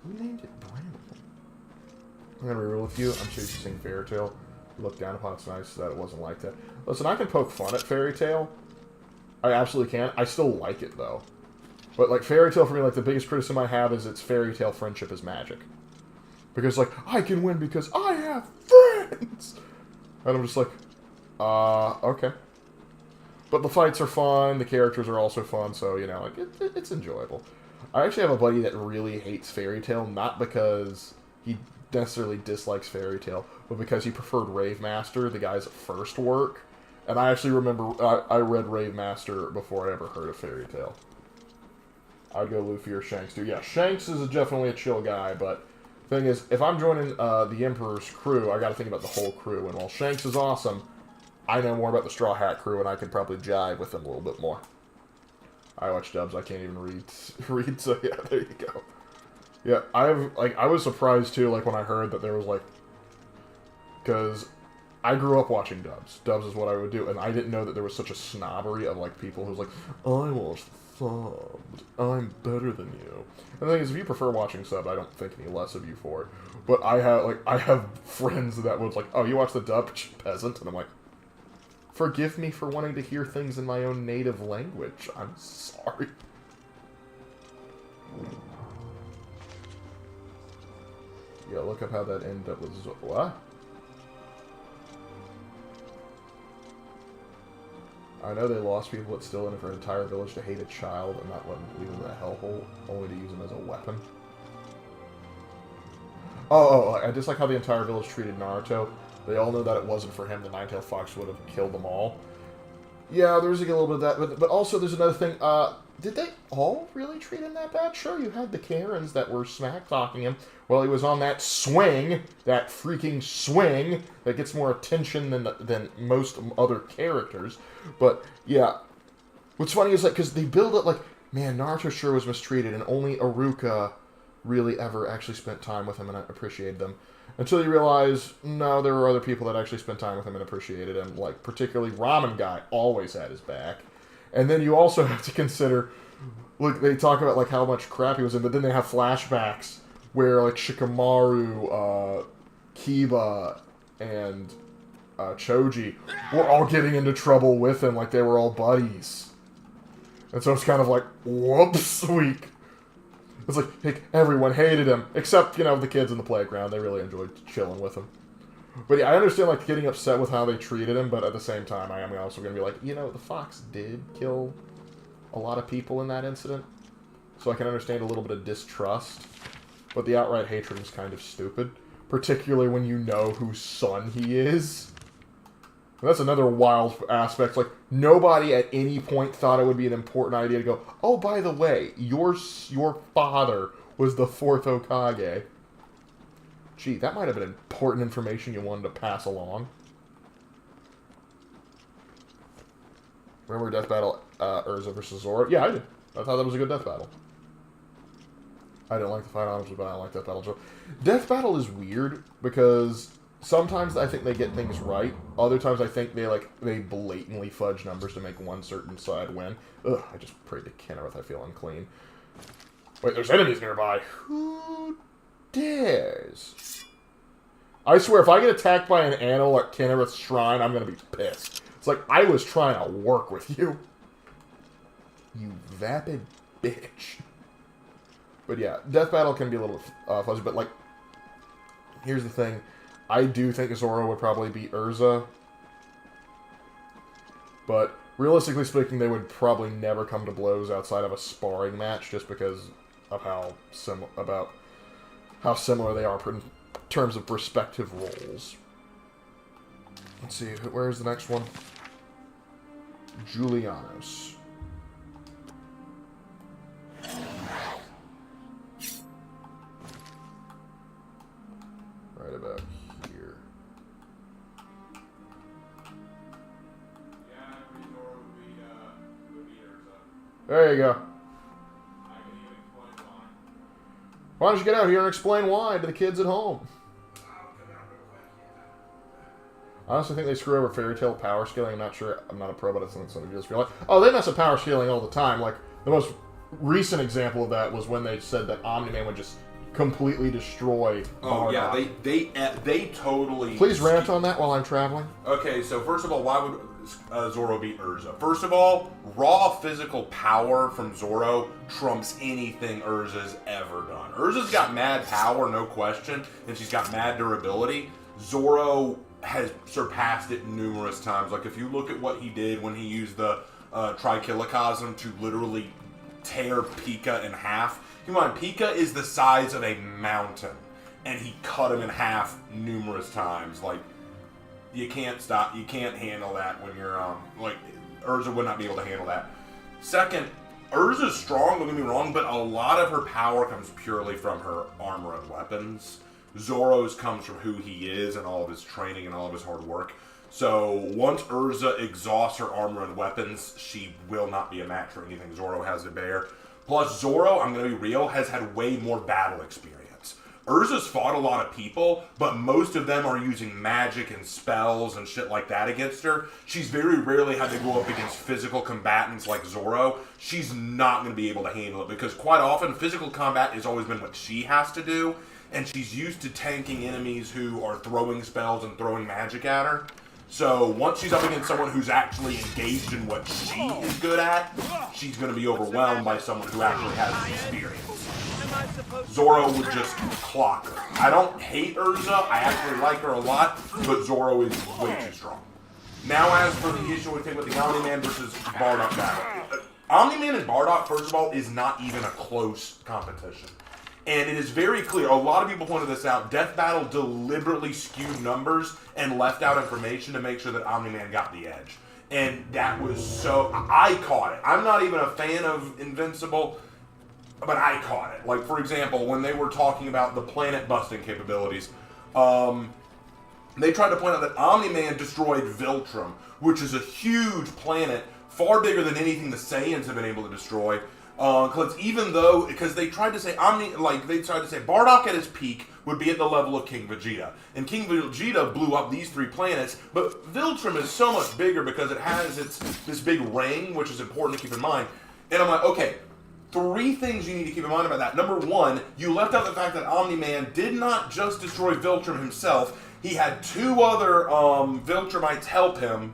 Who named it Bramble? I'm gonna be real with you. I'm choosing Fairy Tail. Look down upon it's nice that it wasn't like that. Listen, I can poke fun at Fairy Tail. I absolutely can. I still like it though. But like Fairy Tail for me, like the biggest criticism I have is its Fairy Tail friendship is magic. Because like I can win because I have friends. And I'm just like, okay. But the fights are fun. The characters are also fun. So you know, like it's enjoyable. I actually have a buddy that really hates Fairy Tail, not because he necessarily dislikes Fairy Tail, but because he preferred Ravemaster, the guy's first work. And I actually remember I read Ravemaster before I ever heard of Fairy Tail. I'd go Luffy or Shanks too. Yeah, Shanks is definitely a chill guy, but the thing is, if I'm joining the Emperor's crew, I got to think about the whole crew. And while Shanks is awesome, I know more about the Straw Hat crew, and I could probably jive with them a little bit more. I watch dubs. I can't even read. So yeah, there you go. Yeah, I was surprised too, like when I heard that there was like, because I grew up watching dubs. Dubs is what I would do, and I didn't know that there was such a snobbery of like people who's like, I watch subbed. I'm better than you. And the thing is, if you prefer watching sub, I don't think any less of you for it. But I have friends that was like, oh, you watch the dub, peasant, and I'm like, Forgive me for wanting to hear things in my own native language. I'm sorry. Yeah, look up how that ended up with what? I know they lost people, but still, and for an entire village to hate a child and not let them leave him in a hellhole, only to use him as a weapon. I just like how the entire village treated Naruto. They all know that it wasn't for him. The Nine-Tailed Fox would have killed them all. Yeah, there's a little bit of that, but also there's another thing. Did they all really treat him that bad? Sure, you had the Karens that were smack-talking him while he was on that swing, that freaking swing, that gets more attention than most other characters. But, yeah. What's funny is, like, because they build it like, man, Naruto sure was mistreated, and only Iruka really ever actually spent time with him and appreciated them. Until you realize, no, there were other people that actually spent time with him and appreciated him. Like, particularly Ramen Guy always had his back. And then you also have to consider, look, they talk about, like, how much crap he was in, but then they have flashbacks where, like, Shikamaru, Kiba, and Choji were all getting into trouble with him, like they were all buddies. And so it's kind of like, whoops, weak. It's like, hey, everyone hated him, except, you know, the kids in the playground. They really enjoyed chilling with him. But yeah, I understand, like, getting upset with how they treated him, but at the same time, I am also going to be like, you know, the Fox did kill a lot of people in that incident. So I can understand a little bit of distrust. But the outright hatred is kind of stupid. Particularly when you know whose son he is. And that's another wild aspect. Like, nobody at any point thought it would be an important idea to go, oh, by the way, your father was the 4th Hokage. Gee, that might have been important information you wanted to pass along. Remember Death Battle, Urza versus Zoro? Yeah, I did. I thought that was a good death battle. I didn't like the fight, honestly, but I like Death Battle. So, Death Battle is weird, because sometimes I think they get things right. Other times I think they blatantly fudge numbers to make one certain side win. Ugh, I just prayed to Kenrith. I feel unclean. Wait, there's enemies nearby. Who dares? I swear, if I get attacked by an animal at Kenrith's shrine, I'm going to be pissed. It's like, I was trying to work with you. You vapid bitch. But yeah, Death Battle can be a little fuzzy, but like, here's the thing. I do think Zoro would probably beat Urza. But realistically speaking, they would probably never come to blows outside of a sparring match, just because of how similar they are in terms of respective roles. Let's see, where's the next one? Julianos. Right about here. There you go. Why don't you get out here and explain why to the kids at home? I honestly think they screw over Fairy Tail power scaling. I'm not sure. I'm not a pro, but it's something to just feel like, oh, they mess up power scaling all the time. Like, the most recent example of that was when they said that Omni-Man would just completely destroy Oh, yeah, they totally... Please rant on that while I'm traveling. Okay, so first of all, why would Zoro beat Urza? First of all, raw physical power from Zoro trumps anything Urza's ever done. Urza's got mad power, no question, and she's got mad durability. Zoro has surpassed it numerous times. Like, if you look at what he did when he used the Trichilocosm to literally tear Pika in half. Come on, Pika is the size of a mountain, and he cut him in half numerous times. Like, you can't handle that when you're, like, Urza would not be able to handle that. Second, Urza's strong, don't get me wrong, but a lot of her power comes purely from her armor and weapons. Zoro's comes from who he is and all of his training and all of his hard work. So once Urza exhausts her armor and weapons, she will not be a match for anything Zoro has to bear. Plus, Zoro, I'm going to be real, has had way more battle experience. Urza's fought a lot of people, but most of them are using magic and spells and shit like that against her. She's very rarely had to go up against physical combatants like Zoro. She's not going to be able to handle it, because quite often, physical combat has always been what she has to do, and she's used to tanking enemies who are throwing spells and throwing magic at her. So once she's up against someone who's actually engaged in what she is good at, she's going to be overwhelmed by someone who actually has the experience. Zoro would just clock her. I don't hate Urza. I actually like her a lot, but Zoro is way too strong. Now, as for the issue with the Omni-Man versus Bardock battle, Omni-Man and Bardock, first of all, is not even a close competition. And it is very clear, a lot of people pointed this out, Death Battle deliberately skewed numbers and left out information to make sure that Omni-Man got the edge. And that was so... I caught it. I'm not even a fan of Invincible, but I caught it. Like, for example, when they were talking about the planet-busting capabilities, they tried to point out that Omni-Man destroyed Viltrum, which is a huge planet, far bigger than anything the Saiyans have been able to destroy. Because they tried to say Bardock at his peak would be at the level of King Vegeta, and King Vegeta blew up these 3 planets. But Viltrum is so much bigger because it has this big ring, which is important to keep in mind. And I'm like, okay, 3 things you need to keep in mind about that. Number 1, you left out the fact that Omni-Man did not just destroy Viltrum himself. He had 2 other Viltrumites help him.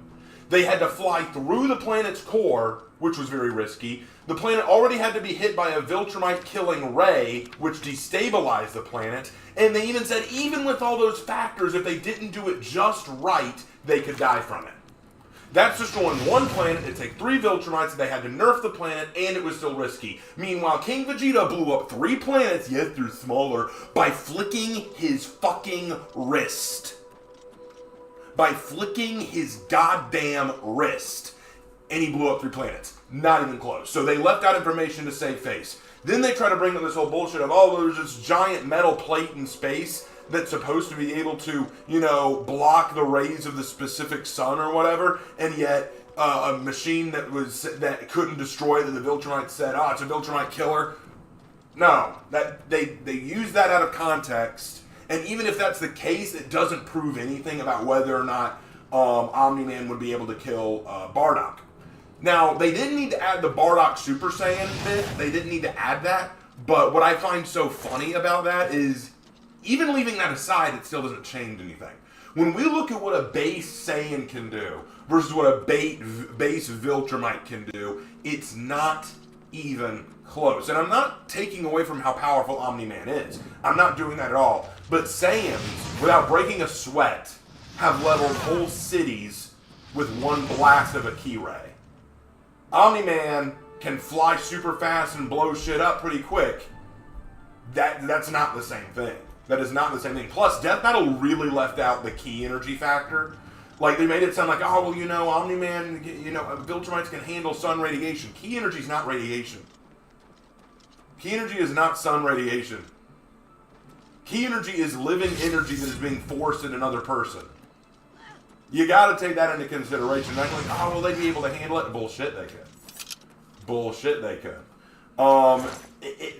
They had to fly through the planet's core, which was very risky. The planet already had to be hit by a Viltrumite killing ray, which destabilized the planet. And they even said, even with all those factors, if they didn't do it just right, they could die from it. That's destroying 1 planet. It took 3 Viltrumites. They had to nerf the planet, and it was still risky. Meanwhile, King Vegeta blew up 3 planets, yes, they're smaller, by flicking his fucking wrist. By flicking his goddamn wrist. And he blew up 3 planets. Not even close. So they left out information to save face. Then they try to bring up this whole bullshit of, oh, there's this giant metal plate in space that's supposed to be able to, block the rays of the specific sun or whatever, and yet a machine that couldn't destroy it, that the Viltrumites said, it's a Viltrumite killer. No, that they use that out of context, and even if that's the case, it doesn't prove anything about whether or not Omni-Man would be able to kill Bardock. Now, they didn't need to add the Bardock Super Saiyan bit. They didn't need to add that. But what I find so funny about that is, even leaving that aside, it still doesn't change anything. When we look at what a base Saiyan can do versus what a base Viltrumite can do, it's not even close. And I'm not taking away from how powerful Omni-Man is. I'm not doing that at all. But Saiyans, without breaking a sweat, have leveled whole cities with 1 blast of a Ki Ray. Omni-Man can fly super fast and blow shit up pretty quick. That's not the same thing. That is not the same thing. Plus, Death Battle really left out the Ki energy factor. Like, they made it sound like, Omni-Man, Viltrumites can handle sun radiation. Ki energy is not radiation. Ki energy is not sun radiation. Ki energy is living energy that is being forced in another person. You gotta take that into consideration. Not like, they'd be able to handle it. Bullshit, they could. Bullshit, they could.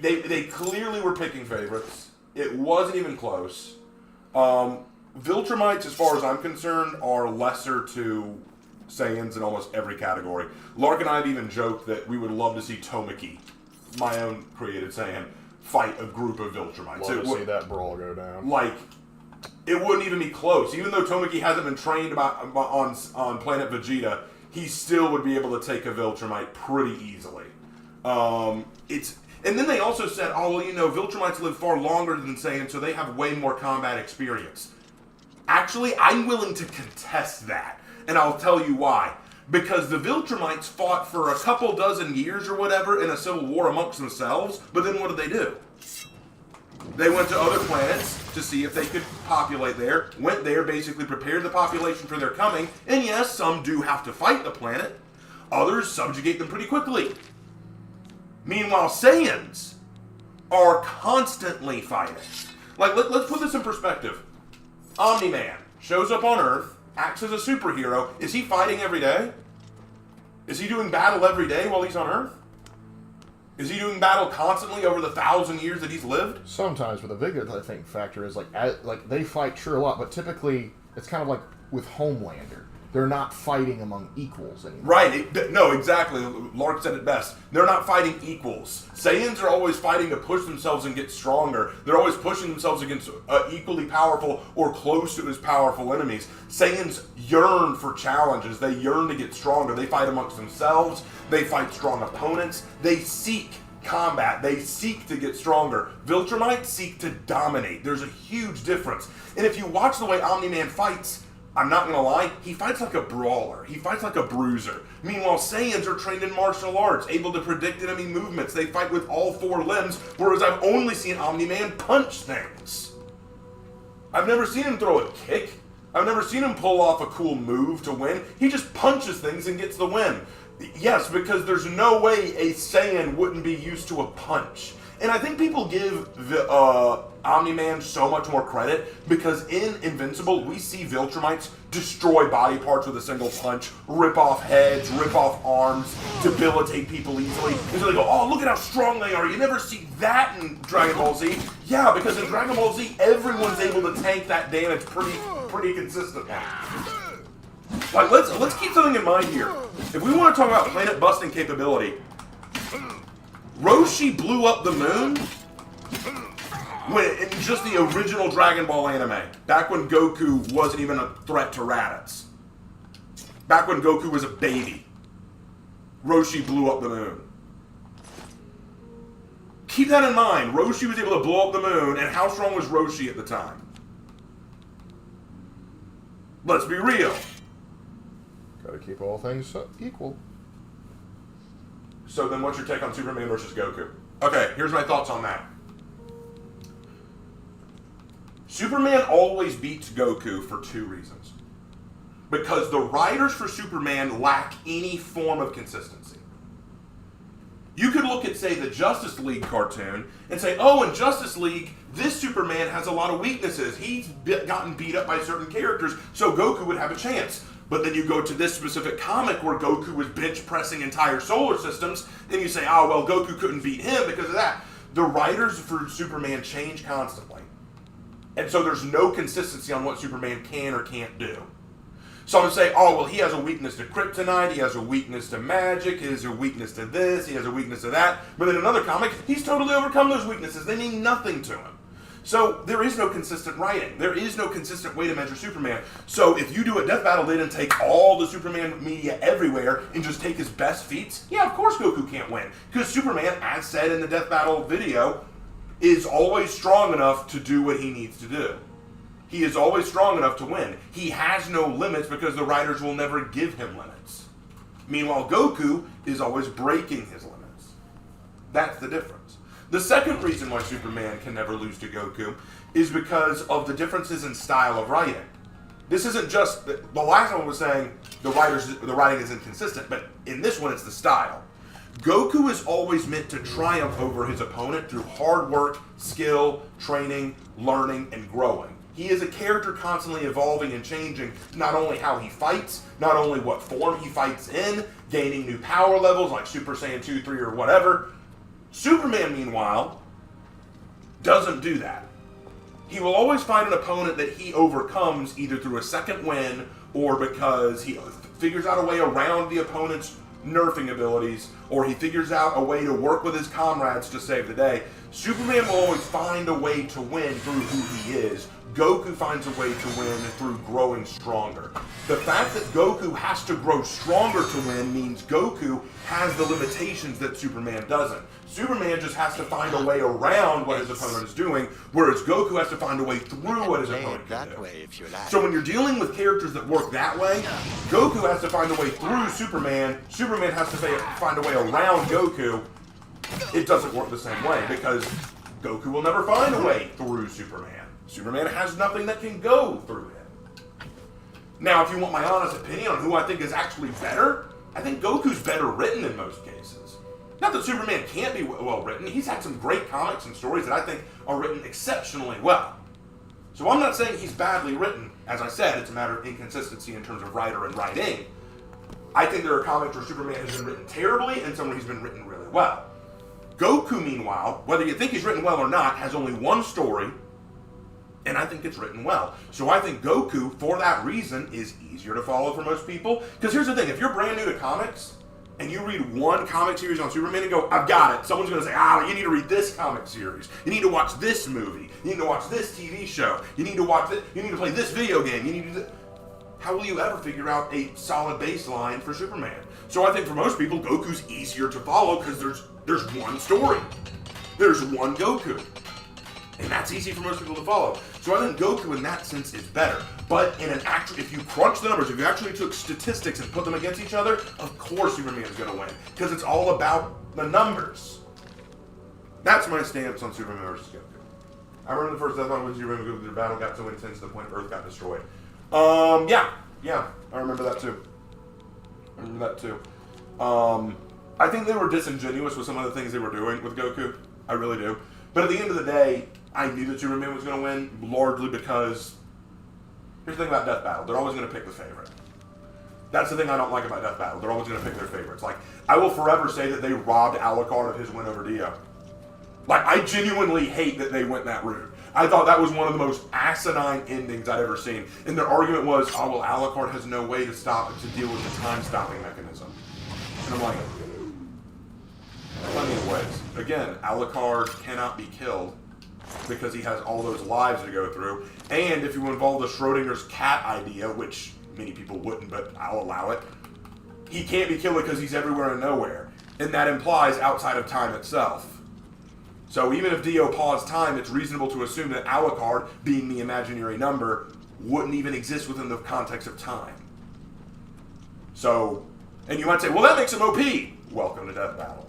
They clearly were picking favorites. It wasn't even close. Viltrumites, as far as I'm concerned, are lesser to Saiyans in almost every category. Lark and I have even joked that we would love to see Tomiki, my own created Saiyan, fight a group of Viltrumites. Love to see that brawl go down. It wouldn't even be close. Even though Tomiki hasn't been trained on planet Vegeta, he still would be able to take a Viltrumite pretty easily. And then they also said, Viltrumites live far longer than Saiyans, so they have way more combat experience. Actually, I'm willing to contest that, and I'll tell you why. Because the Viltrumites fought for a couple dozen years or whatever in a civil war amongst themselves, but then what did they do? They went to other planets to see if they could populate there, went there, basically prepared the population for their coming, and yes, some do have to fight the planet, others subjugate them pretty quickly. Meanwhile, Saiyans are constantly fighting. Let's put this in perspective. Omni-Man shows up on Earth, acts as a superhero. Is he fighting every day? Is he doing battle every day while he's on Earth? Is he doing battle constantly over the 1,000 years that he's lived? Sometimes, but the bigger, I think, factor is, they fight, sure, a lot, but typically, it's kind of like with Homelander. They're not fighting among equals anymore. Right. No, exactly. Lark said it best. They're not fighting equals. Saiyans are always fighting to push themselves and get stronger. They're always pushing themselves against equally powerful or close to as powerful enemies. Saiyans yearn for challenges. They yearn to get stronger. They fight amongst themselves. They fight strong opponents. They seek combat. They seek to get stronger. Viltrumites seek to dominate. There's a huge difference. And if you watch the way Omni-Man fights, I'm not going to lie, he fights like a brawler. He fights like a bruiser. Meanwhile, Saiyans are trained in martial arts, able to predict enemy movements. They fight with all 4 limbs, whereas I've only seen Omni-Man punch things. I've never seen him throw a kick. I've never seen him pull off a cool move to win. He just punches things and gets the win. Yes, because there's no way a Saiyan wouldn't be used to a punch. And I think people give Omni-Man so much more credit because in Invincible, we see Viltrumites destroy body parts with a single punch, rip off heads, rip off arms, debilitate people easily. And so they go, oh, look at how strong they are. You never see that in Dragon Ball Z. Yeah, because in Dragon Ball Z, everyone's able to tank that damage pretty consistently. Like, let's keep something in mind here. If we want to talk about planet-busting capability, Roshi blew up the moon in just the original Dragon Ball anime, back when Goku wasn't even a threat to Raditz. Back when Goku was a baby, Roshi blew up the moon. Keep that in mind. Roshi was able to blow up the moon, and how strong was Roshi at the time? Let's be real. Gotta keep all things equal. So then what's your take on Superman versus Goku? Okay, here's my thoughts on that. Superman always beats Goku for 2 reasons. Because the writers for Superman lack any form of consistency. You could look at, say, the Justice League cartoon and say, oh, in Justice League, this Superman has a lot of weaknesses. He's gotten beat up by certain characters, so Goku would have a chance. But then you go to this specific comic where Goku was bench pressing entire solar systems, and you say, oh, well, Goku couldn't beat him because of that. The writers for Superman change constantly. And so there's no consistency on what Superman can or can't do. So I'm going to say, oh, well, he has a weakness to kryptonite, he has a weakness to magic, he has a weakness to this, he has a weakness to that. But in another comic, he's totally overcome those weaknesses. They mean nothing to him. So there is no consistent writing. There is no consistent way to measure Superman. So if you do a death battle, they didn't take all the Superman media everywhere and just take his best feats, yeah, of course Goku can't win. Because Superman, as said in the death battle video, is always strong enough to do what he needs to do. He is always strong enough to win. He has no limits because the writers will never give him limits. Meanwhile, Goku is always breaking his limits. That's the difference. The second reason why Superman can never lose to Goku is because of the differences in style of writing. This isn't just, the last one was saying the writing is inconsistent, but in this one it's the style. Goku is always meant to triumph over his opponent through hard work, skill, training, learning, and growing. He is a character constantly evolving and changing not only how he fights, not only what form he fights in, gaining new power levels like Super Saiyan 2, 3, or whatever. Superman, meanwhile, doesn't do that. He will always find an opponent that he overcomes either through a second win or because he figures out a way around the opponent's nerfing abilities, or he figures out a way to work with his comrades to save the day. Superman will always find a way to win through who he is. Goku finds a way to win through growing stronger. The fact that Goku has to grow stronger to win means Goku has the limitations that Superman doesn't. Superman just has to find a way around what his opponent is doing, whereas Goku has to find a way through what his opponent can do. So when you're dealing with characters that work that way, Goku has to find a way through Superman, Superman has to find a way around Goku. It doesn't work the same way because Goku will never find a way through Superman. Superman has nothing that can go through him. Now, if you want my honest opinion on who I think is actually better, I think Goku's better written in most cases. Not that Superman can't be well written. He's had some great comics and stories that I think are written exceptionally well. So I'm not saying he's badly written. As I said, it's a matter of inconsistency in terms of writer and writing. I think there are comics where Superman has been written terribly and some where he's been written really well. Goku, meanwhile, whether you think he's written well or not, has only one story, And I think it's written well. So I think Goku, for that reason, is easier to follow for most people. Because here's the thing, if you're brand new to comics, and you read one comic series on Superman and go, I've got it. Someone's going to say, you need to read this comic series. You need to watch this movie. You need to watch this TV show. You need to watch this. You need to play this video game. You need to do How will you ever figure out a solid baseline for Superman? So I think for most people, Goku's easier to follow because there's one story. There's one Goku. And that's easy for most people to follow. So I think Goku in that sense is better. But in an actual, if you crunch the numbers, if you actually took statistics and put them against each other, of course Superman is going to win. Because it's all about the numbers. That's my stance on Superman versus Goku. I remember the first Death Battle when Superman and Goku, the battle got so intense to the point Earth got destroyed. Yeah, I remember that too. I think they were disingenuous with some of the things they were doing with Goku. I really do. But at the end of the day, I knew that Superman was going to win, largely because, here's the thing about Death Battle, they're always going to pick the favorite. That's the thing I don't like about Death Battle. They're always going to pick their favorites. Like, I will forever say that they robbed Alucard of his win over Dio. Like, I genuinely hate that they went that route. I thought that was one of the most asinine endings I'd ever seen. And their argument was, Alucard has no way to deal with the time-stopping mechanism. And I'm like, plenty of ways. Again, Alucard cannot be killed because he has all those lives to go through. And if you involve the Schrodinger's cat idea, which many people wouldn't, but I'll allow it, he can't be killed because he's everywhere and nowhere. And that implies outside of time itself. So even if Dio paused time, it's reasonable to assume that Alucard, being the imaginary number, wouldn't even exist within the context of time. So, and you might say, well, that makes him OP. Welcome to Death Battle.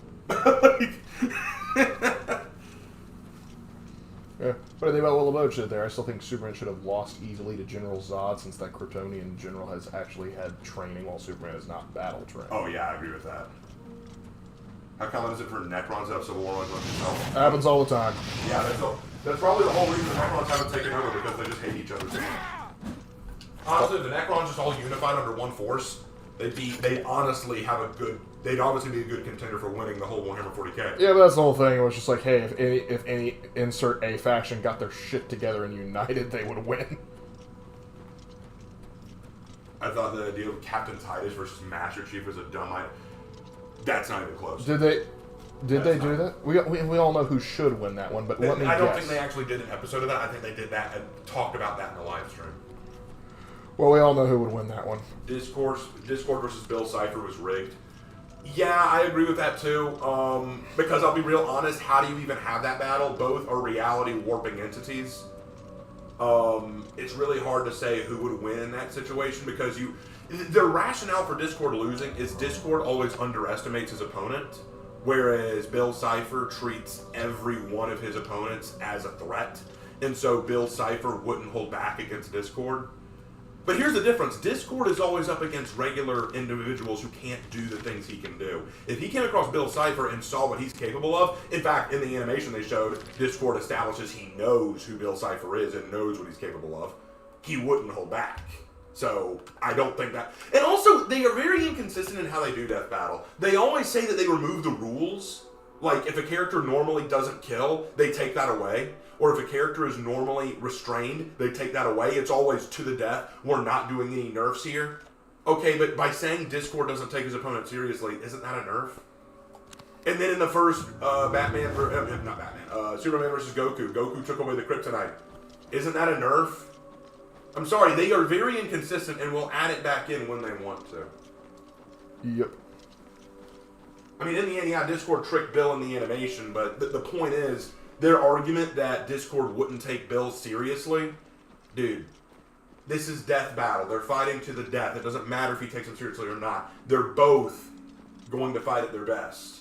Yeah. What do you think about what LeBeau did there? I still think Superman should have lost easily to General Zod, since that Kryptonian general has actually had training while Superman has not battle trained. Oh yeah, I agree with that. How common is it for Necrons to have Civil War on themselves? Happens all the time. Yeah, that's probably the whole reason the Necrons haven't taken over, because they just hate each other. Honestly, if the Necrons just all unified under one force, they'd honestly be a good contender for winning the whole Warhammer 40k. Yeah, but that's the whole thing. It was just like, hey, if any insert A faction got their shit together and united, they would win. I thought the idea of Captain Titus versus Master Chief was a dumb idea. That's not even close. Did they do that? We all know who should win that one, but let me guess. I don't think they actually did an episode of that. I think they did that and talked about that in the live stream. Well, we all know who would win that one. Discord versus Bill Cipher was rigged. Yeah, I agree with that too. Because I'll be real honest, how do you even have that battle? Both are reality warping entities. It's really hard to say who would win in that situation, because the rationale for Discord losing is Discord always underestimates his opponent, whereas Bill Cipher treats every one of his opponents as a threat, and so Bill Cipher wouldn't hold back against Discord. But here's the difference. Discord is always up against regular individuals who can't do the things he can do. If he came across Bill Cipher and saw what he's capable of, in fact, in the animation they showed, Discord establishes he knows who Bill Cipher is and knows what he's capable of, he wouldn't hold back. So, I don't think that... And also, they are very inconsistent in how they do Death Battle. They always say that they remove the rules. Like, if a character normally doesn't kill, they take that away. Or if a character is normally restrained, they take that away. It's always to the death. We're not doing any nerfs here. Okay, but by saying Discord doesn't take his opponent seriously, isn't that a nerf? And then in the first Superman versus Goku took away the kryptonite. Isn't that a nerf? I'm sorry, they are very inconsistent and will add it back in when they want to. Yep. I mean, in the end, yeah, Discord tricked Bill in the animation, but the point is, their argument that Discord wouldn't take Bill seriously, dude, this is Death Battle. They're fighting to the death. It doesn't matter if he takes him seriously or not. They're both going to fight at their best.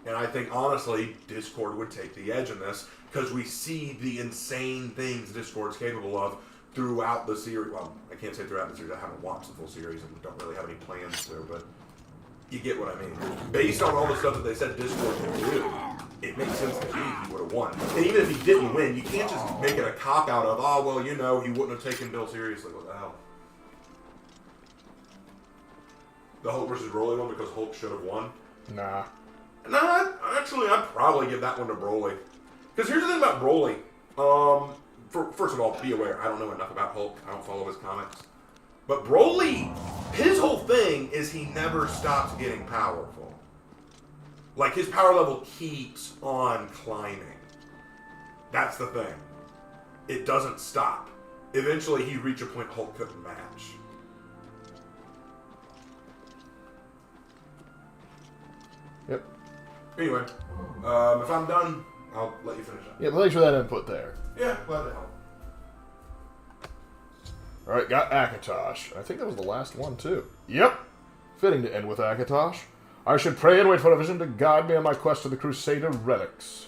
And I think, honestly, Discord would take the edge in this, because we see the insane things Discord's capable of throughout the series. Well, I can't say throughout the series. I haven't watched the full series and don't really have any plans to, but you get what I mean. Based on all the stuff that they said Discord could do, it makes sense to me he would have won. And even if he didn't win, you can't just make it a cop-out of, oh, well, you know, he wouldn't have taken Bill seriously. What the hell? The Hulk versus Broly one, because Hulk should have won? Nah. Nah, actually, I'd probably give that one to Broly. Because here's the thing about Broly. first of all, be aware, I don't know enough about Hulk. I don't follow his comics. But Broly, his whole thing is he never stops getting powerful. Like, his power level keeps on climbing. That's the thing. It doesn't stop. Eventually, he'd reach a point Hulk couldn't match. Yep. Anyway, if I'm done, I'll let you finish up. Yeah, but thanks for that input there. Yeah, glad to help. Alright, got Akatosh. I think that was the last one, too. Yep. Fitting to end with Akatosh. I should pray and wait for a vision to guide me on my quest to the Crusader relics.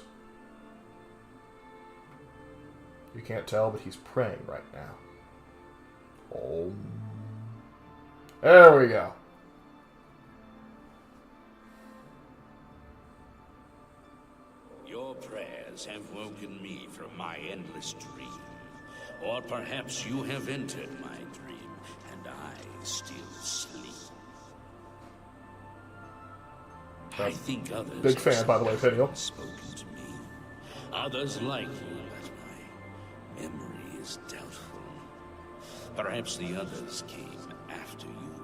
You can't tell, but he's praying right now. Oh. There we go. Your prayers have woken me from my endless dream. Or perhaps you have entered my dream, and I still sleep. I think others big fan, by the way, Peniel. Spoken to me. Others like you, but my memory is doubtful. Perhaps the others came after you.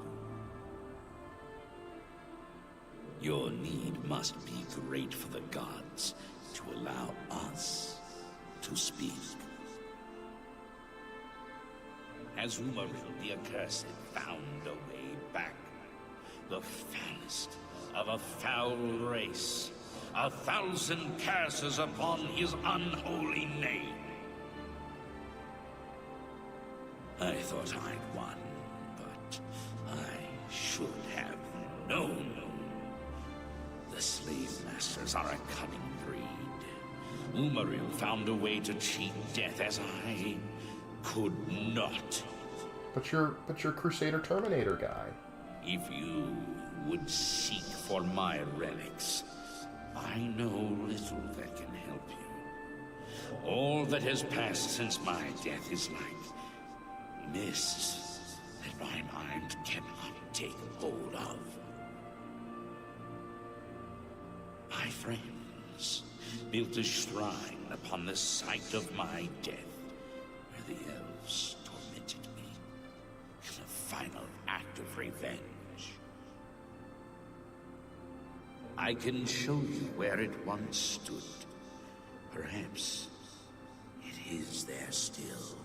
Your need must be great for the gods to allow us to speak. As Umaril the Accursed found a way back, the foulest of a foul race, 1,000 curses upon his unholy name. I thought I'd won, but I should have known. The slave masters are a cunning breed. Umaril found a way to cheat death as I could not. But you're Crusader Terminator guy. If you would seek for my relics, I know little that can help you. All that has passed since my death is like mist that my mind cannot take hold of. My friends built a shrine upon the site of my death, where the elves tormented me in a final act of revenge. I can show you where it once stood. Perhaps it is there still.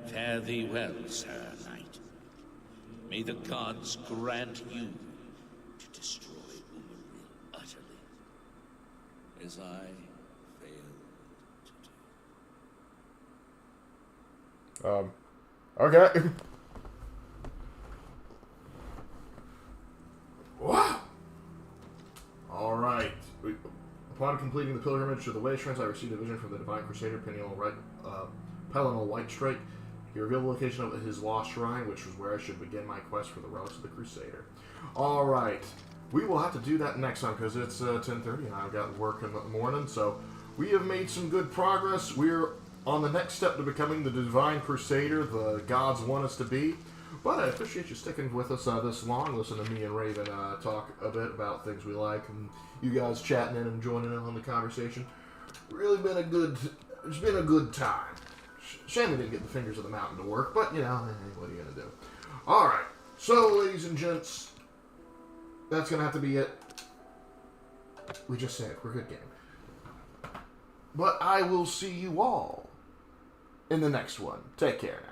Fare thee well, Sir Knight. May the gods grant you to destroy Umaril utterly, as I failed to do. Okay. Wow! Alright. Upon completing the pilgrimage to the Wastelands, I received a vision from the Divine Crusader, Pellinal Whitestrike. He revealed the location of his lost shrine, which was where I should begin my quest for the relics of the Crusader. Alright. We will have to do that next time, because it's 10:30 and I've got work in the morning, so we have made some good progress. We're on the next step to becoming the Divine Crusader the gods want us to be. But I appreciate you sticking with us this long. Listen to me and Raven talk a bit about things we like, and you guys chatting in and joining in on the conversation. Really been a good, it's been a good time. Shame we didn't get the Fingers of the Mountain to work, but you know, what are you gonna do? All right, so ladies and gents, that's gonna have to be it. We just said we're good game, but I will see you all in the next one. Take care now.